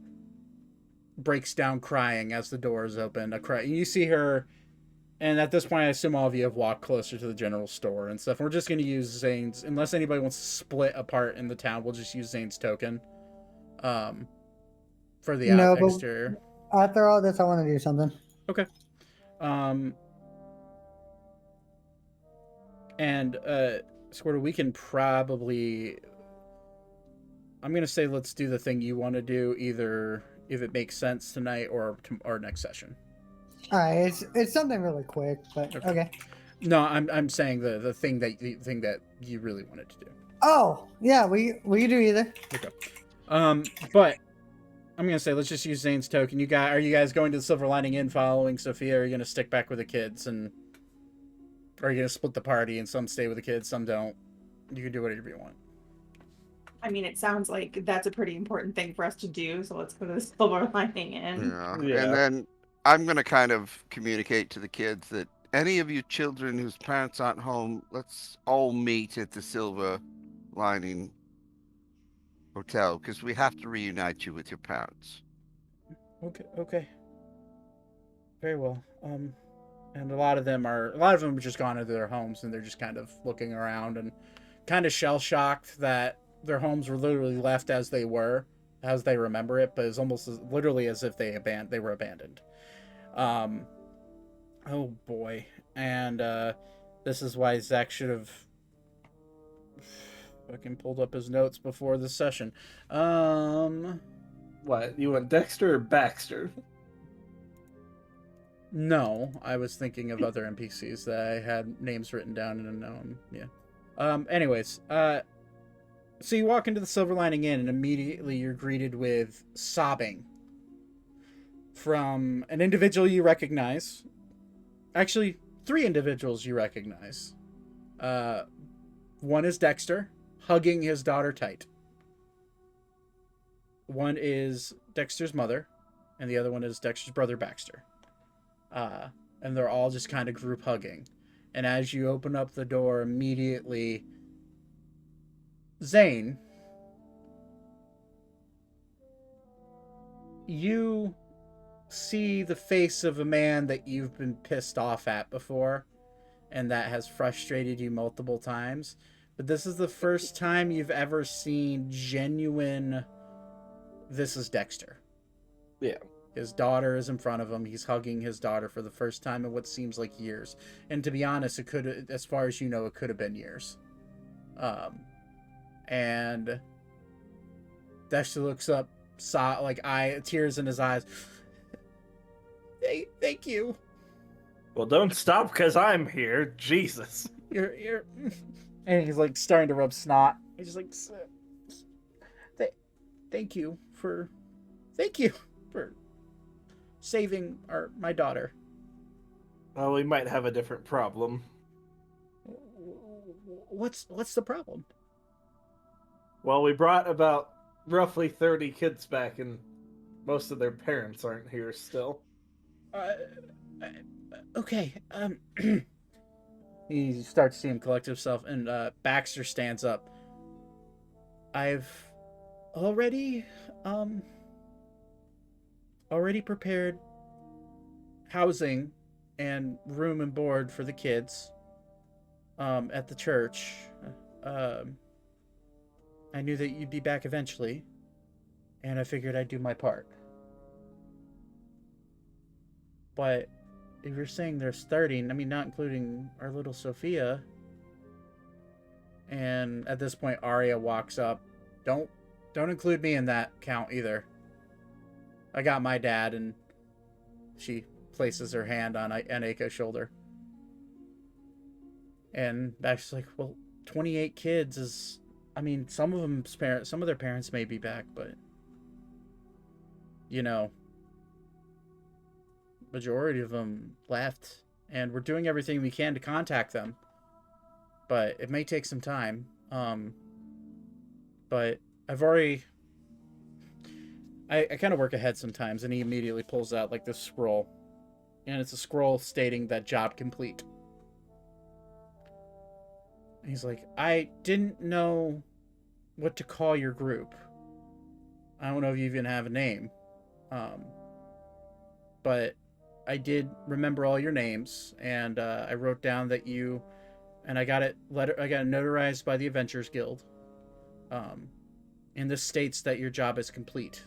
breaks down crying as the door is open. You see her, and at this point, I assume all of you have walked closer to the general store and stuff. We're just going to use Zane's, unless anybody wants to split apart in the town, we'll just use Zane's token for the exterior. After all this, I want to do something. Okay. Squirtle, we can probably... I'm going to say let's do the thing you want to do, either if it makes sense tonight or next session. All right, it's something really quick, but okay. No, I'm saying the thing that you really wanted to do. Oh, yeah, we can do either. Okay. But I'm going to say let's just use Zane's token. Are you guys going to the Silver Lining Inn following Sophia, or are you going to stick back with the kids, or are you going to split the party and some stay with the kids, some don't? You can do whatever you want. I mean, it sounds like that's a pretty important thing for us to do, so let's go to the Silver Lining Inn. Yeah. And then I'm going to kind of communicate to the kids that any of you children whose parents aren't home, let's all meet at the Silver Lining Hotel, because we have to reunite you with your parents. Okay. Very well. And a lot of them have just gone into their homes, and they're just kind of looking around and kind of shell-shocked that their homes were literally left as they were, as they remember it, but it's almost literally as if they were abandoned. Oh boy. And this is why Zach should have fucking pulled up his notes before the session. What, you want Dexter or Baxter? No, I was thinking of other NPCs that I had names written down and yeah. Anyways, so you walk into the Silver Lining Inn, and immediately you're greeted with sobbing from an individual you recognize. Actually, 3 individuals you recognize. One is Dexter, hugging his daughter tight. One is Dexter's mother, and the other one is Dexter's brother, Baxter. And they're all just kind of group hugging. And as you open up the door, immediately... Zane, you see the face of a man that you've been pissed off at before, and that has frustrated you multiple times. But this is the first time you've ever seen genuine, this is Dexter. Yeah. His daughter is in front of him. He's hugging his daughter for the first time in what seems like years. And to be honest, it could, as far as you know, it could have been years. And Dexter looks up, tears in his eyes. Thank you. Well, don't stop because I'm here. Jesus. You're, and he's like starting to rub snot. He's just like, thank you for saving my daughter. Well, we might have a different problem. What's the problem? Well, we brought about roughly 30 kids back, and most of their parents aren't here still. Okay. He starts to collect himself, and Baxter stands up. I've already already prepared housing and room and board for the kids at the church. I knew that you'd be back eventually, and I figured I'd do my part. But if you're saying they're starting, I mean, not including our little Sophia. And at this point, Arya walks up. Don't include me in that count either. I got my dad, and she places her hand on Aiko's shoulder. And Baxter's like, well, 28 kids is, I mean, some of their parents may be back, but majority of them left, and we're doing everything we can to contact them, but it may take some time. But I've already, I kind of work ahead sometimes, and he immediately pulls out like this scroll, and it's a scroll stating that job complete. And he's like, I didn't know what to call your group. I don't know if you even have a name. But I did remember all your names, and I wrote down that you, and I got it notarized by the Adventurers Guild. And this states that your job is complete.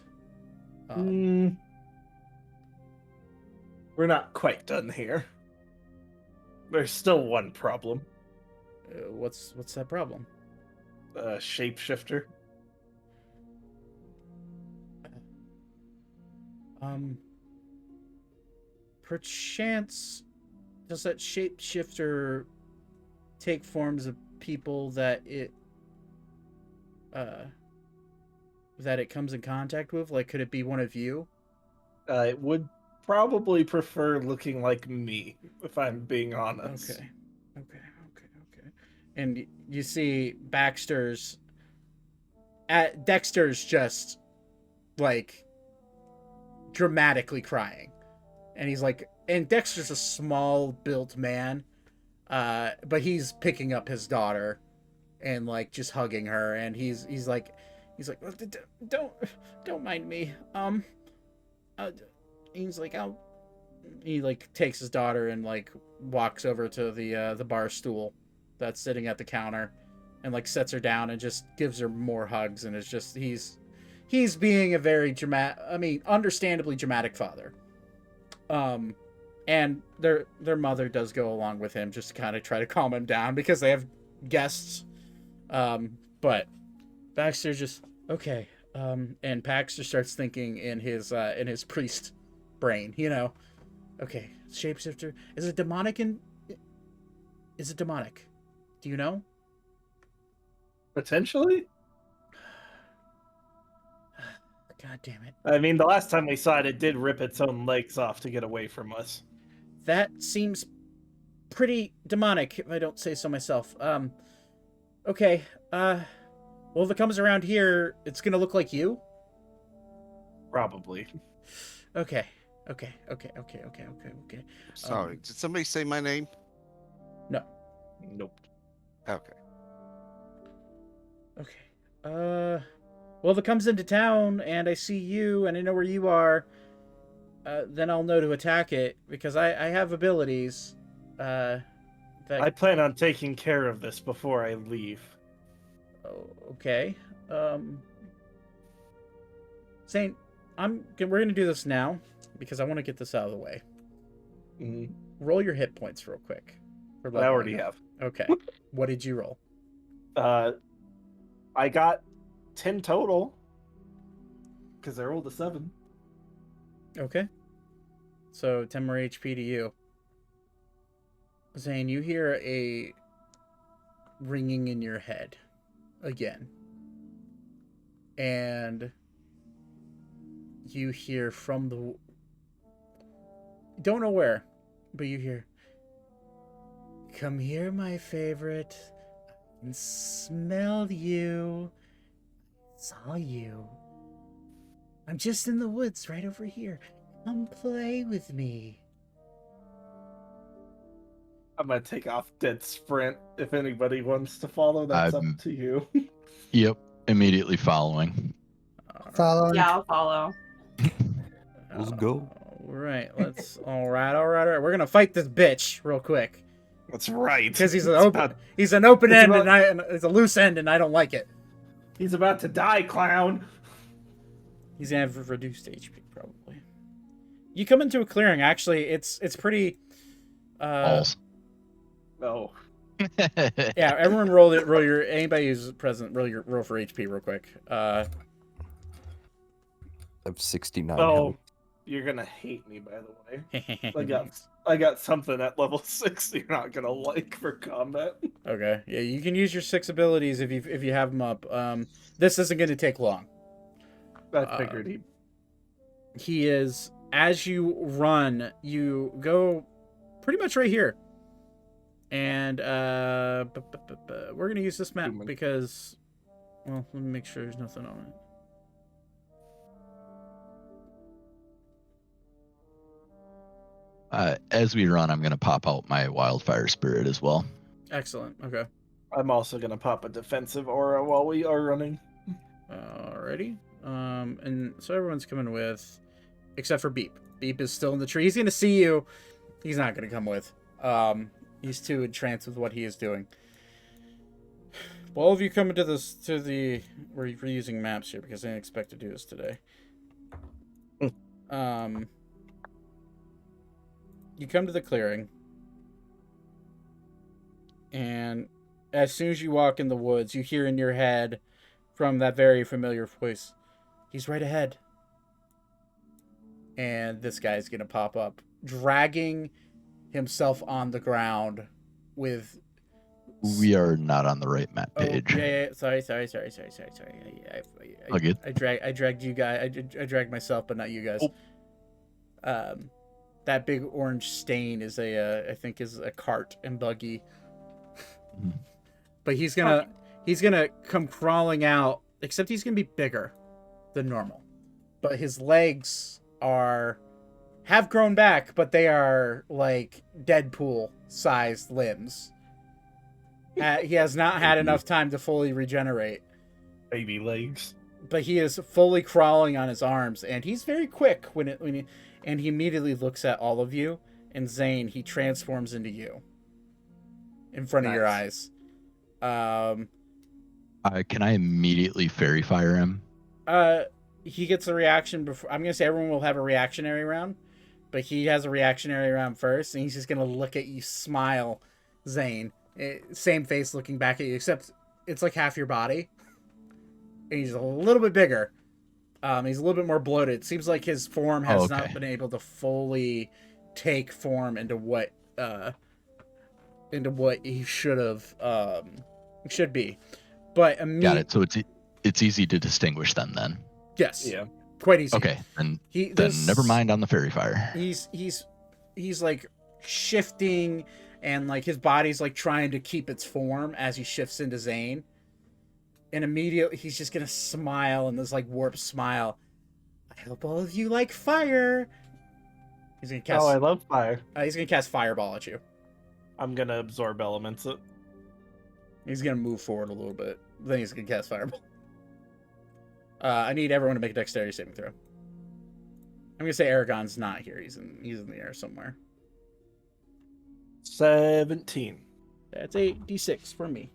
We're not quite done here. There's still one problem. What's that problem? Shapeshifter. Perchance, does that shapeshifter take forms of people that it comes in contact with? Like, could it be one of you? It would probably prefer looking like me, if I'm being honest. Okay. And you see Dexter's just like dramatically crying. And he's like, and Dexter's a small built man, but he's picking up his daughter and like just hugging her, and he's like, don't mind me. He's like, he like takes his daughter and like walks over to the bar stool that's sitting at the counter, and like sets her down and just gives her more hugs, and it's just he's being a very understandably dramatic father. And their mother does go along with him just to kind of try to calm him down because they have guests. But Baxter just okay. And Baxter starts thinking in his priest brain, Okay, shapeshifter. Is it demonic? Do you know? Potentially? God damn it. I mean, the last time we saw it, it did rip its own legs off to get away from us. That seems pretty demonic, if I don't say so myself. Okay. Well, if it comes around here, it's gonna look like you? Probably. Okay. Sorry, did somebody say my name? No. Nope. Okay. Well, if it comes into town and I see you and I know where you are, then I'll know to attack it because I have abilities. I plan on taking care of this before I leave. Okay. Saint, we're gonna do this now because I want to get this out of the way. Mm-hmm. Roll your hit points real quick. I already have. Okay. What did you roll? I got 10 total because I rolled a 7. Okay. So 10 more HP to you. Zane, you hear a ringing in your head again. And you hear from the... Don't know where, but you hear... Come here, my favorite. I can smell you. Saw you. I'm just in the woods right over here. Come play with me. I'm gonna take off dead sprint. If anybody wants to follow, that's up to you. Yep, immediately following. Following. Yeah, I'll follow. Let's go. All right. All right. We're gonna fight this bitch real quick That's right. because he's It's an open end, about- and it's a loose end, and I don't like it. He's about to die, clown. He's gonna have reduced HP probably. You come into a clearing. Actually, it's pretty. Balls. Oh. Yeah, everyone roll your anybody who's present roll for HP real quick. I have 69 Oh, health. you're gonna hate me, by the way. Nice. I got something at level 6 you're not gonna like for combat. Okay, yeah, you can use your 6 abilities if you have them up. This isn't going to take long. I figured He is, as you run, you go pretty much right here. And we're going to use this map because, well, let me make sure there's nothing on it. As we run, I'm going to pop out my Wildfire Spirit as well. Excellent. Okay. I'm also gonna pop a defensive aura while we are running. Alrighty. And so everyone's coming with, except for Beep. Beep is still in the tree. He's gonna see you. He's not gonna come with. He's too entranced with what he is doing. Well, all of you come into we're using maps here because I didn't expect to do this today. You come to the clearing, and as soon as you walk in the woods, you hear in your head from that very familiar voice, he's right ahead. And this guy's going to pop up, dragging himself on the ground with... We are not on the right map page. Oh, yeah. Sorry. All good. I dragged you guys. I dragged myself, but not you guys. Oh. That big orange stain is I think is a cart and buggy. But he's gonna come crawling out, except he's gonna be bigger than normal. But his legs have grown back, but they are like Deadpool-sized limbs. He has not had enough time to fully regenerate. Baby legs. But he is fully crawling on his arms, and he's very quick and he immediately looks at all of you, and Zane, he transforms into you in front of your eyes. Can I immediately Fairy Fire him? He gets a reaction before. I'm gonna say everyone will have a reactionary round, but he has a reactionary round first, and he's just gonna look at you, smile, Zane. Same face looking back at you, except it's like half your body, and he's a little bit bigger. He's a little bit more bloated. Seems like his form has not been able to fully take form into what he should be. But got it. So it's easy to distinguish them then. Yes. Yeah. Quite easy. Okay. Then never mind on the Fairy Fire. He's like shifting, and like his body's like trying to keep its form as he shifts into Zane. And immediately he's just gonna smile, and this like warped smile. I hope all of you like fire. He's gonna cast. Oh, I love fire. He's gonna cast Fireball at you. I'm gonna absorb elements. He's gonna move forward a little bit. Then he's gonna cast Fireball. I need everyone to make a dexterity saving throw. I'm gonna say Aragon's not here. He's in the air somewhere. 17. That's 8d6 for me.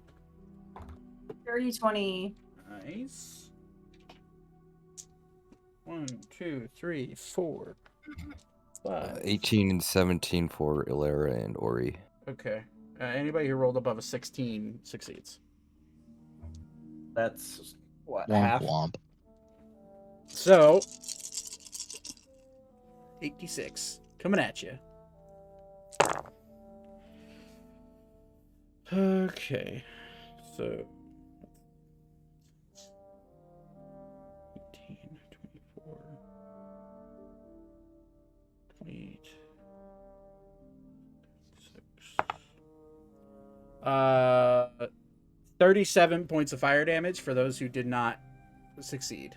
Dirty 20. Nice. 1, 2, 3, 4, 5. 18 and 17 for Ilera and Ori. Okay. Anybody who rolled above a 16 succeeds. That's what, Womp half? womp. So, 8d6 coming at you. Okay. So 18, 24, 28, 6. 37 points of fire damage for those who did not succeed.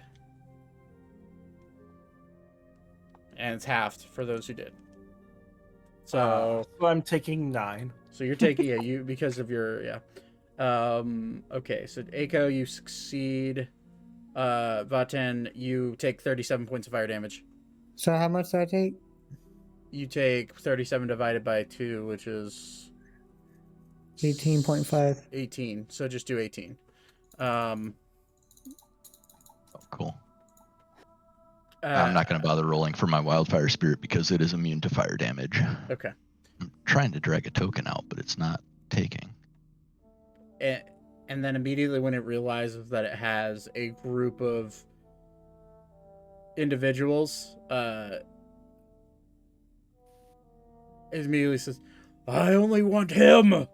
And it's halved for those who did. So I'm taking 9. So you're taking you because of your okay, so Aiko, you succeed. Vaten, you take 37 points of fire damage. So how much do I take? You take 37 divided by 2, which is 18.5. 18. So just do 18. Oh, cool. Uh, I'm not going to bother rolling for my wildfire spirit because it is immune to fire damage. Okay. I'm trying to drag a token out, but it's not taking. And then immediately when it realizes that it has a group of individuals, it immediately says, I only want him!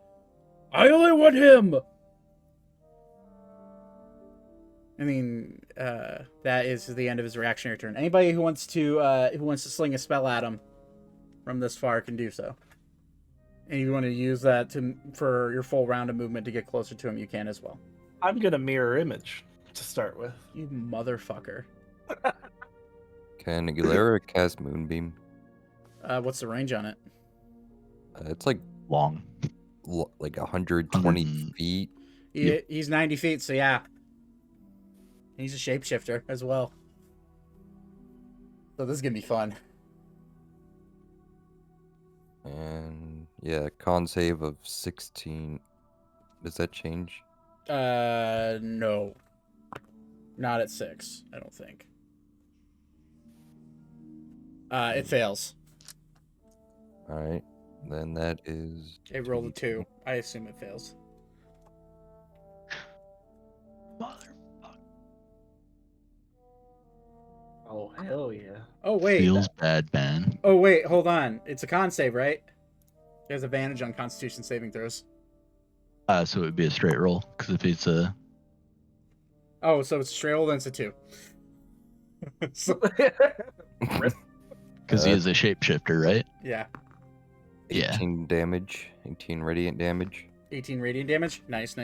I only want him! I mean, that is the end of his reactionary turn. Anybody who wants to sling a spell at him from this far can do so. And if you want to use that for your full round of movement to get closer to him, you can as well. I'm gonna mirror image to start with. You motherfucker. Can Aguilera cast Moonbeam? What's the range on it? It's like Long. like 120 100. feet. He's 90 feet, so yeah. He's a shapeshifter as well. So this is gonna be fun. And yeah, con save of 16. Does that change? No. Not at 6, I don't think. It fails. Alright. Then that is. It rolled a 2. I assume it fails. Oh hell yeah! Oh wait. Feels bad, man. Oh wait, hold on. It's a con save, right? There's advantage on Constitution saving throws. So it would be a straight roll, because if it's a... Oh, so it's a straight roll, then it's a 2. So, Because he is a shapeshifter, right? yeah. 18 damage. 18 radiant damage. 18 radiant damage. Nice.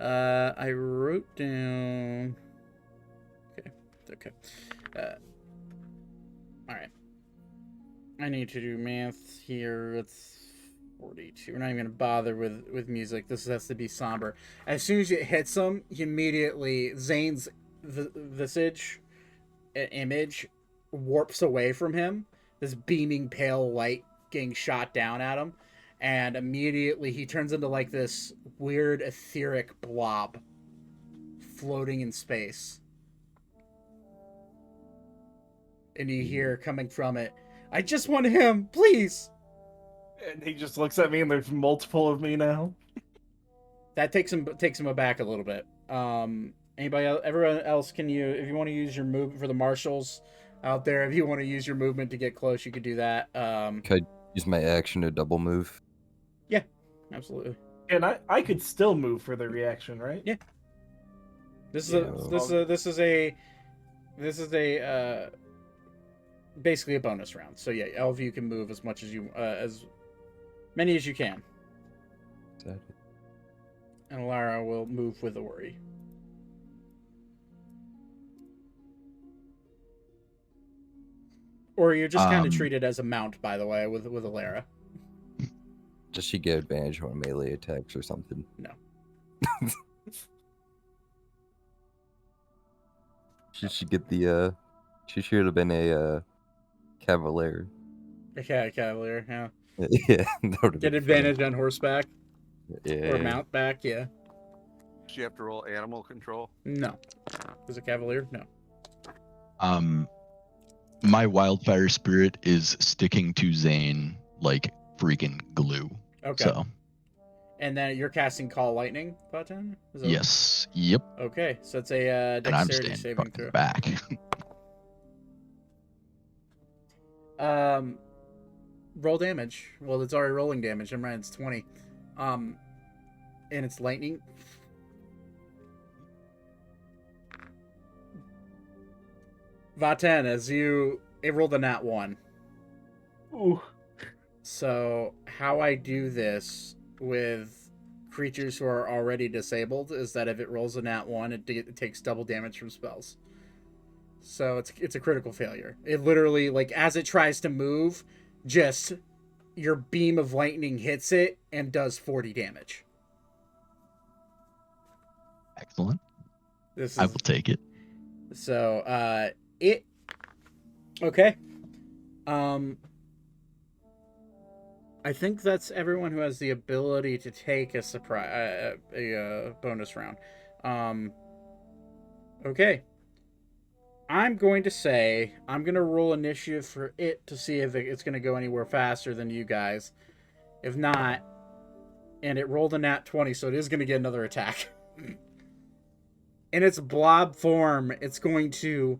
I wrote down... Okay. Alright. I need to do math here. It's 42. We're not even going to bother with music. This has to be somber. As soon as it hits him, immediately Zane's visage image warps away from him. This beaming pale light getting shot down at him. And immediately he turns into like this weird etheric blob floating in space. And you hear coming from it, I just want him, please. And he just looks at me, and there's multiple of me now. That takes him aback a little bit. Anybody else, everyone else, if you want to use your movement for the marshals out there, if you want to use your movement to get close, you could do that. Can I use my action to double move? Yeah, absolutely. And I could still move for the reaction, right? Yeah. This is a basically a bonus round. So yeah, all of you can move as much as as many as you can. And Lara will move with Ori. Or you're just kind of treated as a mount, by the way, with Alara. Does she get advantage on melee attacks or something? No. Should she get the she should have been a cavalier. Okay, Cavalier, yeah. Yeah, that would've Get been advantage on horseback funny. or mount back, yeah. Do you have to roll animal control? No. Is a Cavalier? No. My wildfire spirit is sticking to Zane like freaking glue. Okay. So And then you're casting Call Lightning button? yes, yep. Okay, so it's a And I'm dexterity standing saving fucking throw. back. Roll damage. Well, it's already rolling damage. I'm right, it's 20. And it's lightning. Vaten, it rolled a nat 1. Ooh. So how I do this with creatures who are already disabled is that if it rolls a nat 1, it takes double damage from spells. So it's a critical failure. It literally, like, as it tries to move, just your beam of lightning hits it and does 40 damage. Excellent. I will take it. So it Okay. I think that's everyone who has the ability to take a surprise, a bonus round. Okay. I'm going to say I'm going to roll initiative for it to see if it's going to go anywhere faster than you guys. If not, and it rolled a nat 20, so it is going to get another attack. In its blob form, it's going to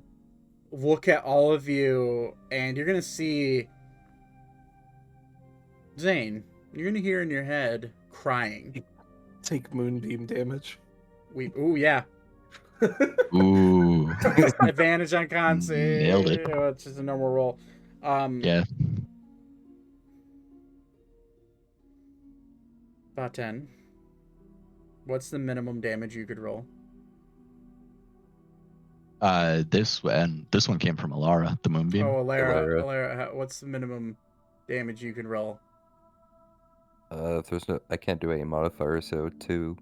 look at all of you, and you're going to see Zane. You're going to hear in your head crying. Take moonbeam damage. Ooh, yeah. Ooh. Advantage on con save. Nailed it. Oh, it's just a normal roll. Yeah. About 10. What's the minimum damage you could roll? This one came from Alara, the moonbeam. Oh, Alara. Alara, what's the minimum damage you can roll? I can't do any modifier, so 2.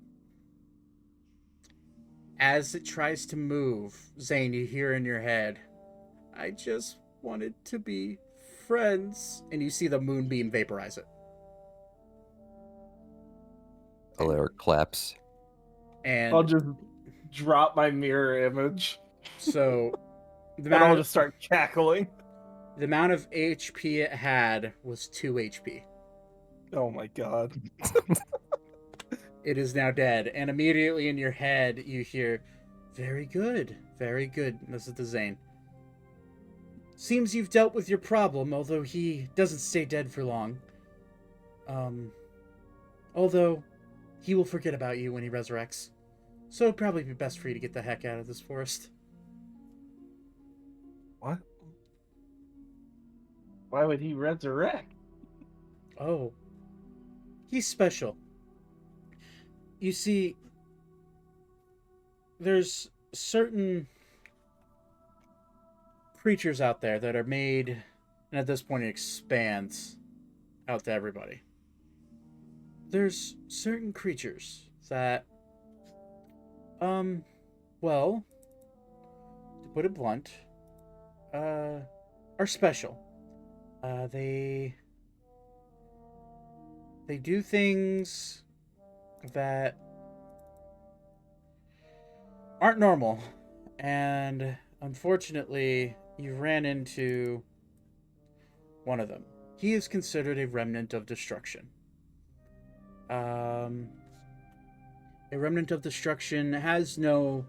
As it tries to move, Zane, you hear in your head, I just wanted to be friends. And you see the moonbeam vaporize it. Alara claps. And I'll just drop my mirror image. so And I'll just start cackling. the amount of HP it had was 2 HP. Oh my god. It is now dead. And immediately in your head, you hear, very good, very good. And this is the Zane. Seems you've dealt with your problem, although he doesn't stay dead for long. Although he will forget about you when he resurrects. So it'd probably be best for you to get the heck out of this forest. What? Why would he resurrect? Oh. He's special. You see, there's certain creatures out there that are made, and at this point it expands out to everybody. There's certain creatures that, well, to put it blunt, are special. They do things that aren't normal, and unfortunately, you ran into one of them. He is considered a remnant of destruction. A remnant of destruction has no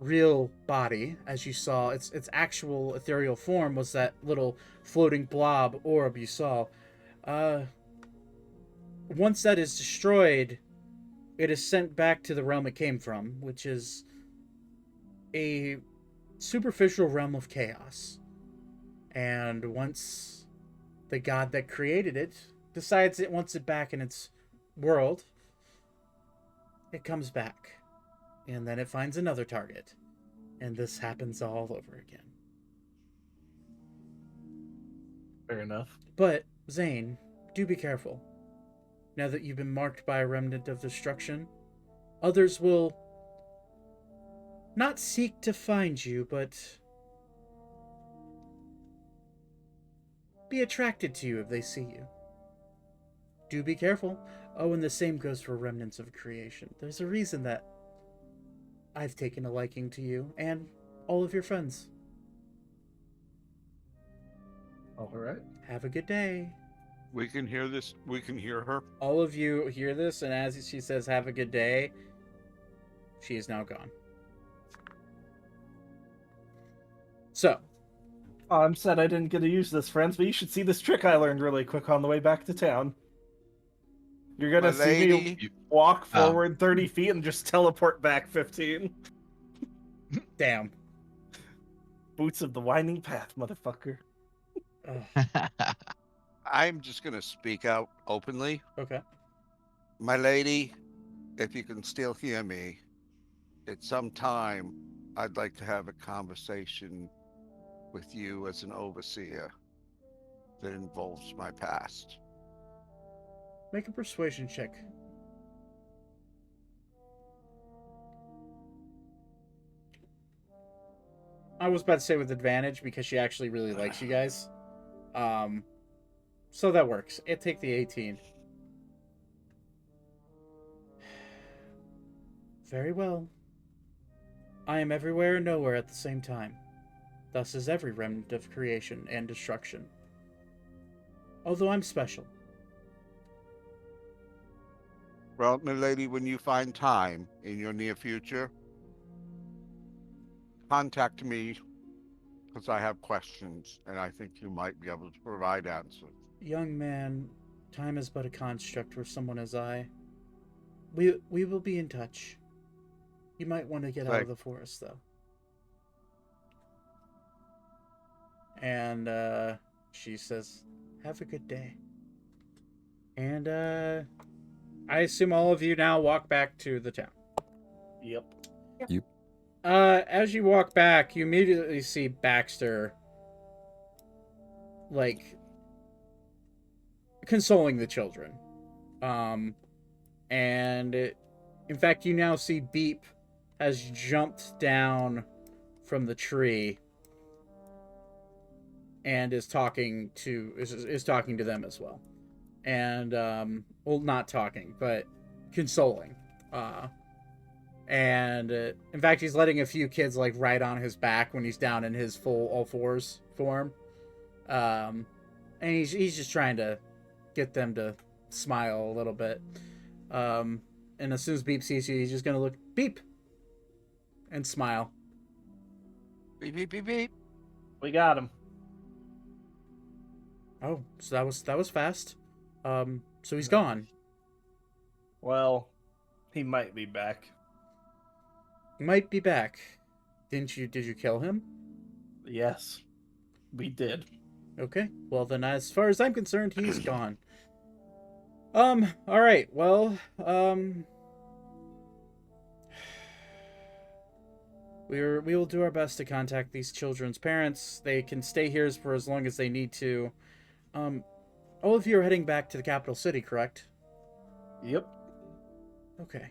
real body, as you saw. Its actual ethereal form was that little floating blob orb you saw. Once that is destroyed, it is sent back to the realm it came from, which is a superficial realm of chaos. And once the god that created it decides it wants it back in its world, it comes back. And then it finds another target. And this happens all over again. Fair enough. But, Zane, do be careful. Now that you've been marked by a remnant of destruction, others will not seek to find you, but be attracted to you if they see you. Do be careful. Oh, and the same goes for remnants of creation. There's a reason that I've taken a liking to you and all of your friends. All right. Have a good day. We can hear this. We can hear her. All of you hear this, and as she says, have a good day, she is now gone. So. I'm sad I didn't get to use this, friends, but you should see this trick I learned really quick on the way back to town. You're gonna see me walk forward 30 feet and just teleport back 15. Damn. Boots of the winding path, motherfucker. I'm just going to speak out openly. Okay. My lady, if you can still hear me, at some time, I'd like to have a conversation with you as an overseer that involves my past. Make a persuasion check. I was about to say with advantage because she actually really likes you guys. So that works. It take the 18. Very well. I am everywhere and nowhere at the same time. Thus is every remnant of creation and destruction. Although I'm special. Well, milady, when you find time in your near future, contact me because I have questions and I think you might be able to provide answers. Young man, time is but a construct for someone as I. We will be in touch. You might want to get out of the forest, though. And she says, have a good day. And I assume all of you now walk back to the town. Yep. As you walk back, you immediately see Baxter, like, consoling the children. And in fact, you now see Beep has jumped down from the tree and is talking to them as well. And well, not talking, but consoling. And in fact, he's letting a few kids like ride on his back when he's down in his full all fours form. And he's just trying to get them to smile a little bit. And as soon as Beep sees you, he's just gonna look Beep and smile. Beep beep beep beep. We got him. Oh, so that was fast. So he's gone. Well, he might be back. Might be back. Did you kill him? Yes, we did. Okay. Well then, as far as I'm concerned, he's gone. All right. Well, we will do our best to contact these children's parents. They can stay here for as long as they need to. All of you are heading back to the capital city, correct? Yep. Okay.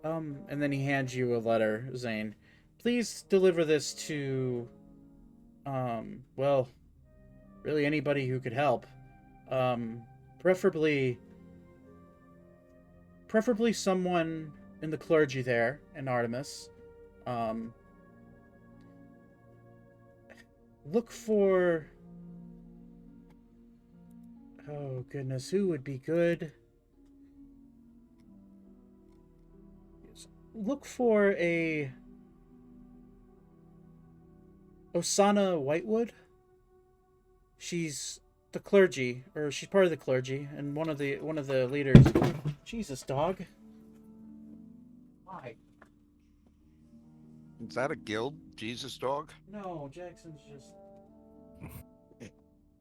And then he hands you a letter, Zane. Please deliver this to, well, really anybody who could help. Preferably someone in the clergy there in Artemis. Look for... Oh, goodness, who would be good? Look for a... Osana Whitewood? She's the clergy, or she's part of the clergy, and one of the leaders. Jesus, dog. Why? Is that a guild? Jesus dog? No, Jackson's just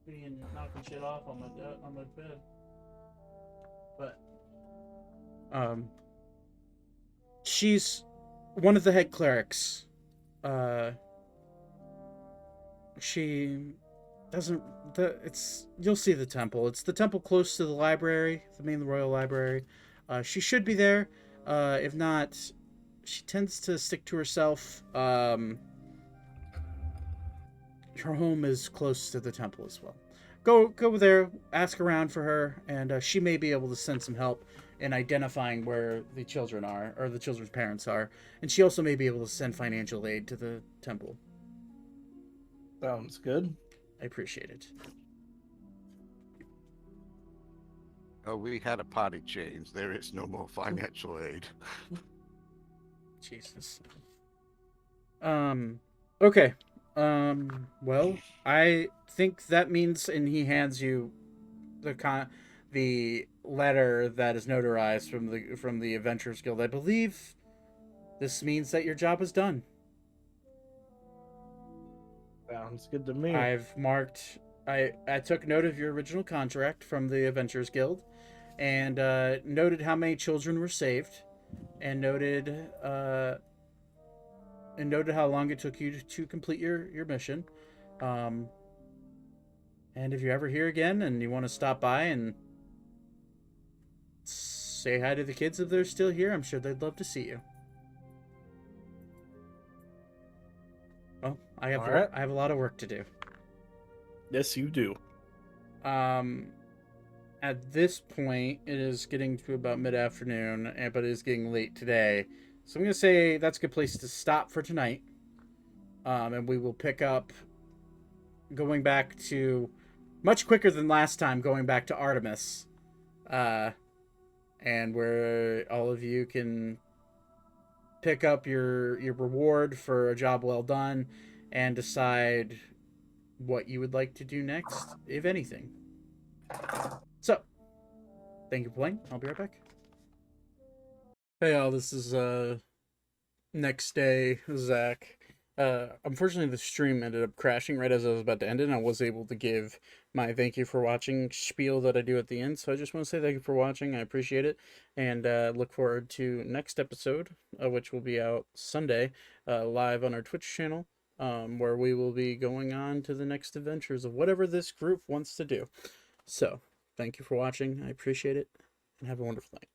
being knocking shit off on my bed. But she's one of the head clerics. She doesn't. You'll see the temple. It's the temple close to the library, the main royal library. She should be there. If not, she tends to stick to herself. Her home is close to the temple as well. Go there, ask around for her, and she may be able to send some help in identifying where the children are, or the children's parents are. And she also may be able to send financial aid to the temple. Sounds good. I appreciate it. Oh, we had a potty change. There is no more financial aid. Jesus. Okay. Well, I think that means, and he hands you the letter that is notarized from the Adventurers Guild. I believe this means that your job is done. Sounds good to me. I've marked. I took note of your original contract from the Adventurers Guild, and noted how many children were saved, and noted how long it took you to complete your mission. And if you're ever here again and you want to stop by and say hi to the kids if they're still here, I'm sure they'd love to see you. Well, I have All right. I have a lot of work to do. Yes, you do. At this point, it is getting to about mid-afternoon, but it is getting late today. So I'm going to say that's a good place to stop for tonight. And we will pick up going back to, much quicker than last time, going back to Artemis. And where all of you can pick up your reward for a job well done and decide what you would like to do next, if anything. So, thank you for playing. I'll be right back. Hey all, this is next day, Zach. Unfortunately the stream ended up crashing right as I was about to end it, and I was able to give my thank you for watching spiel that I do at the end. So I just want to say thank you for watching. I appreciate it, and look forward to next episode, which will be out Sunday, live on our Twitch channel, where we will be going on to the next adventures of whatever this group wants to do. So, thank you for watching. I appreciate it, and have a wonderful night.